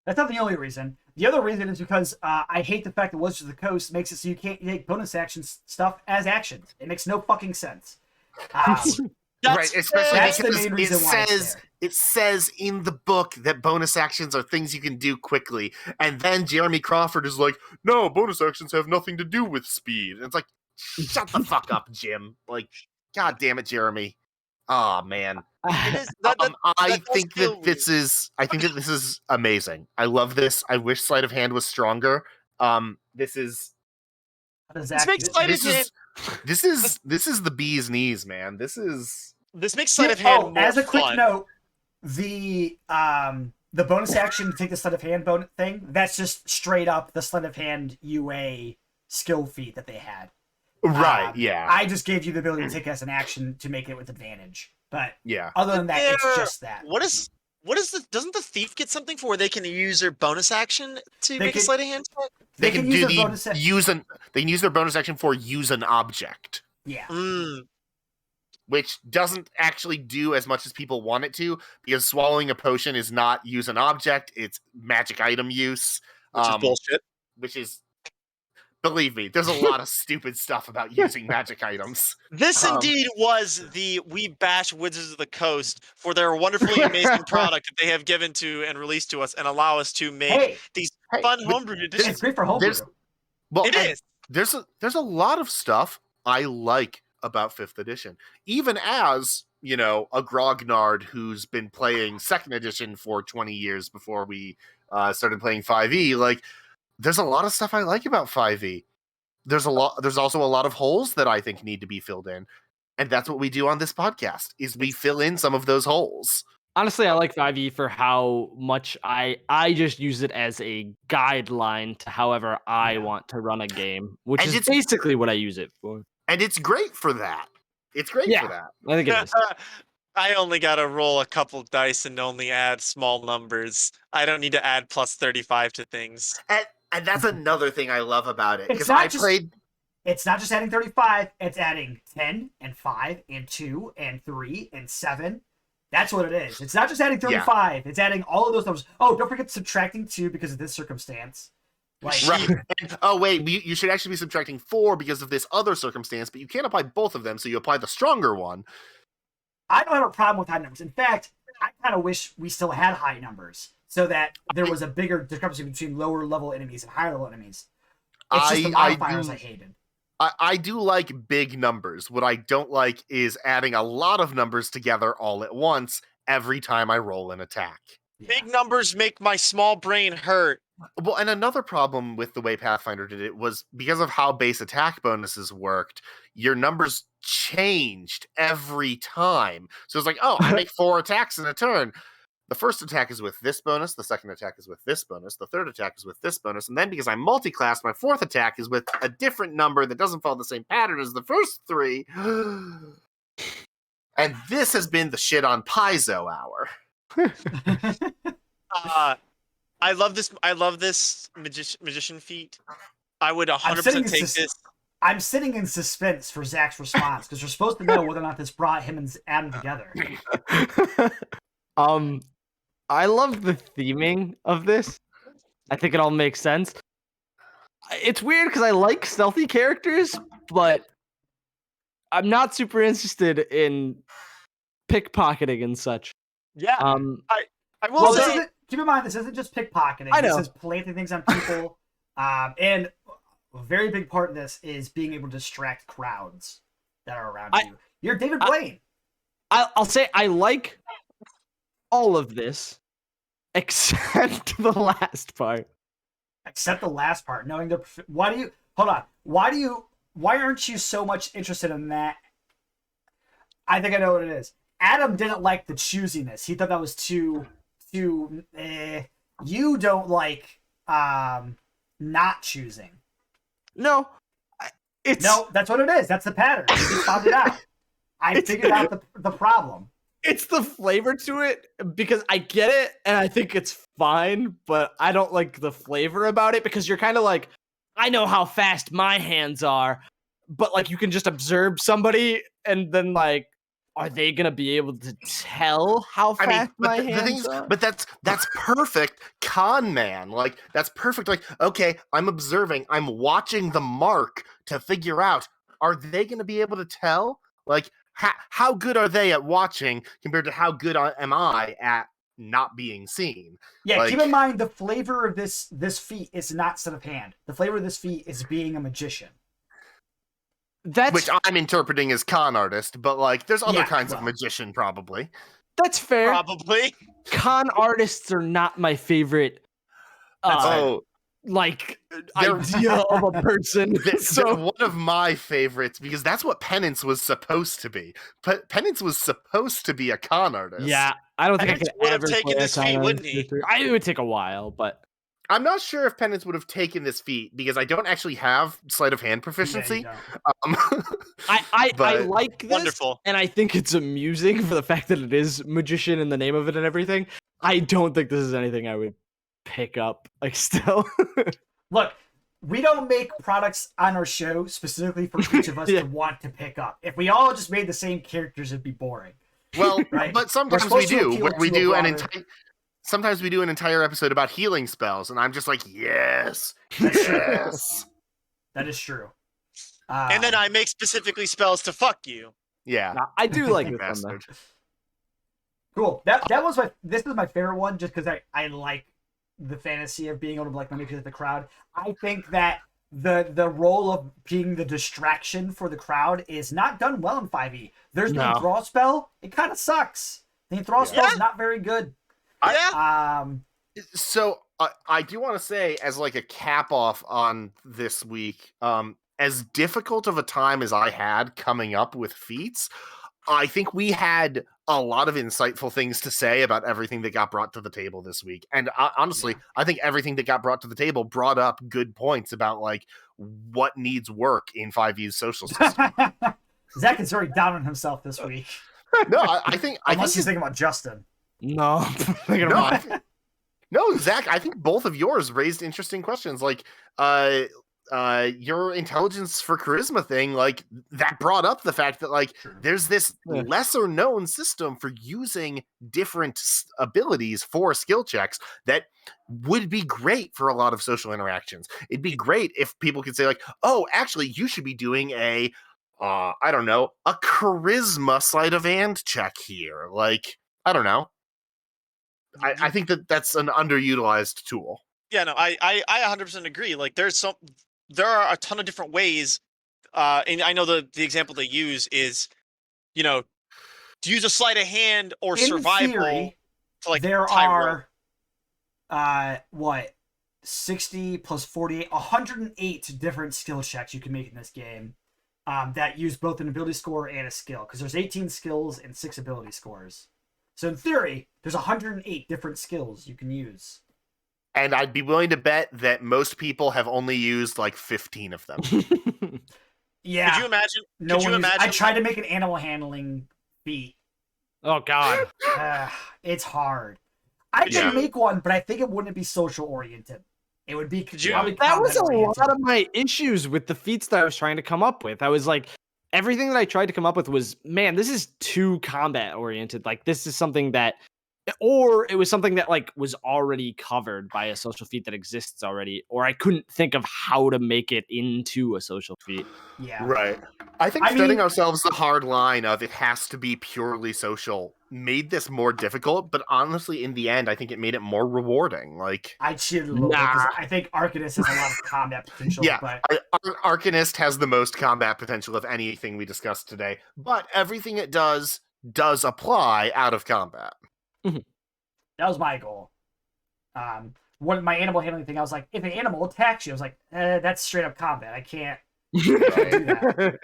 that's not the only reason. The other reason is because I hate the fact that Wizards of the Coast makes it so you can't take bonus action stuff as actions. It makes no fucking sense. Right, especially that's the because main reason why it says in the book that bonus actions are things you can do quickly, and then Jeremy Crawford is like, "No, bonus actions have nothing to do with speed." And it's like, shut the fuck up, Jim! Like, god damn it, Jeremy! Oh man, I think that this is amazing. I love this. I wish sleight of hand was stronger. This makes sleight of hand. This is the bee's knees, man. This makes sleight of hand more as a quick fun. note, the bonus action to take the sleight of hand thing, that's just straight up the sleight of hand UA skill feat that they had. Right, yeah. I just gave you the ability to take it as an action to make it with advantage. But yeah, other than that, it's just that. What is doesn't the thief get something for where they can use their bonus action to They make a can- sleight of hand check? They can can use do their the bonus they can use their bonus action for use an object, Yeah. which doesn't actually do as much as people want it to, because swallowing a potion is not use an object, it's magic item use. Which is bullshit. Which is, believe me, there's a lot of stupid stuff about using magic items. This indeed was the We Bash Wizards of the Coast for their wonderfully amazing product that they have given to and released to us and allow us to make these fun homebrew It's editions. great for homebrew. Well, It is. There's a lot of stuff I like about 5th edition. Even as, you know, a grognard who's been playing 2nd edition for 20 years before we started playing 5e, like, there's a lot of stuff I like about 5e. There's also a lot of holes that I think need to be filled in. And that's what we do on this podcast, is we fill in some of those holes. Honestly, I like 5e for how much I just use it as a guideline to however I want to run a game, which And is it's- basically what I use it for. And it's great for that. It's great for that. I think it is. I only gotta roll a couple dice and only add small numbers. I don't need to add plus 35 to things. And that's another thing I love about it. It's Because not I just- played... It's not just adding 35, it's adding 10 and 5 and 2 and 3 and 7. That's what it is. It's not just adding 35, it's adding all of those numbers. Oh, don't forget subtracting 2 because of this circumstance. Like, Right. And, oh, wait, you should actually be subtracting 4 because of this other circumstance, but you can't apply both of them, so you apply the stronger one. I don't have a problem with high numbers. In fact, I kind of wish we still had high numbers so that there was a bigger discrepancy between lower level enemies and higher level enemies. It's just the modifiers I hated. I do like big numbers. What I don't like is adding a lot of numbers together all at once every time I roll an attack. Big numbers make my small brain hurt. Well, and another problem with the way Pathfinder did it was because of how base attack bonuses worked, your numbers changed every time. So it's like, oh, I make 4 attacks in a turn. The first attack is with this bonus, the second attack is with this bonus, the third attack is with this bonus, and then because I'm multi-classed, my 4th attack is with a different number that doesn't follow the same pattern as the first 3. And this has been the shit on Paizo hour. I love this magician feat. I would 100% take this. I'm sitting in suspense for Zach's response because you're supposed to know whether or not this brought him and Adam together. I love the theming of this. I think it all makes sense. It's weird because I like stealthy characters, but I'm not super interested in pickpocketing and such. Yeah. I will Well, say. keep in mind, this isn't just pickpocketing. I know. This is planting things on people. And a very big part of this is being able to distract crowds that are around you. You're David Blaine. I'll say I like all of this, except the last part. Except the last part, knowing the why aren't you so much interested in that? I think I know what it is. Adam didn't like the choosiness. He thought that was too you don't like not choosing. No, No, that's what it is. That's the pattern. You just found it out. I figured out the problem. It's the flavor to it because I get it and I think it's fine, but I don't like the flavor about it because you're kind of like, I know how fast my hands are, but like you can just observe somebody and then like, are they gonna be able to tell how fast my hands are? But that's perfect con man. Like that's perfect. Like, okay, I'm observing, I'm watching the mark to figure out, are they gonna be able to tell? Like, how good are they at watching compared to how good am I at not being seen? Yeah, like, keep in mind the flavor of this feat is not set of hand. The flavor of this feat is being a magician. Which I'm interpreting as con artist, but like there's other kinds of magician probably. That's fair. Probably. Con artists are not my favorite like idea of a person. So one of my favorites, because that's what Penance was supposed to be. Penance was supposed to be a con artist. Yeah, I don't think I could would have ever taken play this a con feat, wouldn't artist. he? It would take a while, but I'm not sure if Penance would have taken this feat because I don't actually have sleight of hand Yeah, proficiency. you don't. I But- like this, Wonderful. and I think it's amusing for the fact that it is magician in the name of it and everything. I don't think this is anything I would pick up. Like, still, Look, we don't make products on our show specifically for each of us Yeah. to want to pick up. If we all just made the same characters, it'd be boring. Well, Right. but We're sometimes we supposed to do. appeal Where we to a do an broader- entire. Sometimes we do an entire episode about healing spells, and I'm just like, yes, That's true. yes, That is true. And then I make specifically spells to fuck you. yeah. Nah, I do like You this one though. bastard. Cool. That was this is my favorite one just because I like the fantasy of being able to like manipulate the crowd. I think that the role of being the distraction for the crowd is not done well in 5e. There's the No. enthrall spell. It kind of sucks. The enthrall spell is not very good. Yeah. So I do want to say, as like a cap off on this week, as difficult of a time as I had coming up with feats, I think we had a lot of insightful things to say about everything that got brought to the table this week. And honestly, I think everything that got brought to the table brought up good points about like what needs work in 5e's social system. Zach is very down on himself this week. No, I think Unless he's thinking about Justin. No, I'm thinking No, about no, Zach, I think both of yours raised interesting questions. Like, your intelligence for charisma thing, like that brought up the fact that like there's this Yeah. lesser known system for using different abilities for skill checks that would be great for a lot of social interactions. It'd be great if people could say like, oh, actually, you should be doing a, I don't know, a charisma sleight of hand check here. Like, I don't know. I think that's an underutilized tool. Yeah, no, I 100% agree. Like, there are a ton of different ways, and I know the example they use is, to use a sleight of hand or In survival theory, to like there tie are 60 plus 48, 108 different skill checks you can make in this game that use both an ability score and a skill, because there's 18 skills and 6 ability scores. So in theory, there's 108 different skills you can use. And I'd be willing to bet that most people have only used like 15 of them. Yeah. Could you imagine? No could you one uses- imagine? I tried to make an animal handling feat. Oh God. It's hard. I Yeah. can make one, but I think it wouldn't be social oriented. It would be Could you- probably That was a combat-oriented. lot of my issues with the feats that I was trying to come up with. I was like, everything that I tried to come up with was, man, this is too combat oriented. Like, this is something that, or it was something that like was already covered by a social feat that exists already, or I couldn't think of how to make it into a social feat. Yeah. Right. I think I setting mean- ourselves the hard line of it has to be purely social made this more difficult, but honestly, in the end, I think it made it more rewarding. Like, I cheated a little bit because Nah. I think Arcanist has a lot of combat potential. Yeah. But Arcanist has the most combat potential of anything we discussed today, but everything it does apply out of combat. that was my goal. One my animal handling thing, I was like, if an animal attacks you, I was like, that's straight up combat. I can't do that.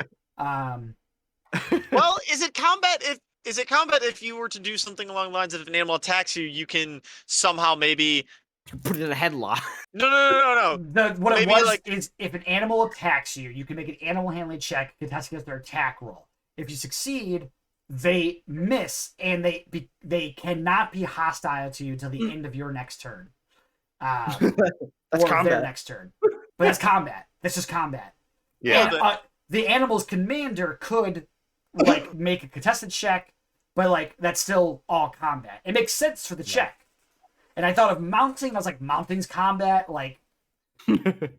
Well, is it combat if you were to do something along the lines of if an animal attacks you, you can somehow maybe Put it in a headlock. no. What it Maybe, was like- is if an animal attacks you, you can make an animal handling check contest against their attack roll. If you succeed, they miss and they cannot be hostile to you till the end of your next turn. That's or their combat. next turn. But that's combat. That's just combat. Yeah. And, the animal's commander could like make a contested check, but like that's still all combat. It makes sense for the check. And I thought of mounting. I was like, mounting's combat. Like, I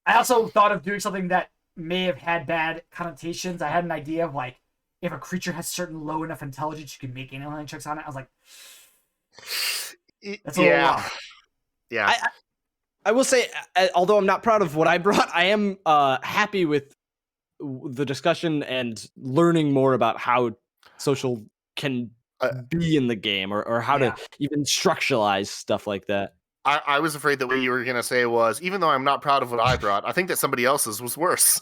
also thought of doing something that may have had bad connotations. I had an idea of like, if a creature has certain low enough intelligence, you can make animal handling checks on it. I was like, that's a little rough. Yeah. I will say, although I'm not proud of what I brought, I am happy with the discussion and learning more about how social can be in the game, or how Yeah. to even structuralize stuff like that. I was afraid that what you were going to say was, even though I'm not proud of what I brought, I think that somebody else's was worse.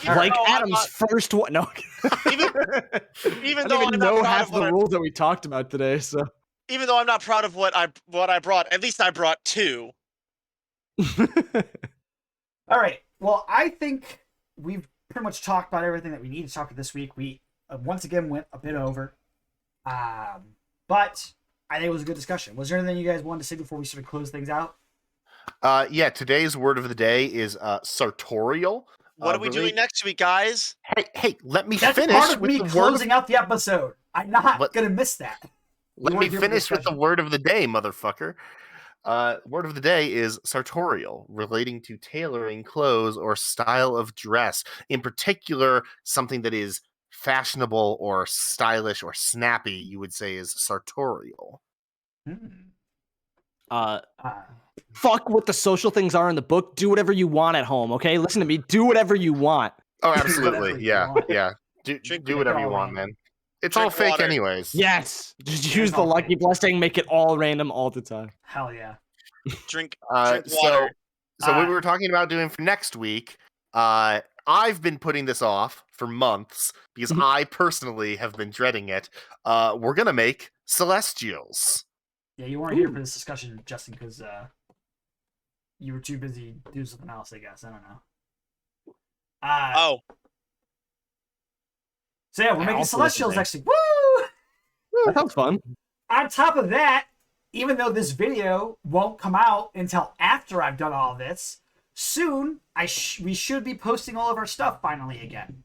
Like No, I'm Adam's not- first one. No, even I even don't though even I'm know not proud half of what the I- rules that we talked about today. So even though I'm not proud of what I brought, at least I brought 2. All right. Well, I think we've pretty much talked about everything that we need to talk about this week. We once again went a bit over, but I think it was a good discussion. Was there anything you guys wanted to say before we sort of close things out? Yeah, today's word of the day is sartorial. What are we doing next week, guys? Hey, let me That's finish part of with me the closing out the episode. I'm not going to miss that. Let me finish with the word of the day, motherfucker. Word of the day is sartorial, relating to tailoring clothes or style of dress. In particular, something that is fashionable or stylish or snappy, you would say is sartorial. Fuck what the social things are in the book. Do whatever you want at home, okay? Listen to me. Do whatever you want. Oh, absolutely. Yeah. Do whatever you want, man. It's all fake water. anyways. Yes. Just use the lucky blessing. Make it all random all the time. Hell yeah. Drink So water. what we were talking about doing for next week, I've been putting this off for months because I personally have been dreading it. We're going to make Celestials. Yeah, you weren't here for this discussion, Justin, because you were too busy doing something else, I guess. I don't know. So yeah, we're making Celestials next week. Woo! That sounds fun. On top of that, even though this video won't come out until after I've done all this, soon we should be posting all of our stuff finally again.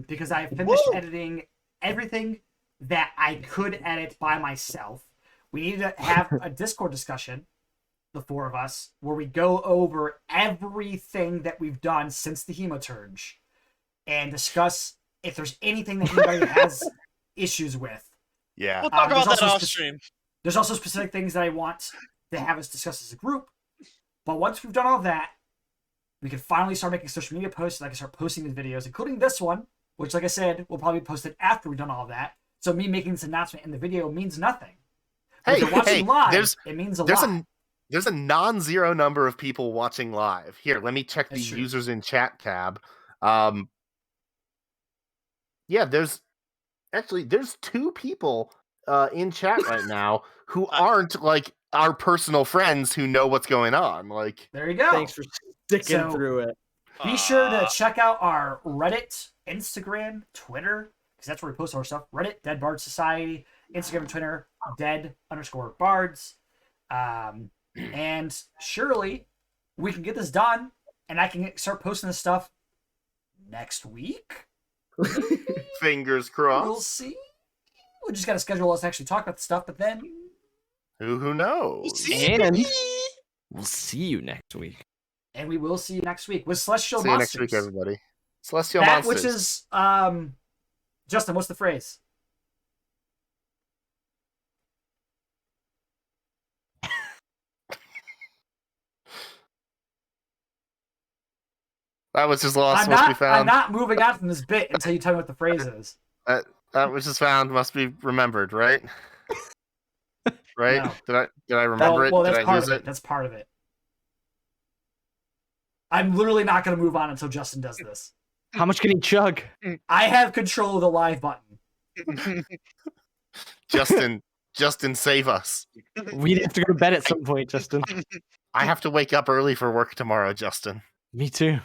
Because I finished editing everything that I could edit by myself. We need to have a Discord discussion, the 4 of us, where we go over everything that we've done since the Hemoturge and discuss if there's anything that anybody has issues with. Yeah. We'll talk about that off stream. There's also specific things that I want to have us discuss as a group. But once we've done all that, we can finally start making social media posts and I can start posting these videos, including this one, which, like I said, will probably be posted after we've done all of that. So me making this announcement in the video means nothing. If you're watching live, it means a lot. There's a non-zero number of people watching live. Here, let me check the users in chat tab. Yeah, there's 2 people in chat right now who aren't like our personal friends who know what's going on. Like, there you go. Thanks for sticking through it. Be sure to check out our Reddit, Instagram, Twitter, because that's where we post our stuff. Reddit, Dead Bard Society, Instagram and Twitter, dead_bards. And surely we can get this done and I can start posting this stuff next week. Fingers crossed. We'll see. We just got to schedule us to actually talk about the stuff, but then who knows? And we'll see you next week. And we will see you next week with Celestial See you Monsters. next week, everybody. Celestial Monsters. Which is Justin, what's the phrase? That was just lost, must be found. I'm not moving on from this bit until you tell me what the phrase is. That which is found must be remembered, right? Right? No. Did I remember it? Well, did that's I part lose of it. That's part of it. I'm literally not going to move on until Justin does this. How much can he chug? I have control of the live button. Justin, save us. We'd have to go to bed at some point, Justin. I have to wake up early for work tomorrow, Justin. Me too.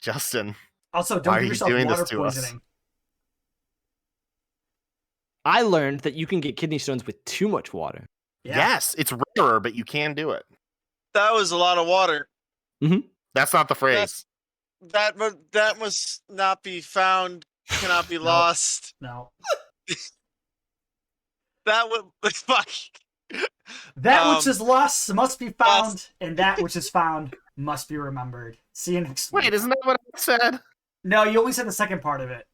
Justin. Also, don't give yourself water poisoning. I learned that you can get kidney stones with too much water. Yeah. Yes, it's rarer, but you can do it. That was a lot of water. Mm-hmm. That's not the phrase. That must not be found, cannot be lost. No. That would fuck. That which is lost must be found, and that which is found must be remembered. See you next week. Wait, isn't that what I said? No, you only said the second part of it.